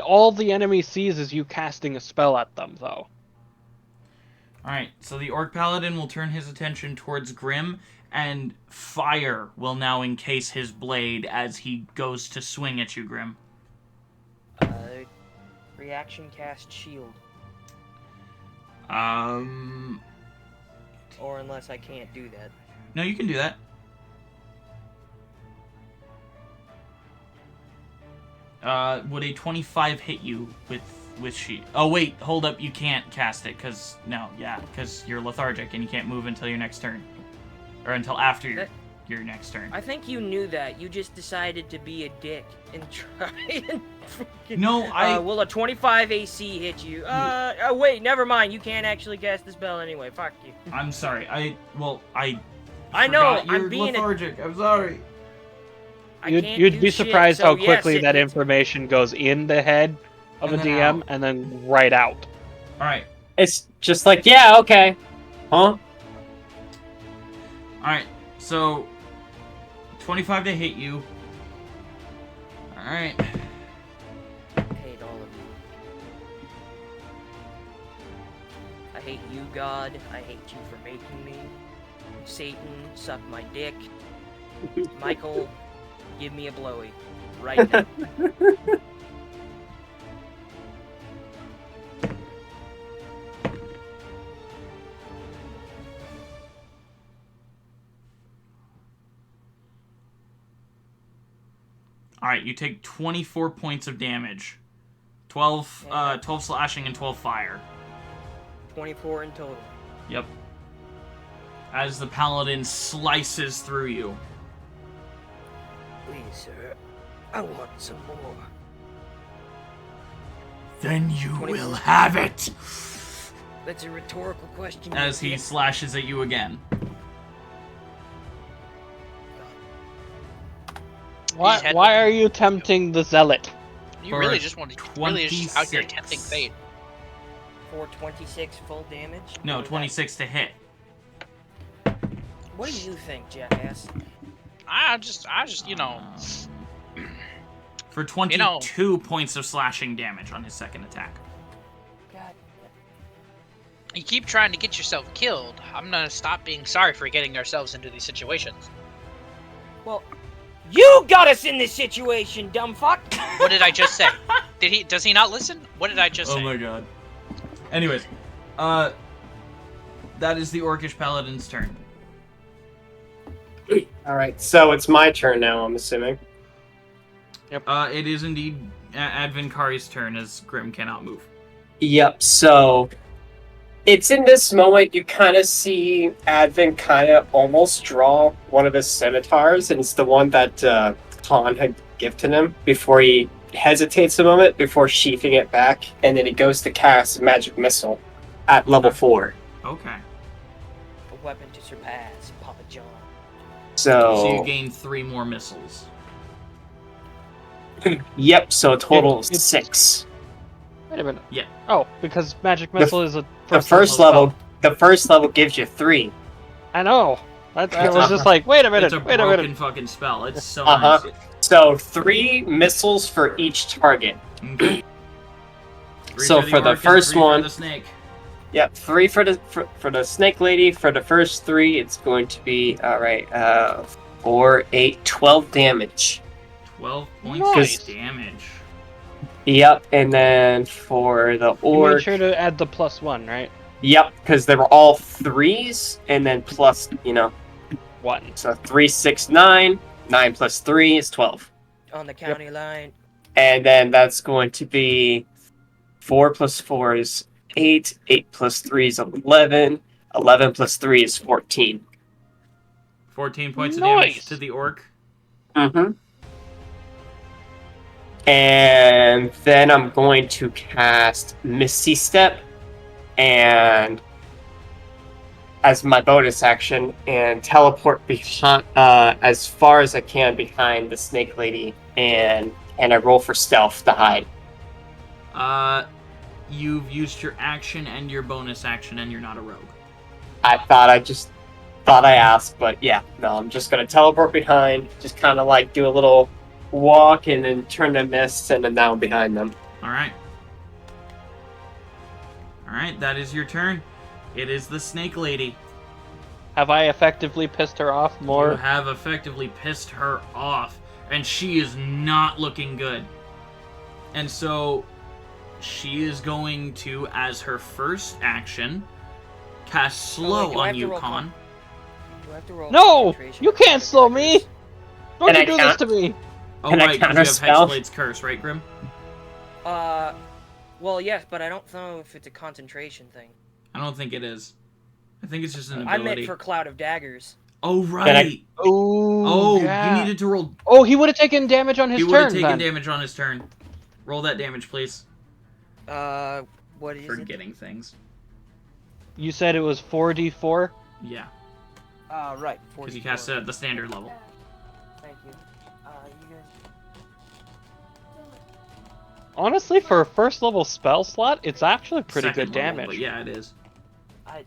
All the enemy sees is you casting a spell at them, though. Alright, so the Orc Paladin will turn his attention towards Grim, and fire will now encase his blade as he goes to swing at you, Grim. Reaction cast shield. Or unless I can't do that. No, you can do that. Would a 25 hit you with sheet? Oh wait, hold up, you can't cast it, because you're lethargic and you can't move until your next turn. Or until after your next turn. I think you knew that. You just decided to be a dick and try and freaking... No, will a 25 AC hit you? Wait, never mind. You can't actually cast the spell anyway. Fuck you. I'm sorry, I know, forgot I'm you're being lethargic. I'm sorry. You'd be surprised how quickly that information goes in the head of a And then DM out. and then right out. Alright. It's just like, yeah, okay. Huh? Alright, so 25 to hit you. Alright. I hate all of you. I hate you, God. I hate you for making me. Satan, suck my dick. Michael, give me a blowy. Right now. Alright, you take 24 points of damage. 12 slashing and 12 fire. 24 in total. Yep. As the paladin slices through you. Please, sir. I want some more. Then you 24. will have it! That's a rhetorical question. As he you slashes at you again. Why are you tempting the zealot? You For really just want to really just out here 26. tempting fate. For 26 full damage? No, Or that- 26 to hit. What do you think, jackass? I just For 22 points of slashing damage on his second attack. God. you keep trying to get yourself killed. I'm gonna stop being sorry for getting ourselves into these situations. Well, you got us in this situation, dumb fuck! What did I just say? Does he not listen? What did I just say? Oh my god. Anyways, that is the Orcish Paladin's turn. Alright, so it's my turn now, I'm assuming. It is indeed Advinkari's turn, as Grim cannot move. Yep, so... It's in this moment you kind of see Advent kind of almost draw one of his scimitars, and it's the one that Han had gifted him before he hesitates a moment before sheathing it back, and then he goes to cast Magic Missile at level 4. Okay. A weapon to surpass, Papa John. So you So, gain 3 more missiles. yep. So a total of It's- 6. Wait a minute. Yeah. Oh, because magic missile is a The first first level. level, the first level gives you 3. I know. I It's was a- just like, wait a minute, It's a wait a broken minute. fucking spell. It's so Uh-huh. nice. So 3 missiles for each target. Okay. 3 So for for the orc and first 3 one- for the snake. Yep, 3 for the snake lady. For the first 3, it's going to be 4, 8, 12 damage. 12 points Nice. of damage. Yep, and then for the You made orc, sure to add the +1, right? yep, because they were all 3s, and then plus, 1. so 3, 6, 9. 9 plus 3 is 12. On the county line. And then that's going to be 4 plus 4 is 8. 8 plus 3 is 11. 11 plus 3 is 14. 14 points of damage Nice. to the orc. Mm-hmm. And then I'm going to cast Misty Step and as my bonus action and teleport behind, as far as I can behind the snake lady and I roll for stealth to hide. You've used your action and your bonus action, and you're not a rogue. I asked, but yeah, no, I'm just gonna teleport behind, just kind of like do a little walk and then turn to mist and then now I'm behind them. Alright. Alright, that is your turn. It is the snake lady. Have I effectively pissed her off more? You have effectively pissed her off, and she is not looking good. And so, she is going to, as her first action, cast slow do I on have to you, roll Con. Do I have to roll No! concentration You or can't slow me! Don't And you I do this can't- to me! Oh, Can I right, 'cause you have counterspell? Hexblade's Curse, right, Grim? Well, yes, but I don't know if it's a concentration thing. I don't think it is. I think it's just an I ability. meant for Cloud of Daggers. Oh, right! Oh, You needed to roll... Oh, he would have taken damage on his He would have turn taken then. damage on his turn. Roll that damage, please. What is it? Forgetting things. You said it was 4d4? Yeah, Right. because you cast it at the standard level. Thank you. You guys... Honestly, for a first level spell slot, it's actually pretty Second good level, damage. But yeah, it is.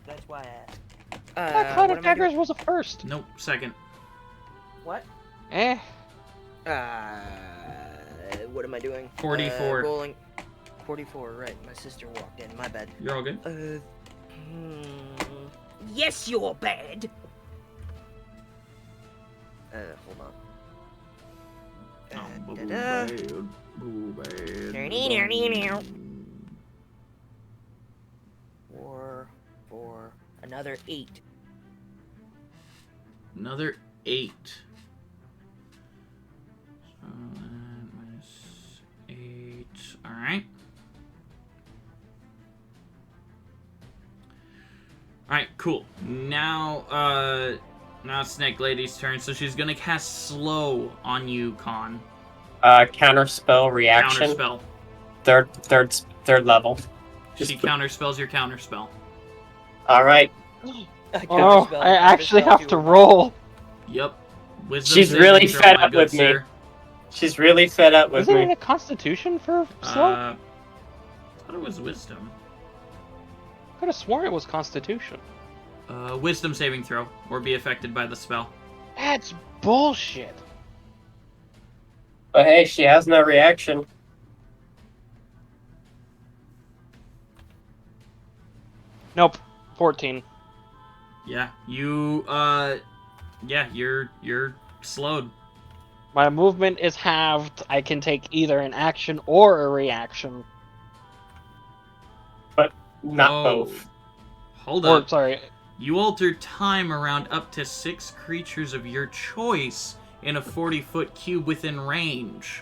That's why I asked. I thought Cloud what of am I doing? Daggers was a first. Nope, second. What? Eh. What am I doing? 44. Rolling. 44, right. My sister walked in. My bad. You're all good? Yes, you're bad! Hold on. Oh, Da-da. boo bad. Now. 4, another 8. Another 8. So that minus 8. Alright. Alright, cool. Now, now it's Snake Lady's turn, so she's gonna cast slow on you, Con. Counterspell reaction. Counterspell. Third level. She counterspells your counterspell. All right. Oh, I actually have to roll. Yep. Wisdom She's saving really throw, fed my up good with me. sir. She's really fed up with Isn't it me. a constitution for slow? I thought it was wisdom. Could have sworn it was constitution. Wisdom saving throw, or be affected by the spell. That's bullshit. But hey, she has no reaction. Nope. 14. Yeah, you, yeah, you're slowed. My movement is halved. I can take either an action or a reaction. Not Oh. both. Hold Or, up. sorry. You alter time around up to 6 creatures of your choice in a 40-foot cube within range.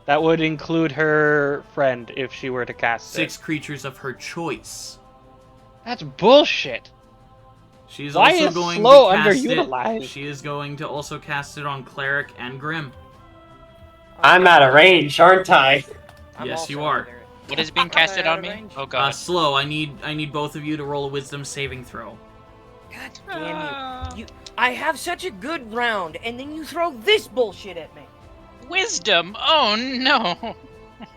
That would include her friend if she were to cast 6 it. creatures of her choice. That's bullshit. She's Why also is going slow to cast underutilized? it. She is going to also cast it on Cleric and Grim. I'm out of range, aren't I? Yes, you are. What is being casted on me? range? Oh god. Slow. I need both of you to roll a Wisdom saving throw. God damn you. I have such a good round, and then you throw this bullshit at me. Wisdom. Oh no.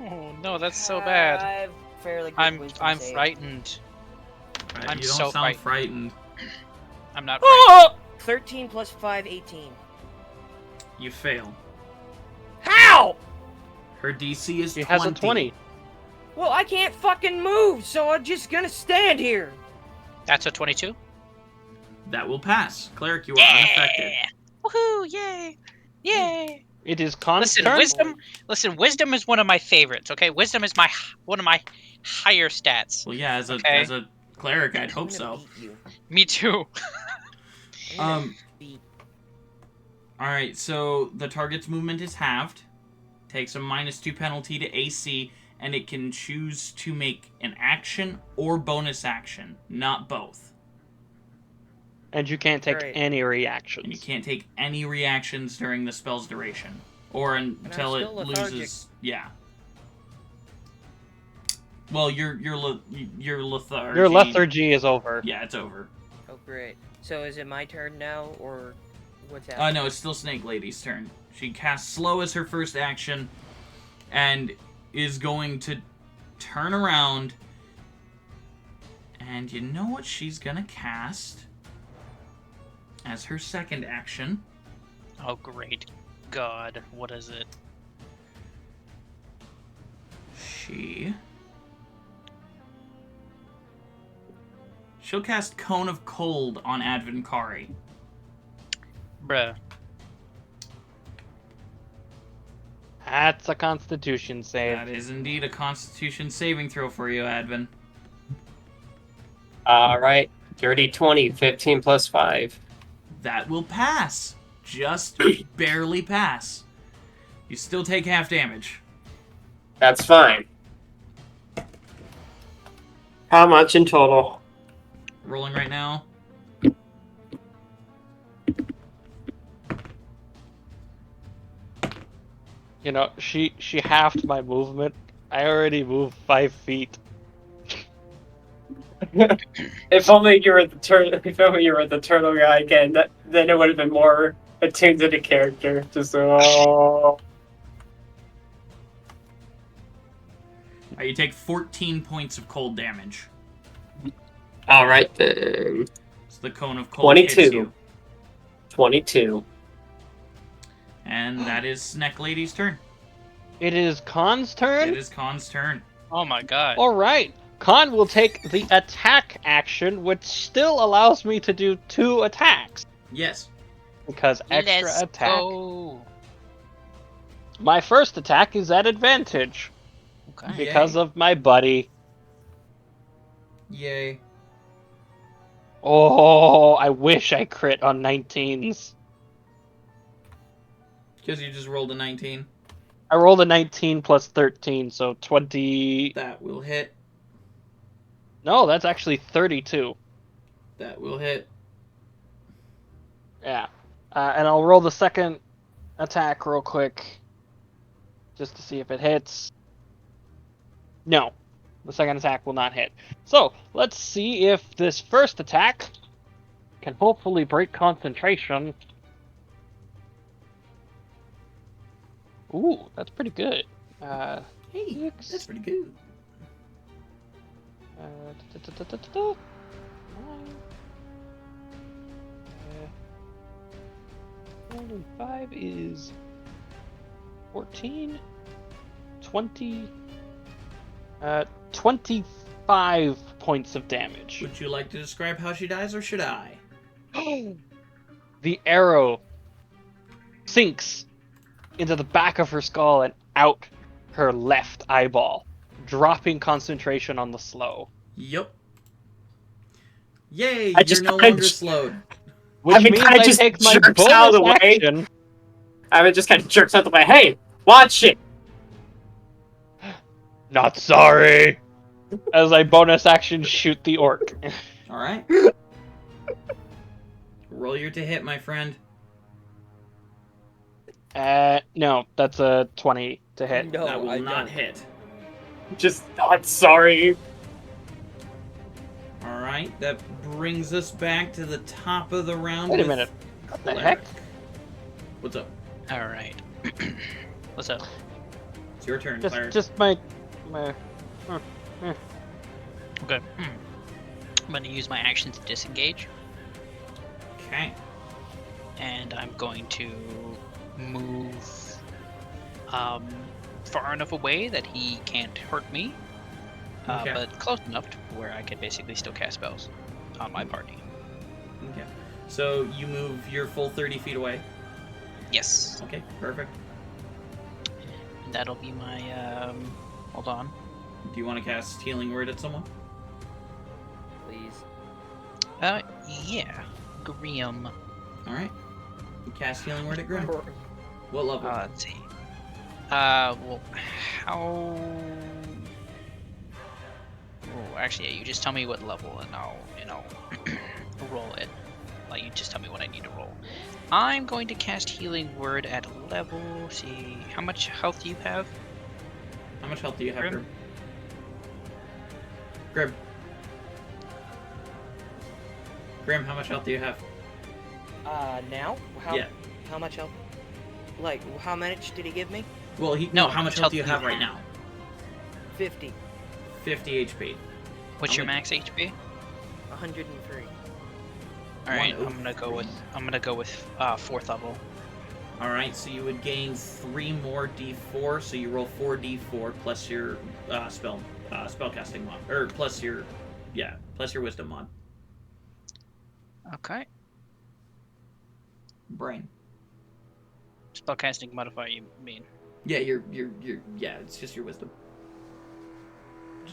Oh no, that's so bad. I have fairly good wisdom I'm save. frightened. Right, I'm you don't so sound frightened. I'm not frightened. 13 plus 5, 18. You fail. How? Her DC is She 20. has a 20. Well, I can't fucking move, so I'm just gonna stand here. That's a 22. That will pass. Cleric, you are unaffected. Woohoo! Yay! Yay! It is Con's Listen, turn. wisdom is one of my favorites. Okay, wisdom is one of my higher stats. Well, yeah, as Okay. a cleric, I'd hope I'm gonna so. beat you. Me too. I'm gonna Um. beat- All right, so the target's movement is halved, takes a -2 penalty to AC, and it can choose to make an action or bonus action, not both. And you can't take Great. any And you reactions. can't take any reactions during the spell's duration, or until it still lethargic. loses. Yeah. Well, your lethargy. Your lethargy is over. Yeah, it's over. Oh, great. So is it my turn now, or what's happening? No, it's still Snake Lady's turn. She casts Slow as her first action, and is going to turn around. And you know what she's gonna cast as her second action? Oh great God! What is it? She'll cast Cone of Cold on Advinkari. Bruh. That's a Constitution save. That is indeed a Constitution saving throw for you, Advin. Alright. Dirty 20, 15 plus 5. That will pass. Just barely pass. You still take half damage. That's fine. How much in total? Rolling right now. You know, she halved my movement. I already moved 5 feet. If only you were the turtle guy again, then it would have been more attuned to the character. Just You take 14 points of cold damage. All right then. So the Cone of Cold hits 22. you. 22. And that is Snack Lady's turn. It is Con's turn? It is Khan's turn. Oh my God. Alright. Con will take the attack action, which still allows me to do 2 attacks. Yes. Because extra Let's attack. go. My first attack is at advantage. Okay. Because of my buddy. Yay. Oh, I wish I crit on 19s. Because you just rolled a 19. I rolled a 19 plus 13, so 20... That will hit. No, that's actually 32. That will hit. Yeah. And I'll roll the second attack real quick. Just to see if it hits. No. The second attack will not hit. So, let's see if this first attack can hopefully break concentration. Ooh, that's pretty good. Hey, that's pretty good. 5 is 14, 20, 25 points of damage. Would you like to describe how she dies, or should I? The arrow sinks into the back of her skull and out her left eyeball, dropping concentration on the slow. Yup. Yay, I you're just no kinda longer slowed. Which Evan means kinda I just take my jerks bonus out of the way. action. Ivan just kind of jerks out the way. Hey, watch it! Not sorry. As I bonus action shoot the orc. Alright. Roll your to hit, my friend. No, that's a 20 to hit. No, That will I not don't. hit. Just not sorry. Alright. right, that brings us back to the top of the round. Wait a with minute. What the Cleric. heck? What's up? All right. What's up? It's your turn, Cleric. Just my. Okay. I'm gonna use my action to disengage, Okay. and I'm going to move far enough away that he can't hurt me, Okay. but close enough to where I can basically still cast spells on my party. Okay. So you move your full 30 feet away. Yes. Okay, perfect. And that'll be my hold on. Do you want to cast Healing Word at someone? Please. Yeah. Grimm. Alright. Cast Healing Word at Grim. What level? Let's see. Well, how? Oh, actually, yeah. You just tell me what level, and I'll roll it. Like, you just tell me what I need to roll. I'm going to cast Healing Word at level. See, how much health do you have? How much health do you have, Grim? Grim? Grim. Grim, how much health do you have? Now? Yeah. How much health? Like, how much did he give me? Well, No, how much health do you have right now? 50. 50 HP. What's How your much- max HP? 103. All right, 103. I'm gonna go with fourth level. Alright, so you would gain 3 more d4, so you roll 4d4 plus your spellcasting mod. Or plus your wisdom mod. Okay. Brain. Spellcasting modifier, you mean? Yeah, yeah, it's just your wisdom.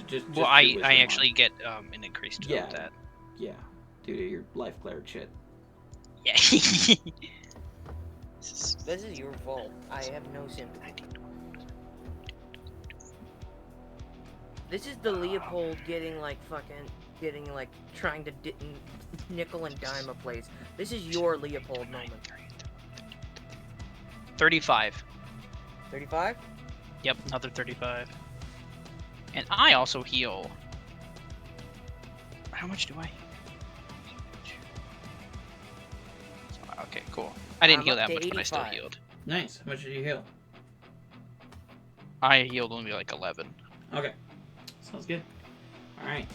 Just Well, your I wisdom actually mod. get an increase to Yeah. that. Yeah, due to your life cleric shit. Yeah. This is your fault. I have no sympathy. This is the Leopold getting like trying to nickel and dime a place. This is your Leopold moment. 35. 35? Yep, another 35. And I also heal. How much do I? Okay, cool. I didn't I'm heal up that to much, but I still 85. healed. Nice. How much did you heal? I healed only like 11. Okay. Sounds good. Alright.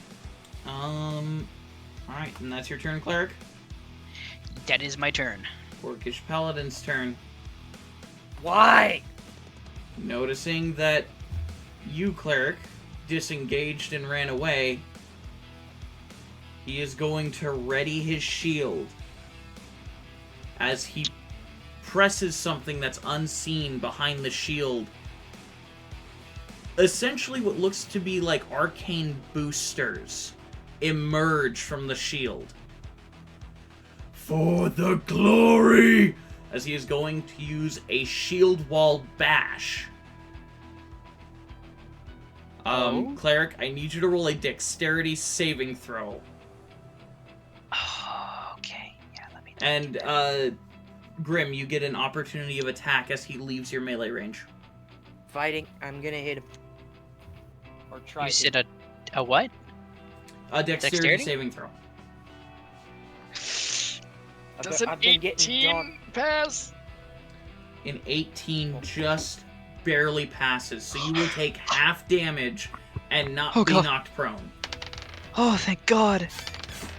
Alright, and that's your turn, Cleric. That is my turn. Orcish Paladin's turn. Why? Noticing that you, Cleric, disengaged and ran away, he is going to ready his shield as he presses something that's unseen behind the shield. Essentially what looks to be like arcane boosters emerge from the shield. For the glory! As he is going to use a shield wall bash. Cleric, I need you to roll a dexterity saving throw. Oh, okay. Yeah, let me. And, Grim, you get an opportunity of attack as he leaves your melee range. Fighting. I'm gonna hit him. Or try You to. said a what? A dexterity Dexterity? saving throw. I've been getting dog. pass? An 18 just barely passes, so you will take half damage and not Oh, be God. knocked prone. Oh, thank God.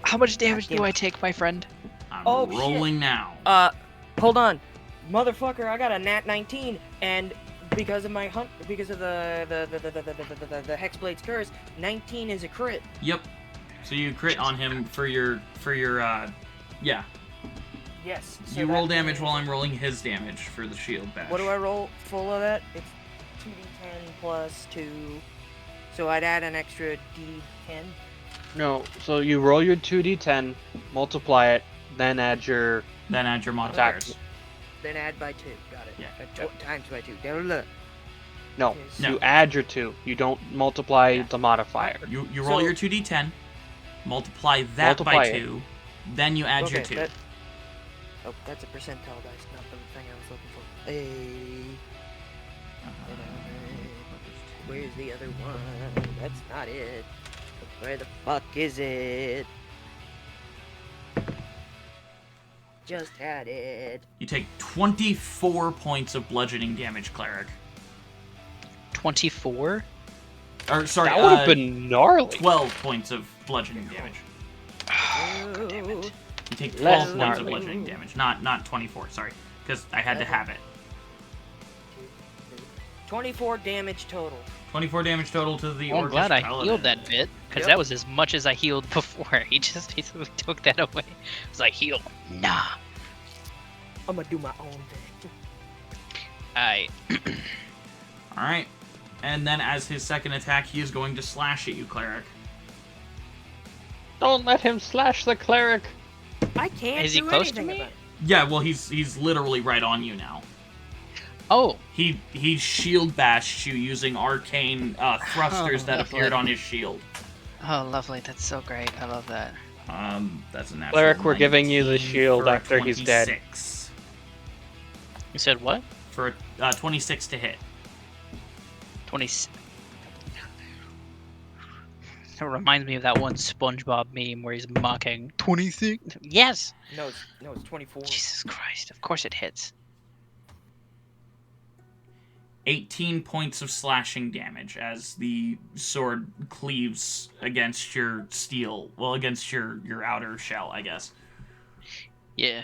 How much damage damn do I it. take, my friend? I'm Oh, rolling now. Hold on. Motherfucker, I got a nat 19, and because of my because of the Hexblade's curse, 19 is a crit. Yep. So you crit on him for your yeah. Yes. So You roll that damage means- while I'm rolling his damage for the shield bash. What do I roll full of that? It's 2d10 plus 2. So I'd add an extra d10. No, so you roll your 2d10, multiply it, then add your Then add your modifiers. Then add by 2. Got it. Yeah. Times by 2. Blah. no, No. you add your 2. You don't multiply the modifier. You roll So- your 2d10, multiply that by Multiply it. 2, then you add your Okay, 2. Oh, that's a percentile dice, not the thing I was looking for. Hey. Where's the other one? That's not it. Where the fuck is it? Just had it. You take 24 points of bludgeoning damage, cleric. 24? Or sorry, That would have been gnarly. 12 points of bludgeoning damage. God damn it. You take 12 Less points of gnarly. bludgeoning damage, not 24. Sorry, because I had to have it. 24 damage total. 24 damage total to the Well, I'm Orcish glad I Paladin. healed that bit, because that was as much as I healed before. He just basically took that away. I was like, heal. Nah. I'm gonna do my own thing. All right, and then as his second attack, he is going to slash at you, cleric. Don't let him slash the cleric. I can't Is he do close to anything me? about it. Yeah, well, he's literally right on you now. Oh, He shield bashed you using arcane thrusters that lovely. appeared on his shield. oh, lovely. That's so great. I love that. That's a natural Cleric, we're giving you the 19 shield for a after he's dead. 26. You said what? For a 26 to hit. 20. It reminds me of that one SpongeBob meme where he's mocking 26. Yes. No, it's 24. Jesus Christ! Of course it hits. 18 points of slashing damage as the sword cleaves against your steel. Well, against your outer shell, I guess. Yeah.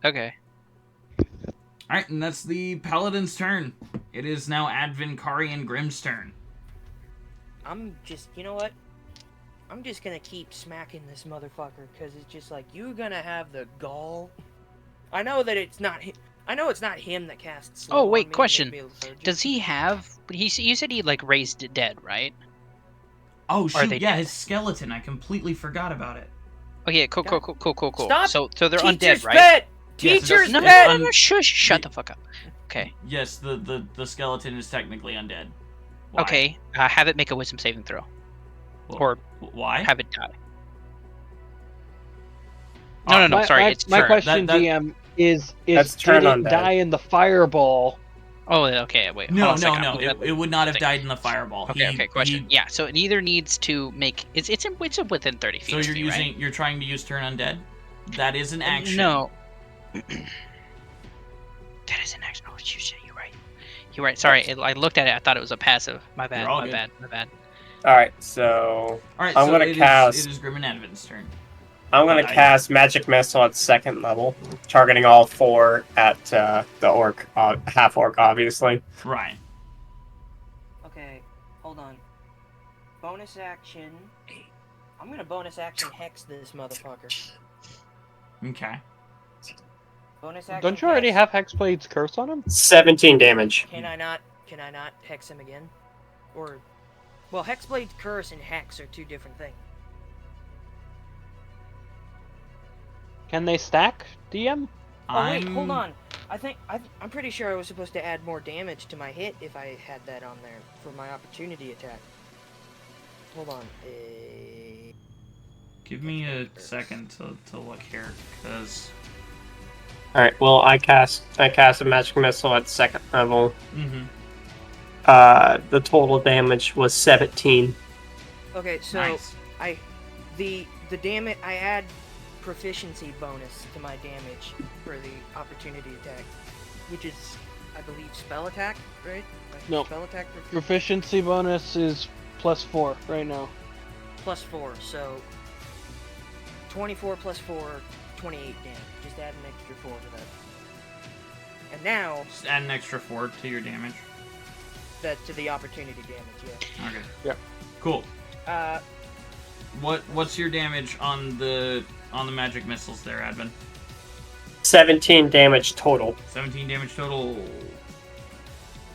Okay. Alright, and that's the Paladin's turn. It is now Advincari and Grimm's turn. I'm just, you know what? I'm just gonna keep smacking this motherfucker because it's just like you're gonna have the gall. I know that it's not. I know it's not him that casts. Slow Oh on me wait, and question. makes me lethargic. Does he have? You said he like raised it dead, right? Oh, shoot, they yeah, dead? his skeleton. I completely forgot about it. Okay, cool. Stop! So they're Teacher's undead, right? pet. Yes, Teacher's No, no, pet. no, no, shush! Shut the fuck up. Okay. Yes, the skeleton is technically undead. Why? Okay. Have it make a wisdom saving throw, Well, or why? have it die. No. Sorry, it's my turn. question, That- DM, is That's did turn it undead. die in the fireball? Oh, okay. Wait. No, hold on a no, second. no. I'll move that It would not have second. died in the fireball. Okay. Question. He, Yeah. So it either needs to make it's within 30 feet. so of you're me, using right? you're trying to use turn undead. That is an action. No. That is an action. Oh, shit, you're right. You're right. Sorry, I looked at it. I thought it was a passive. My bad. You're all My good. bad. My bad. All right, so All right, I'm so gonna it cast- is Grim and Advin's turn. I'm gonna But I- cast Magic Missile at 2nd level, targeting all 4 at the orc, half orc, obviously. Right. Okay, hold on. Bonus action. I'm gonna bonus action hex this motherfucker. Okay. Bonus action. Don't you already hex. have Hexblade's curse on him? 17 damage. Can I not hex him again? Or, well, Hexblade Curse and Hex are two different things. Can they stack, DM? Oh wait, hold on. I'm pretty sure I was supposed to add more damage to my hit if I had that on there for my opportunity attack. Hold on. Give me a second to look here, because. All right, well, I cast a Magic Missile at 2nd level. Mm-hmm. The total damage was 17. Okay, so Nice. the damage I add proficiency bonus to my damage for the opportunity attack, which is I believe spell attack, right? Like No. Spell attack Proficiency bonus is +4 right now. +4, so 24 + 4, 28 damage. Just add an extra 4 to that. And now Just add an extra 4 to your damage. that to the opportunity damage, yeah. Okay. Yep. Cool. Uh, What's your damage on the magic missiles there, Advin? 17 damage total. 17 damage total.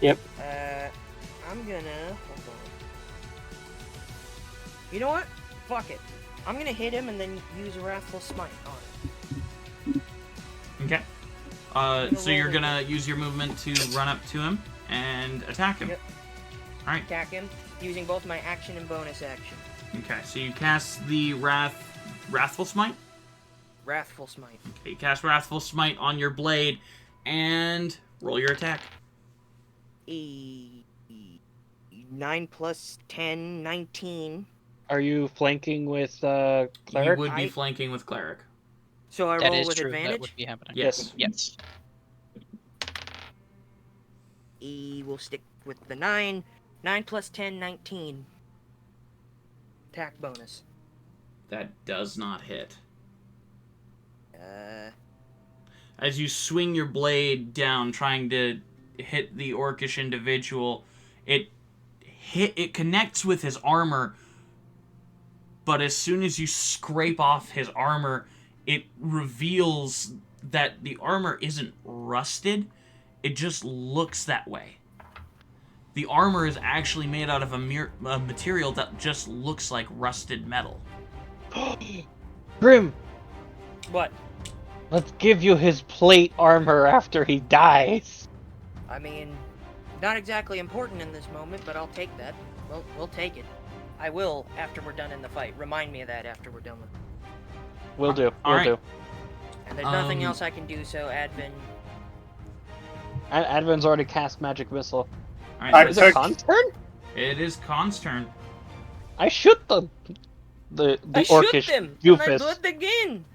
I'm gonna hold on. You know what? Fuck it. I'm gonna hit him and then use a Wrathful Smite on him. Okay. So you're gonna use your movement to run up to him and attack him. Yep. Alright. Attack him using both my action and bonus action. Okay, so you cast the Wrathful Smite? Wrathful Smite. Okay, you cast Wrathful Smite on your blade, and roll your attack. 9 + 10, 19. Are you flanking with You cleric? would be I- flanking with cleric. So I That roll is with true. That advantage. would be happening. Yes. Yes. We'll stick with the 9. 9 plus 10, 19. Attack bonus. That does not hit. Uh, As you swing your blade down, trying to hit the orcish individual, it connects with his armor, but as soon as you scrape off his armor, it reveals that the armor isn't rusted. It just looks that way. The armor is actually made out of a material that just looks like rusted metal. Grim, what? let's give you his plate armor after he dies. I mean, not exactly important in this moment, but I'll take that. We'll take it. I will after we're done in the fight. Remind me of that after we're done with it. Will do. All Will right. do. And there's nothing else I can do, so Advin. Advin's already cast magic missile. All I right, Is so it Khan's turn? it is Khan's turn. I shoot the I orcish shoot them, and I doofus. do it again.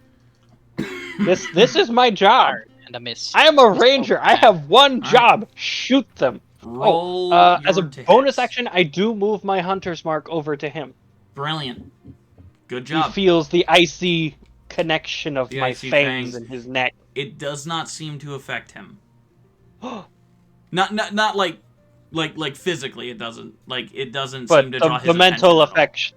This is my job. And a miss. I am a ranger. I have one right. job. Shoot them. Roll As a your to bonus hit. action, I do move my hunter's mark over to him. Brilliant. Good He job. feels the icy connection of The my icy fangs fangs. in his neck. It does not seem to affect him. Not like physically. It doesn't. Like it doesn't But seem to draw his the mental attention at all. effect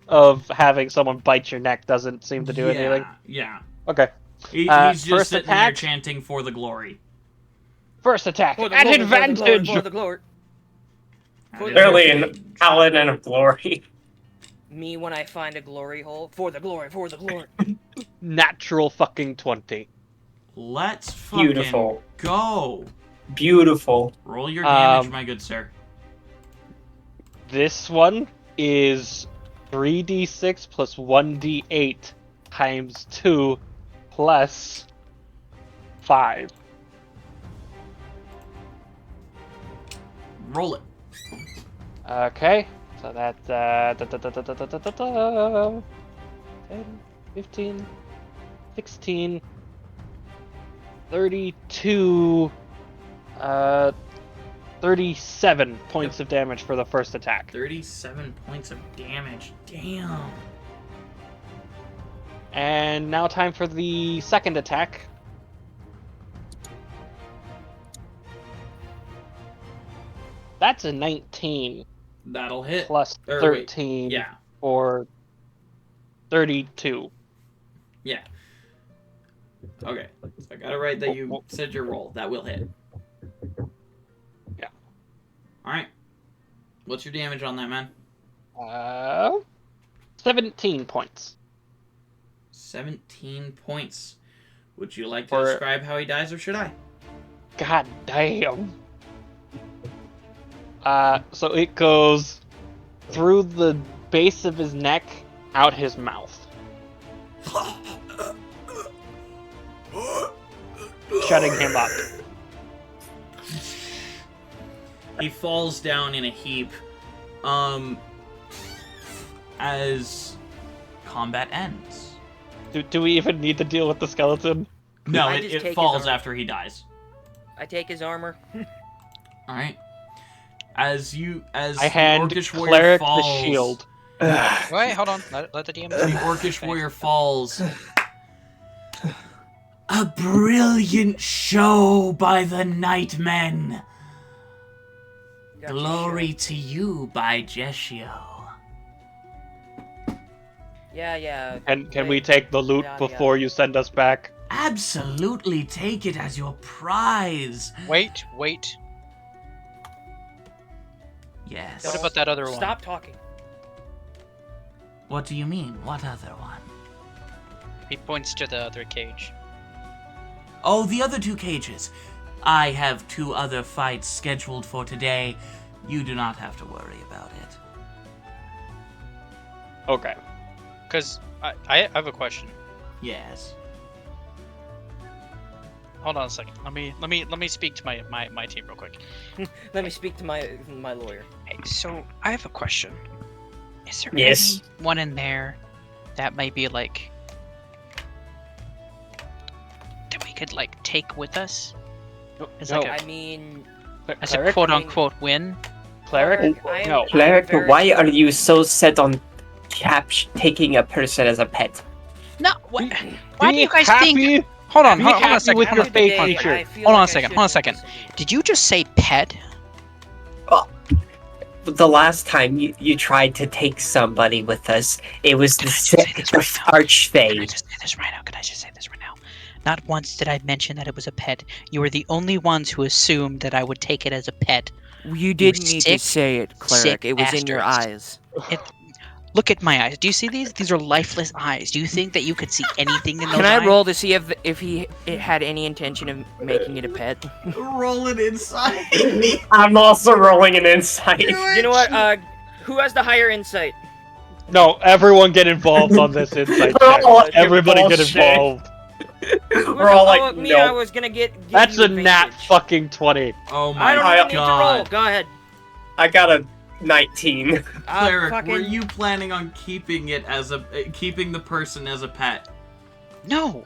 of having someone bite your neck doesn't seem to do anything. Yeah. Okay. He's just first sitting attack. there chanting for the glory. First attack For the at glory, advantage. For the glory. For the Clearly an paladin of glory. Me when I find a glory hole. For the glory. For the glory. Natural fucking 20. Let's fucking Beautiful. go. Beautiful. Roll your damage, Um, my good sir. This one is 3d6 plus 1d8 times 2 plus 5. Roll it. Okay, so that's 10, 15, 16, 32, 37 points of damage for the first attack. 37 points of damage. Damn. And now time for the second attack. That's a 19 That'll hit. plus Or, 13 wait, yeah. for 32. Yeah. Okay. So I got it right that you said your roll. That will hit. Yeah. Alright. What's your damage on that, man? 17 points. 17 points. Would you like to For- describe how he dies, or should I? God damn. So it goes through the base of his neck, out his mouth. Shutting him up. He falls down in a heap. As combat ends. Do we even need to deal with the skeleton? No, I just take it his falls armor. after he dies. I take his armor. Alright. As I hand the Orcish warrior cleric falls, the shield. Wait, hold on. Let the DM. the Orcish warrior falls. A brilliant show by the Nightmen. Gotcha, Glory sure. to you by Jeshio. Yeah. Can we take the loot Yeah. before you send us back? Absolutely take it as your prize. Wait. Yes. What about that other one? Stop talking. What do you mean? What other one? He points to the other cage. Oh, the other 2 cages. I have 2 other fights scheduled for today. You do not have to worry about it. Okay. Because I have a question. Yes. Hold on a second. Let me speak to my team real quick. Let me speak to my lawyer. Hey, so I have a question. Is there Yes. anyone in there that might be like that we could like take with us as No. like I mean, as a Cleric? quote unquote win? Cleric? I am- No. I'm Cleric, very why sorry. are you so set on taking a person as a pet? No, what? Why do Be you guys happy. think? Hold on, Be hold on a happy second. with Hold your on, fate hold on, feature. I feel hold on like a second. I Hold on a shouldn't second. listen to you. Did you just say pet? The last time you tried to take somebody with us, it was Can the I just say this right now? Can I Archfey. just say this right now? Can I just say this right now? Not once did I mention that it was a pet. You were the only ones who assumed that I would take it as a pet. You didn't need to say it, Cleric. It was in your eyes. Look at my eyes. Do you see these? These are lifeless eyes. Do you think that you could see anything in those Can I eyes? roll to see if it had any intention of making it a pet? Roll it inside. I'm also rolling an insight. You know what? Who has the higher insight? No, everyone get involved on this insight We're check. all Everybody get bullshit. involved. We're all like, me, I nope. was gonna give That's you a nat advantage. fucking 20. Oh my I don't even need to roll. god. Go ahead. I got a 19. Cleric, were you planning on keeping the person as a pet? No.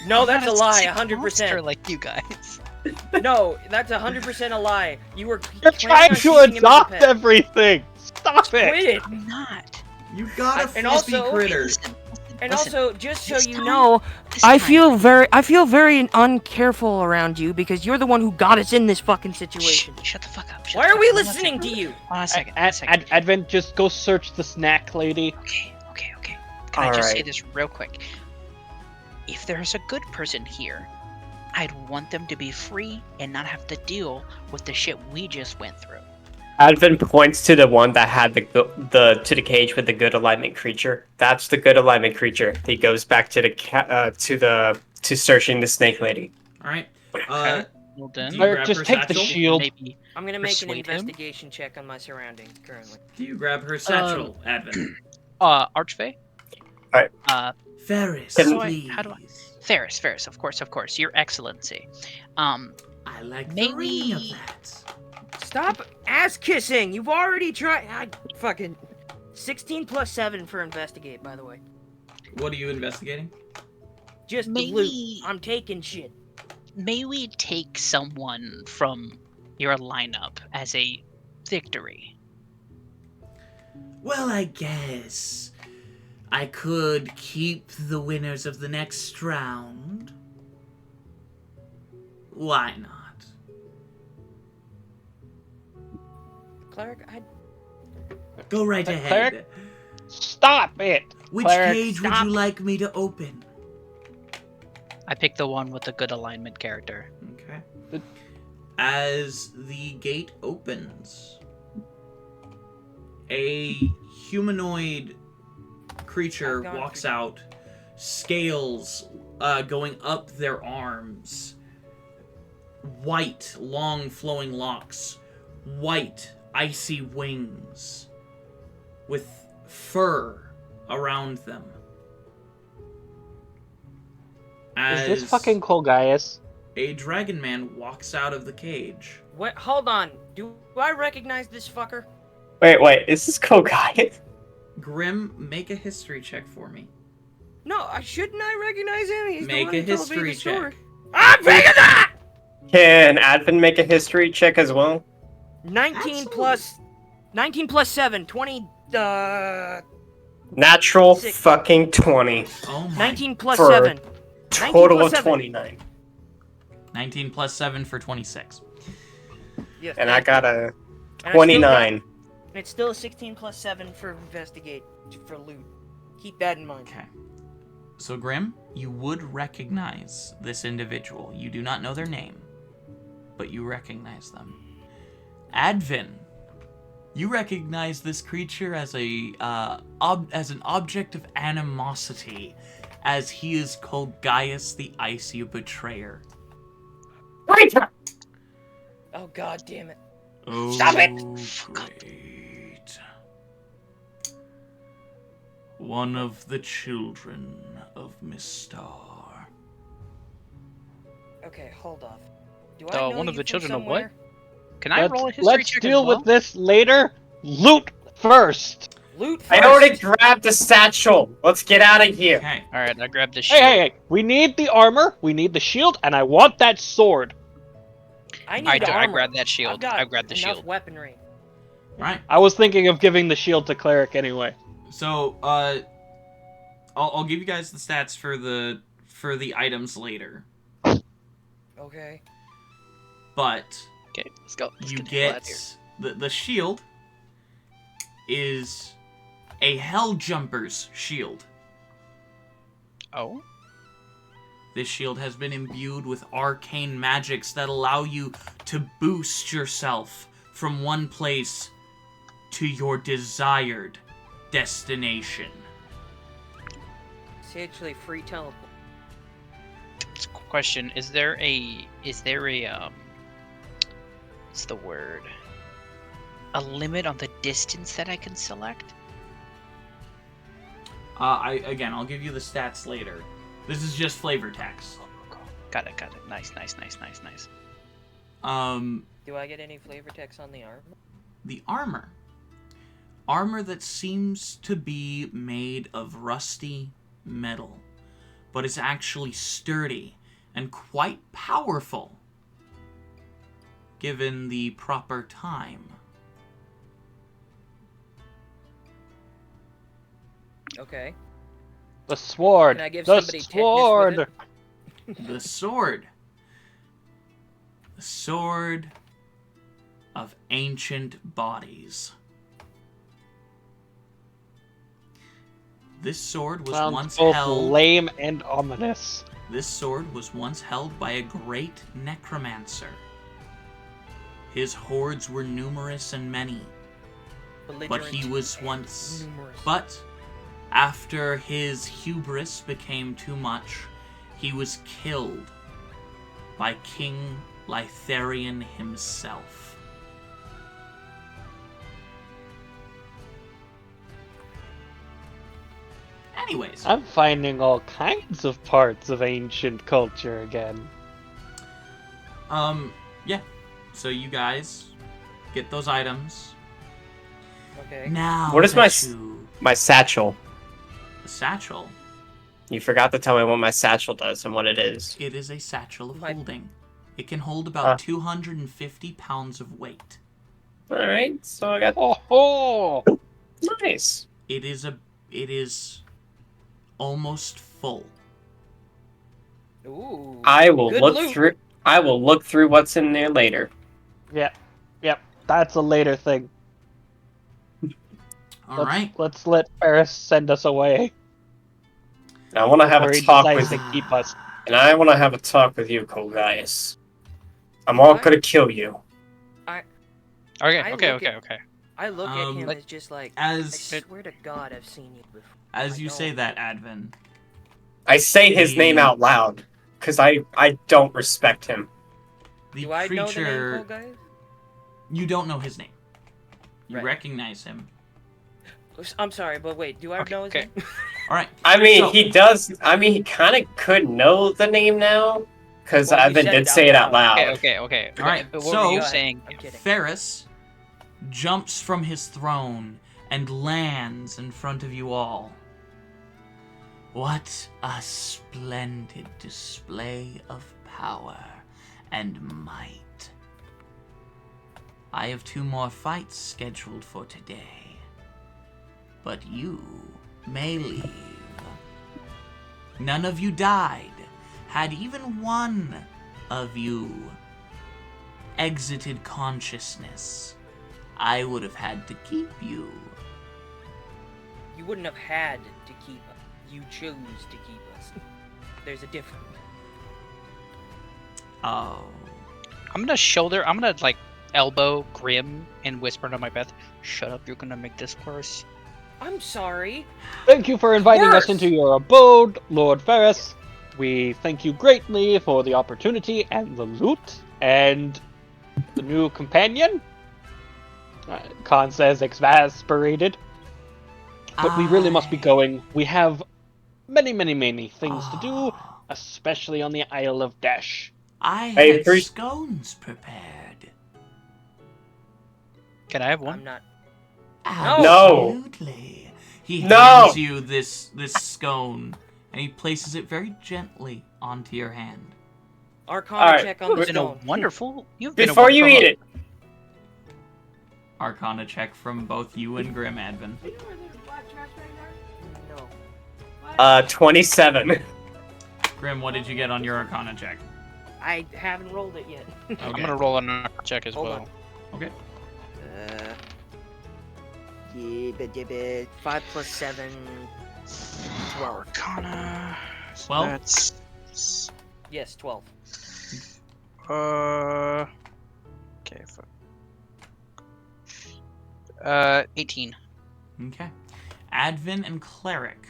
No, I'm that's not a lie. sick 100%. monster like you guys. No, that's 100% a lie. You were. You're planning trying on to keeping him as a adopt pet. everything. Stop Quit it. it. I'm not. You got a And fluffy also- critter. Listen, And listen, also, just so this you time- know, this I time- feel very uncareful around you because you're the one who got us in this fucking situation. Shh, shut the fuck up. Why are we listening to you? Hold on a second. Hold on a second. Advent, just go search the snack lady. Okay. Can I just say Alright. this real quick? If there's a good person here, I'd want them to be free and not have to deal with the shit we just went through. Advent points to the one that had the cage with the good alignment creature. That's the good alignment creature. He goes back to to searching the snake lady. All right. Okay. Well do then, you Or grab just her take the satchel? shield. maybe I'm gonna make an Persuade him? investigation check on my surroundings currently. Do you grab her satchel, Advent? Archfey. Alright. Ferris, Can- please. How do I- Ferris, of course, Your Excellency. I like the ring of Maybe- that. Stop ass kissing. You've already tried. I fucking 16 plus 7 for investigate. By the way, What are you investigating? just the Maybe- loot. I'm taking shit. May we take someone from your lineup as a victory? Well, I guess I could keep the winners of the next round. Why not? Cleric, I Go right Cleric? ahead. Stop it. Which Cleric, cage would stop. you like me to open? I picked the one with the good alignment character. Okay. As the gate opens, a humanoid creature I've gone walks for- out, scales going up their arms, white, long flowing locks, white, icy wings, with fur around them. Is As this fucking cool, guys? a dragon man walks out of the cage. what? Hold on. Do I recognize this fucker? Wait, is this Kogai? Grim, make a history check for me. No, shouldn't I recognize him? He's the Make one a who told me history the story. check. I'm figuring that. Can Advent make a history check as well? 19 plus 7, 20. Natural Six. fucking 20. Oh my. 19 plus For- 7. Total plus of 7. 29. 19 plus 7 for 26. Yes, And I got a and I still 29. got- and it's still a 16 plus 7 for investigate for loot. Keep that in mind. Okay. So, Grim, you would recognize this individual. You do not know their name, but you recognize them. Advin, you recognize this creature as as an object of animosity, as he is called Gaius the Icy Betrayer. Oh god damn it. Oh, Stop it! Great. One of the children of Mistar. Okay, hold off. Do I know one of you the from children of what? somewhere? Can I roll a history Let's check deal as well? with this later. Loot first. Loot first. I already grabbed the satchel. Let's get out of here. Okay. All right, I grabbed the Hey, shield. hey, hey! We need the armor, we need the shield, and I want that sword. I need I armor. grabbed that shield. I've got I grabbed the enough shield. weaponry. Right. I was thinking of giving the shield to cleric anyway. So, I'll give you guys the stats for the items later. Okay. But Okay, let's go. Let's you get the hell out of here. get the shield is a Hell Jumper's shield. Oh. This shield has been imbued with arcane magics that allow you to boost yourself from one place to your desired destination. Essentially free teleport. Question: Is there a what's the word? A limit on the distance that I can select? I'll give you the stats later. This is just flavor text. Got it. Nice. Do I get any flavor text on the armor? The armor. Armor that seems to be made of rusty metal, but is actually sturdy and quite powerful, given the proper time. Okay. The sword. Can I give the somebody tetanus sword. with it? The sword. The sword of ancient bodies. This sword was Sounds once both held. lame and ominous. This sword was once held by a great necromancer. His hordes were numerous and many, but he Belligerent was and once. numerous. But after his hubris became too much, he was killed by King Lytharian himself. Anyways, I'm finding all kinds of parts of ancient culture again. yeah. So you guys get those items. Okay. Now, What is that my satchel? the satchel? You forgot to tell me what my satchel does and what it is. It is a satchel of My- holding. It can hold about Ah. 250 pounds of weight. All right, so I got Oh ho! nice. It is almost full. Ooh. I will Good look loot. through. I will look through what's in there later. Yep. That's a later thing. All right. Let's let Ferris send us away. I want to have Before a he talk decides with, to keep us. and I want to have a talk with you, cool guys. I'm all What? gonna kill you. Okay. I Okay. look at- Okay. I look at him Let- as just like, I As swear to God, I've seen you before. as I you say don't. that, Advin, I say his The- name out loud because I don't respect him. the Do I know the name, creature cool guys? you don't know his name. You Right. recognize him. I'm sorry, but wait, do I know his Okay. name? All right. I mean, So- he does. I mean, he kind of could know the name now because Well, you Evan said did it say it out out loud. loud. Okay. All right, What so- were you Go ahead. saying? I'm kidding. Ferris jumps from his throne and lands in front of you all. What a splendid display of power and might. I have 2 more fights scheduled for today, but you may leave. None of you died. Had even one of you exited consciousness, I would have had to keep you. You wouldn't have had to keep us. You chose to keep us. There's a difference. Oh. I'm gonna like elbow Grim and whisper under my breath, "Shut up! You're gonna make this worse." I'm sorry. Thank you for inviting us Worse. into your abode, Lord Ferris. We thank you greatly for the opportunity and the loot and the new companion. Khan says exasperated. But we really must be going. We have many, many, many things to do, especially on the Isle of Dash. I Hey, had Bruce. scones prepared. Can I have I'm one? not. Absolutely. He No. hands you this scone, and he places it very gently onto your hand. Arcana Alright, check on the You've been a stone. wonderful. You've been a Before you wonderful eat it, Arcana check from both you and Grim Advin. No. 27. Grim, what did you get on your Arcana check? I haven't rolled it yet. Okay. I'm gonna roll a check as Hold well. on. Okay. 5 plus 7, 12. Arcana. So 12? That's. Yes, 12. Okay. 18. Okay. Advin and Cleric,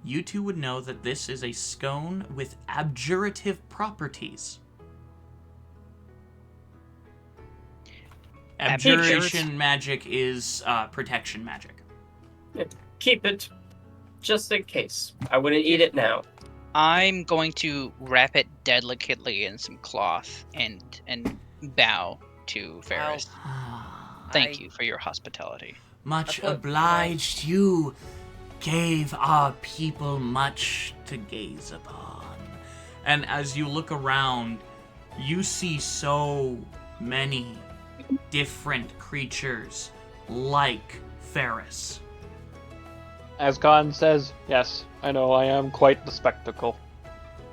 you two would know that this is a scone with abjurative properties. Abjuration magic is protection magic. Keep it, just in case. I wouldn't eat it now. I'm going to wrap it delicately in some cloth and bow to Ferris. Thank you for your hospitality. Much That's what- obliged. You gave our people much to gaze upon. And as you look around, you see so many different creatures like Ferris. As Khan says, yes, I know I am quite the spectacle.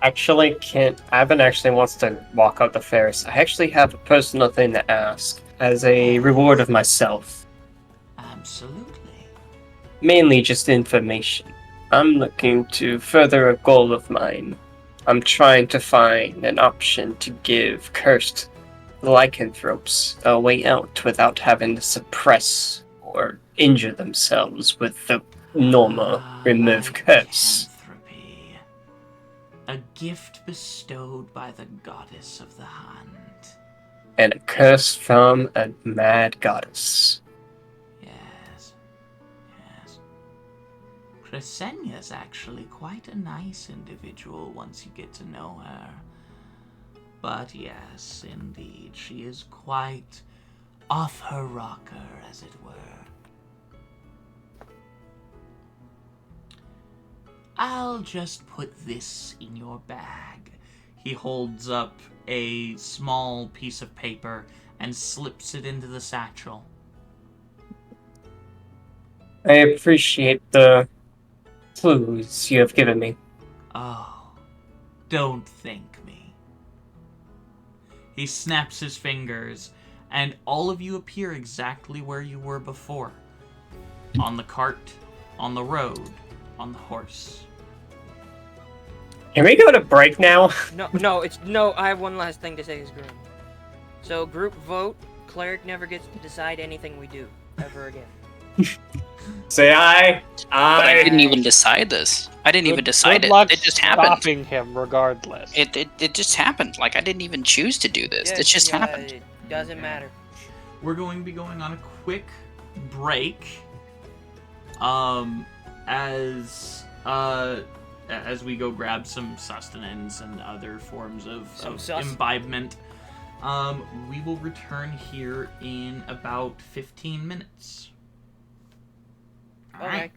Actually, Avin actually wants to walk out the Ferris. I actually have a personal thing to ask as a reward of myself. Absolutely. Mainly just information. I'm looking to further a goal of mine. I'm trying to find an option to give cursed lycanthropes a way out without having to suppress or injure themselves with the normal remove curse. Lycanthropy. A gift bestowed by the goddess of the hunt. And a curse from a mad goddess. Yes. Yes. Cresenia's actually quite a nice individual once you get to know her. But yes, indeed, she is quite off her rocker, as it were. I'll just put this in your bag. He holds up a small piece of paper and slips it into the satchel. I appreciate the clues you have given me. Oh, don't thank me. He snaps his fingers, and all of you appear exactly where you were before. On the cart, on the road, on the horse. Can we go to break now? No, I have one last thing to say is Grim. So, group vote, Cleric never gets to decide anything we do, ever again. Say aye. But I Aye. didn't even decide this. I didn't even decide Good it. luck It just happened. stopping him regardless. It just happened. Like I didn't even choose to do this. Yeah, It just happened. It doesn't matter. We're going to be going on a quick break. As we go grab some sustenance and other forms of imbibement. We will return here in about 15 minutes. All Okay. right.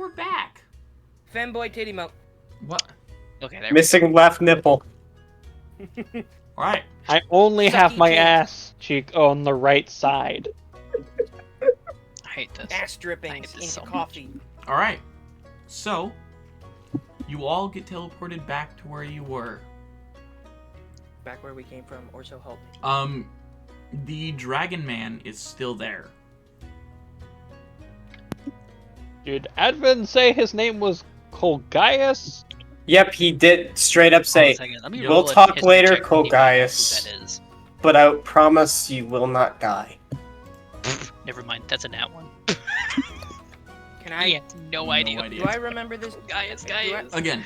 we're back. Femboy titty mo. What? Okay, there. Missing left nipple. All right. I only have Sucky my cheek. ass cheek on the right side. I hate this. Ass I drippings hate this into so much. coffee. All right. So, you all get teleported back to where you were. Back where we came from, or so help me. The Dragon Man is still there. Did Advin say his name was Colgaius? Yep, he did straight up Hold on say, a second, let me We'll roll a talk history later, check to see who Colgaius. that is. but I promise you will not die. Never mind, that's a nat one. Can I have no idea. Do I remember this? Gaius. Again,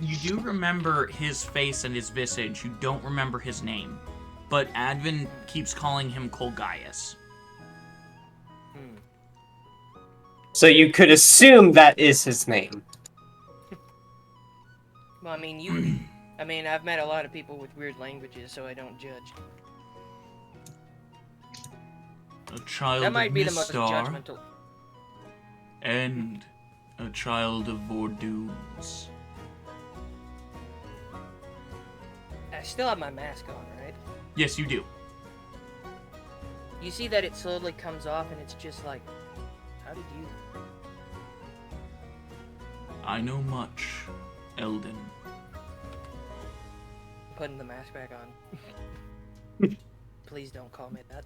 you do remember his face and his visage. You don't remember his name. But Advin keeps calling him Colgaius. So you could assume that is his name. Well, I mean, I've met a lot of people with weird languages, so I don't judge. A child That might of be the most Mistar judgmental. and a child of Vordunes. I still have my mask on, right? Yes, you do. You see that it slowly comes off, and it's just like, how did you? I know much, Eldon. Putting the mask back on. Please don't call me that.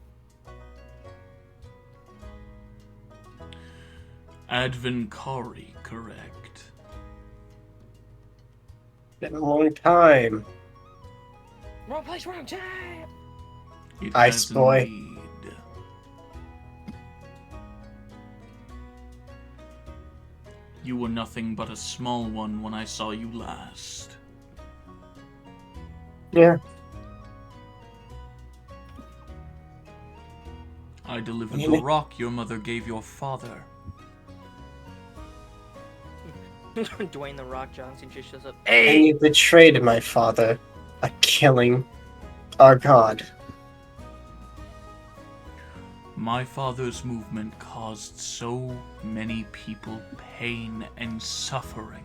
Advin Kari, correct. Been a long time. Wrong place, wrong time. It Ice has boy. indeed. You were nothing but a small one when I saw you last. Yeah. I delivered the rock your mother gave your father. Dwayne the Rock Johnson just shows up. And Hey! you betrayed my father by killing our god. My father's movement caused so many people pain and suffering.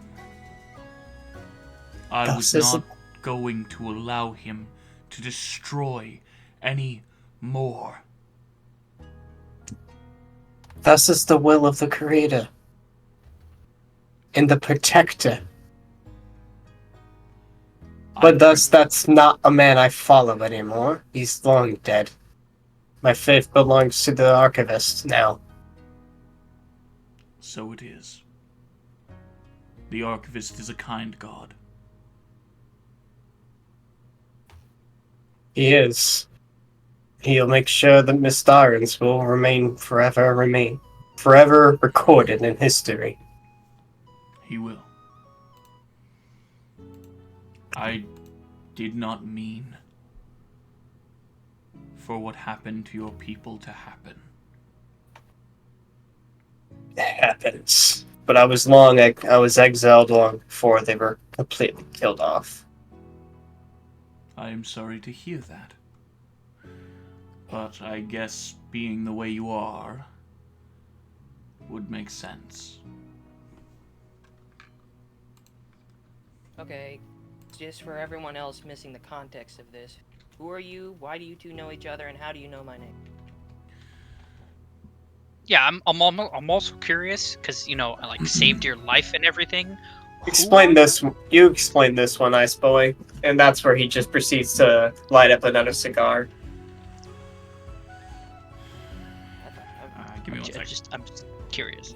I was This is- not going to allow him to destroy any more. Thus is the will of the Creator. And the Protector. But thus, that's not a man I follow anymore. He's long dead. My faith belongs to the Archivist now. So it is. The Archivist is a kind god. He is. He'll make sure that Mistarans will forever recorded in history. He will. I did not mean for what happened to your people to happen. It happens. But I was exiled long before they were completely killed off. I am sorry to hear that. But I guess being the way you are would make sense. Okay, just for everyone else missing the context of this, who are you, why do you two know each other, and how do you know my name? Yeah, I'm also curious because I like saved your life and everything. Explain this. You explain this one, Ice Boy. And that's where he just proceeds to light up another cigar. Give me one second. I'm just curious.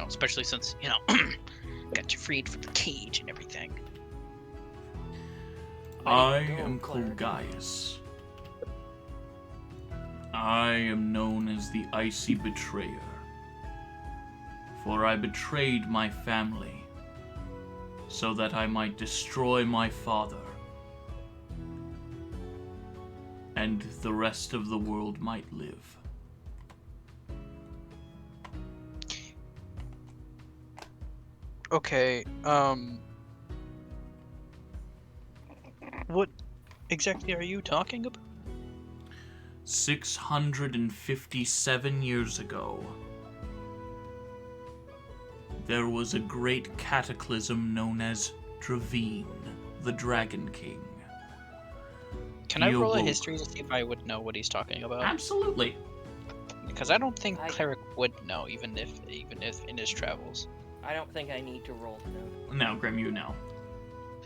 Especially since got you freed from the cage and everything. I am Colgaius. I am known as the Icy Betrayer, for I betrayed my family so that I might destroy my father, and the rest of the world might live. Okay, what exactly are you talking about? 657 years ago, there was a great cataclysm known as Draveen, the Dragon King. Can I He roll a awoke. history to see if I would know what he's talking about? Absolutely. Because I don't think I- Cleric would know, even if in his travels. I don't think I need to roll to know. No, Grim, you know.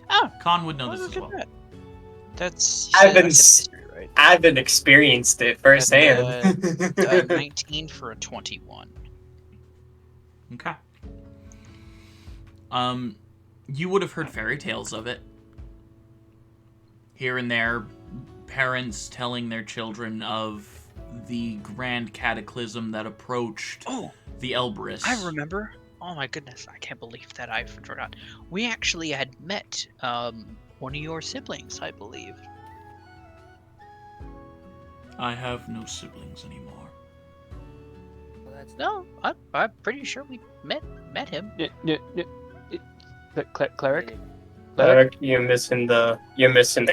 Oh, Khan would know well, this as look well. at that. That's I've been history, right? I've been experienced it firsthand. 19 for a 21. Okay. You would have heard fairy tales of it. Here and there, parents telling their children of the grand cataclysm that approached Oh, the Elbrus. I remember. Oh my goodness, I can't believe that I forgot. We actually had met one of your siblings, I believe. I have no siblings anymore. Well, that's No, I'm pretty sure we met him. Cleric? Cleric, you're missing the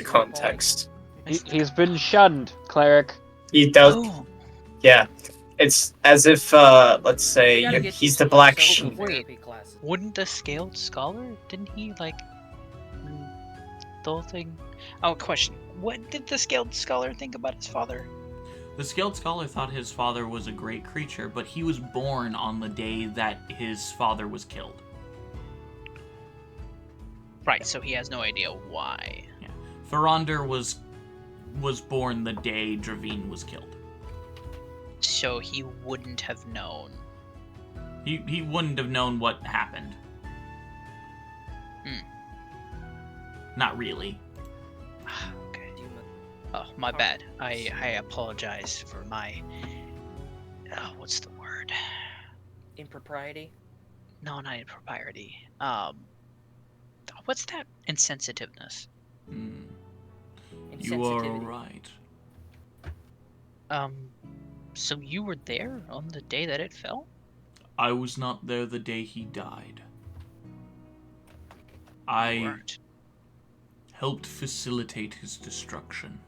context. He's been shunned, Cleric. He does. Oh, Yeah, it's as if let's say You gotta get he's these the black social sheep. therapy classes. wouldn't the scaled scholar? Didn't he like the whole thing? Oh, question. What did the scaled scholar think about his father? The Scaled Scholar thought his father was a great creature, but he was born on the day that his father was killed. Right, so he has no idea why. Feronder was born the day Draveen was killed. So he wouldn't have known. He wouldn't have known what happened. Not really. Okay. Oh, my bad. I apologize for my. What's the word? Impropriety. No, not impropriety. What's that? Insensitiveness. You are Insensitivity. right. So you were there on the day that it fell? I was not there the day he died. You I weren't. helped facilitate his destruction.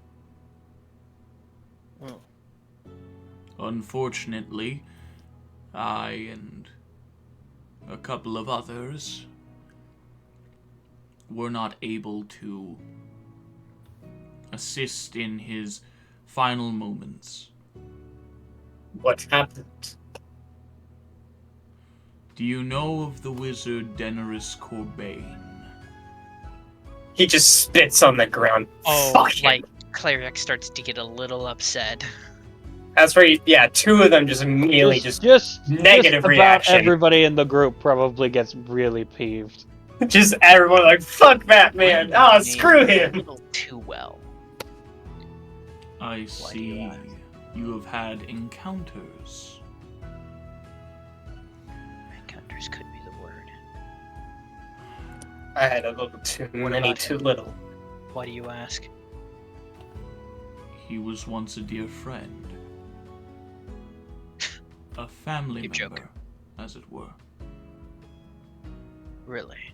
Well, Unfortunately, I and a couple of others were not able to assist in his final moments. What happened? Do you know of the wizard Daenerys Corbain? He just spits on the ground. oh, Fuck him. like Cleric starts to get a little upset. That's where two of them just immediately just negative about reaction. everybody in the group probably gets really peeved. everyone like, fuck that man. Playing Oh, the game screw A him. little too well. I do you see ask? you have had encounters. Encounters could be the word. I had a little too What many, about too him? little. Why do you ask? He was once a dear friend. A family You joke. member, as it were. Really?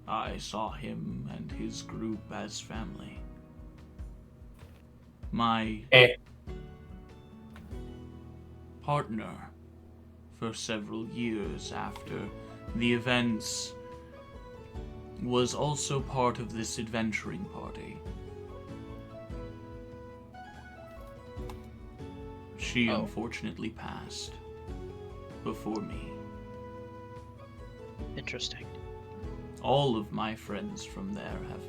I saw him and his group as family. My Eh. partner for several years after the events was also part of this adventuring party. She Oh. unfortunately passed before me. Interesting. All of my friends from there have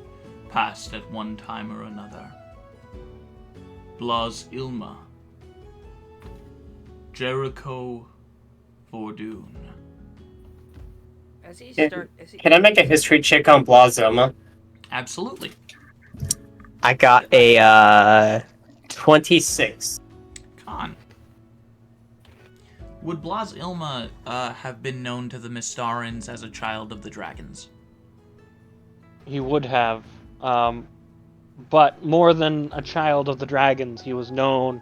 passed at one time or another. Blas Ilma, Jericho Vordoon. As he Yeah. start, as he, Can I make a history check on Blazoma? Absolutely. I got a 26. Khan. Would Blas Ilma have been known to the Mistarans as a child of the dragons? He would have, but more than a child of the dragons, he was known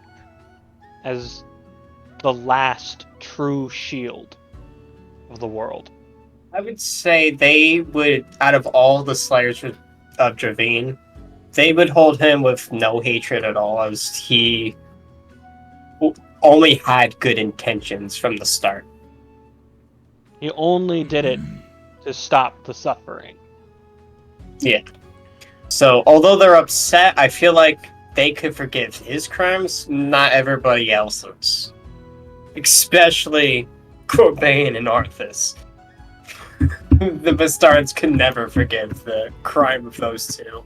as the last true shield of the world. I would say they would, out of all the Slayers of Draveen, they would hold him with no hatred at all, as he only had good intentions from the start. He only did it to stop the suffering. Yeah. So, although they're upset, I feel like they could forgive his crimes, not everybody else's. Especially Corbane and Arthas. The Bastards could never forgive the crime of those two.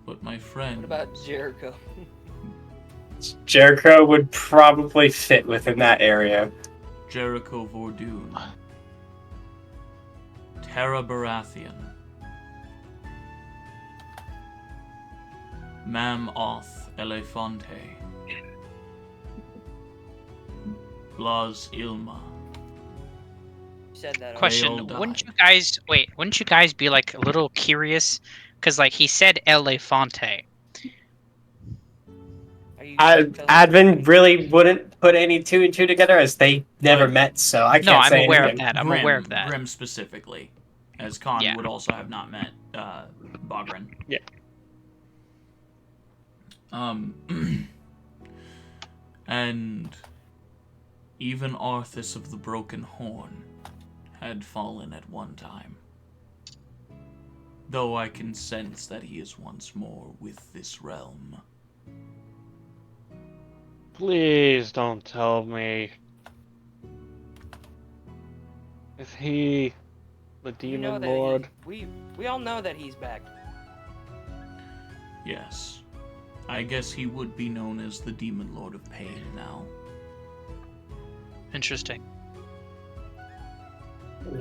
But my friend, What about Jericho? Jericho would probably fit within that area. Jericho Vordoon, Terra Baratheon, Mam Oth Elefante, Blas Ilma. You said that. Question: all Wouldn't died. you guys wait? Wouldn't you guys be like a little curious? Because like he said, Elefante. Advin really wouldn't put any two and two together as they never met, so I can't No, I'm say aware of anything. that. I'm aware of that. Grim specifically, as Khan Yeah. would also have not met Bogren. Yeah. And even Arthas of the Broken Horn had fallen at one time. Though I can sense that he is once more with this realm. Please don't tell me. Is he the You know demon that lord? we all know that he's back. Yes. I guess he would be known as the Demon Lord of Pain now. Interesting.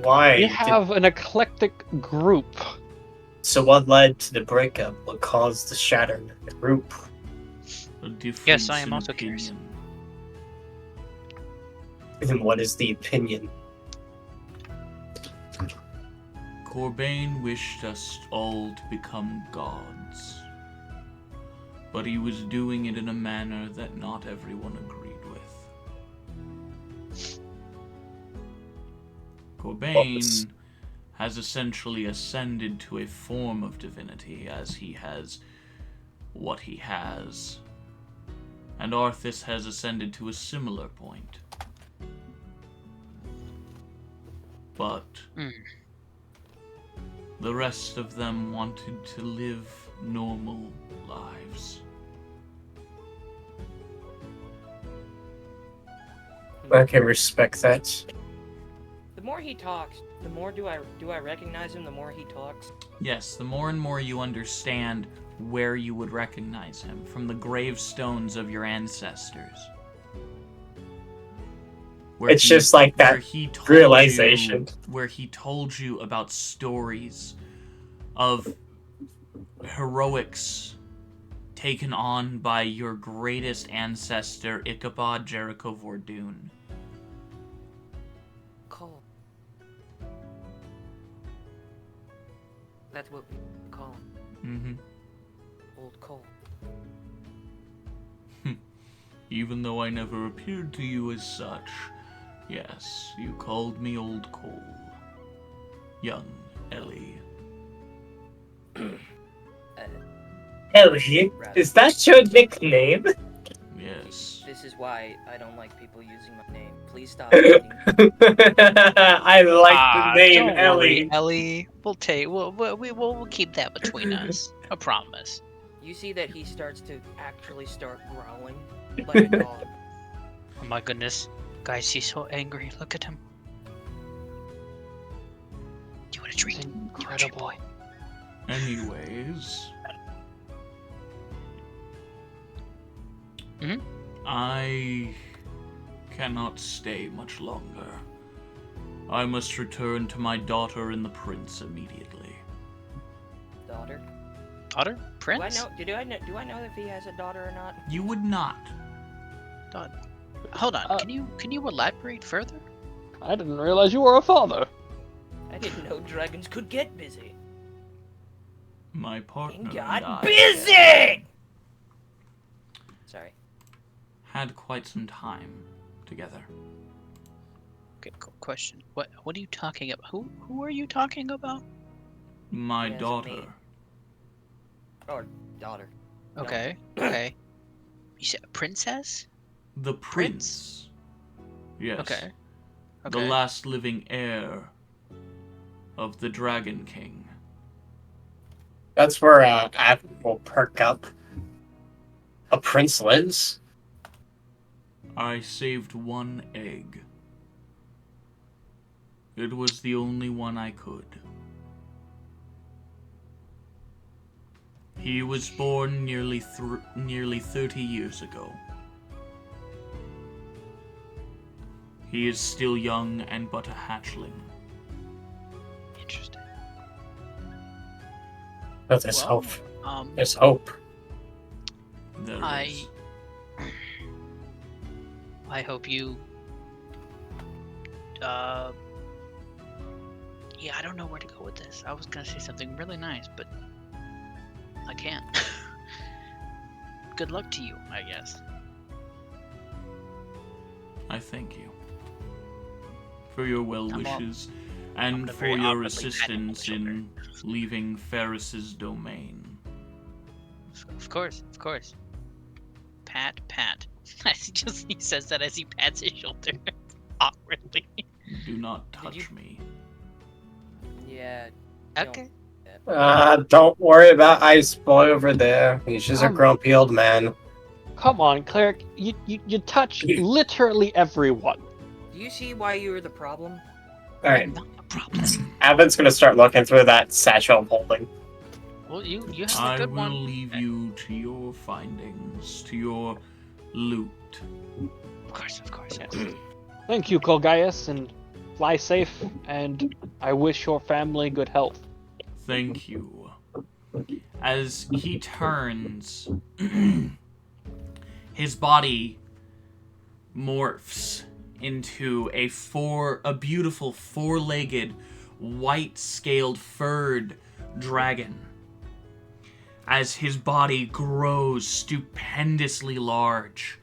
Why? We have an eclectic group. So what led to the breakup? What caused the shattering of the group? A difference Yes, I am in also opinion. curious. And what is the opinion? Corbane wished us all to become gods. But he was doing it in a manner that not everyone agreed with. Corbane has essentially ascended to a form of divinity as he has what he has. And Arthas has ascended to a similar point. But the rest of them wanted to live normal lives. I can respect that. The more he talks, the more do I recognize him. The more he talks. Yes, the more and more you understand where you would recognize him, from the gravestones of your ancestors. It's just like that realization. Where he told you about stories of heroics taken on by your greatest ancestor, Ichabod Jericho Vordoon. Cole. That's what we call him. Old Cole. Even though I never appeared to you as such, yes, you called me Old Cole. Young Ellie. Ellie? Is that your nickname? Yes. This is why I don't like people using my name. Please stop. Looking. I like the name Don't Ellie. worry, Ellie. We'll keep that between us. I promise. You see that he starts to actually start growling like a dog. Oh my goodness, guys, he's so angry. Look at him. Do you want a treat? Do you want a treat, boy? Anyways. Mhm. I cannot stay much longer. I must return to my daughter and the prince immediately. Daughter? Daughter? Prince? Do I know if he has a daughter or not? You would not. Hold on. Can you elaborate further? I didn't realize you were a father. I didn't know dragons could get busy. My partner He and got I busy! Sorry. had quite some time together. Okay, question. What are you talking about? Who are you talking about? My Yes, daughter. me. Or daughter. Okay. Okay. You said a princess? The prince. Yes. Okay. The last living heir of the Dragon King. That's where Admiral will perk up. A prince lives? I saved one egg. It was the only one I could. He was born nearly 30 years ago. He is still young and but a hatchling. Interesting. But there's hope. Um, There's hope. There is. I hope you. Yeah, I don't know where to go with this. I was gonna say something really nice, but I can't. Good luck to you, I guess. I thank you for your well I'm wishes and gonna for very your awkwardly pat assistance him on the in leaving Ferris's domain. Of course. Pat. He says that as he pats his shoulder awkwardly. Do not touch you- me. Yeah. Okay. Don't worry about Ice Boy over there. He's just a grumpy old man. Come on, cleric. You touch literally everyone. Do you see why you're the problem? Alright, Not a problem. Advent's gonna start looking through that satchel I'm holding. Well, you have a I good will one. leave you to your findings, to your loot. Of course, yes. Thank you, Colgaius, and fly safe, and I wish your family good health. Thank you. As he turns, his body morphs into a beautiful four-legged, white-scaled, furred dragon. As his body grows stupendously large,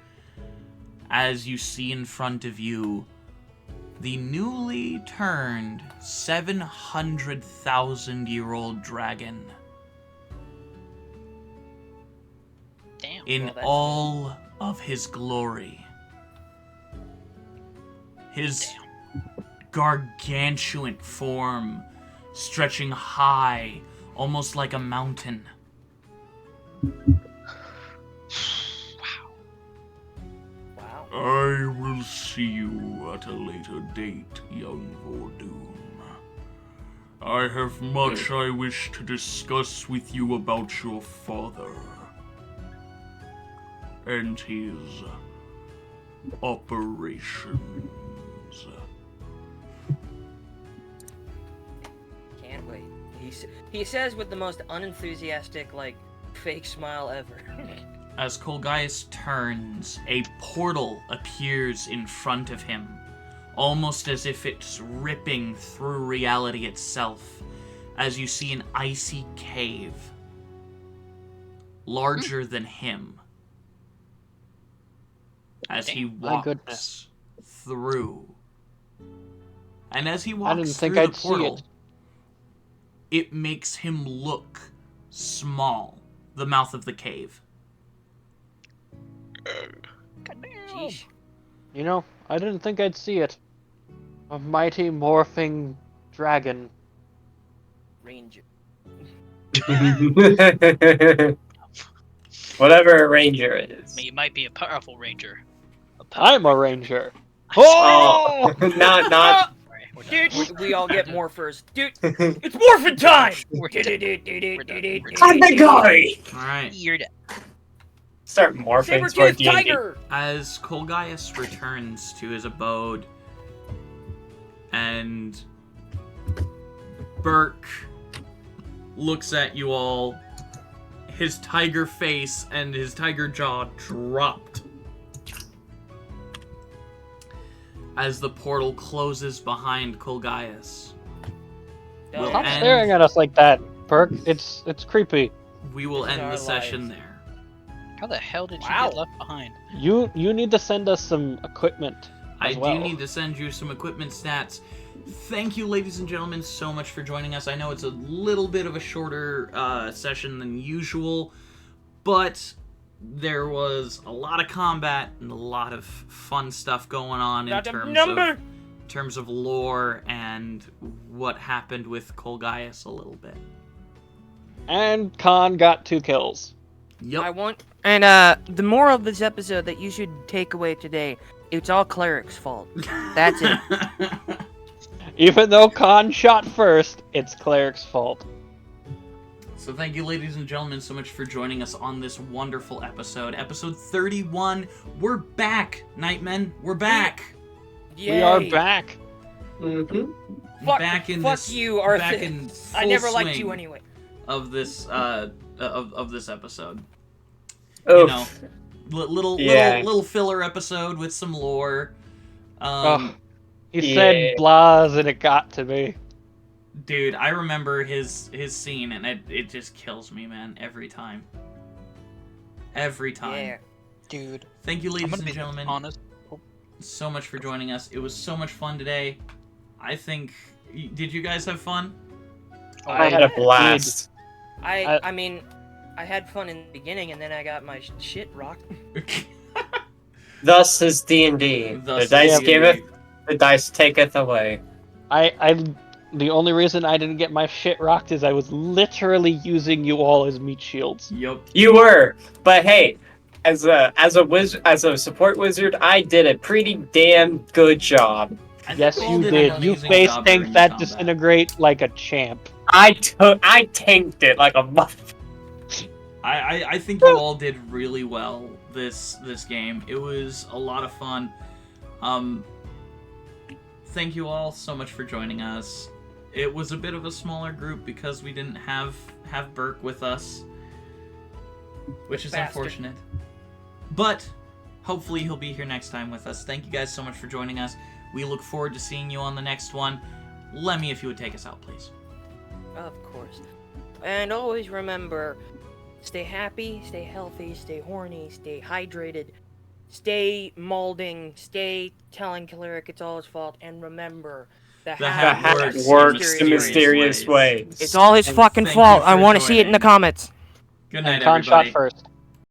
as you see in front of you, the newly turned 700,000-year-old dragon. Damn. In Well, that's- all of his glory. His gargantuan form stretching high, almost like a mountain. Wow. I will see you at a later date, young Vordoom. I have much I wish to discuss with you about your father and his operations. Can't wait. He says with the most unenthusiastic, fake smile ever. As Colgaius turns, a portal appears in front of him, almost as if it's ripping through reality itself, as you see an icy cave, larger than him, as he My walks goodness. through. And as he I walks didn't think through I'd the see portal, it makes him look small, the mouth of the cave. Sheesh. You know, I didn't think I'd see it. A mighty morphing dragon. Ranger. Whatever a ranger is. He might be a powerful ranger. I'm a ranger. Oh! not. Sorry, we're done. Dude, we all get more first. Dude, it's morphin' time! We're done. I'm the guy! Alright. You're done. Start morphing toward Saber-toothed D&D. tiger! As Colgaius returns to his abode, and Burke looks at you all, his tiger face and his tiger jaw dropped as the portal closes behind Colgaius. We'll Stop end- staring at us like that, Perk. It's creepy. We will This is end our the session lives. there. How the hell did you Wow. get left behind? You need to send us some equipment. I as well. do need to send you some equipment stats. Thank you, ladies and gentlemen, so much for joining us. I know it's a little bit of a shorter session than usual, but there was a lot of combat and a lot of fun stuff going on in Got the terms number! of terms of lore and what happened with Colgaius a little bit. And Khan got 2 kills. Yep. The moral of this episode that you should take away today, it's all Cleric's fault. That's it. Even though Khan shot first, it's Cleric's fault. So thank you, ladies and gentlemen, so much for joining us on this wonderful episode. Episode 31. We're back, Nightmen. We're back. Yay. We are back. Mm-hmm. Back in fuck this. you, Arthur. Back in full I never liked swing you anyway. of this of this episode. Oof. You know, little filler episode with some lore. He said blahs and it got to me. Dude, I remember his scene and it just kills me, man, every time. Every time. Yeah. Dude. Thank you, ladies I'm and gonna be gentlemen, honest. so much for joining us. It was so much fun today. I think. Did you guys have fun? I had a blast. I mean, I had fun in the beginning, and then I got my shit rocked. Thus is D&D. The dice giveth, the dice taketh away. The only reason I didn't get my shit rocked is I was literally using you all as meat shields. Yep. You were, but hey, as a support wizard, I did a pretty damn good job. Yes, we all you an did. You amazing face job tanked during that combat. disintegrate like a champ. I tanked it like a muff. I think you all did really well this game. It was a lot of fun. Thank you all so much for joining us. It was a bit of a smaller group because we didn't have Burke with us, which is Bastard. unfortunate. But hopefully he'll be here next time with us. Thank you guys so much for joining us. We look forward to seeing you on the next one. Lemmy, if you would take us out, please. Of course. And always remember, stay happy, stay healthy, stay horny, stay hydrated, stay molding, stay telling Cleric it's all his fault, and remember, the hat works in mysterious ways. It's all his And fucking thank you fault. for I want to see it in the joining. comments. Good night, And Khan everybody. shot first.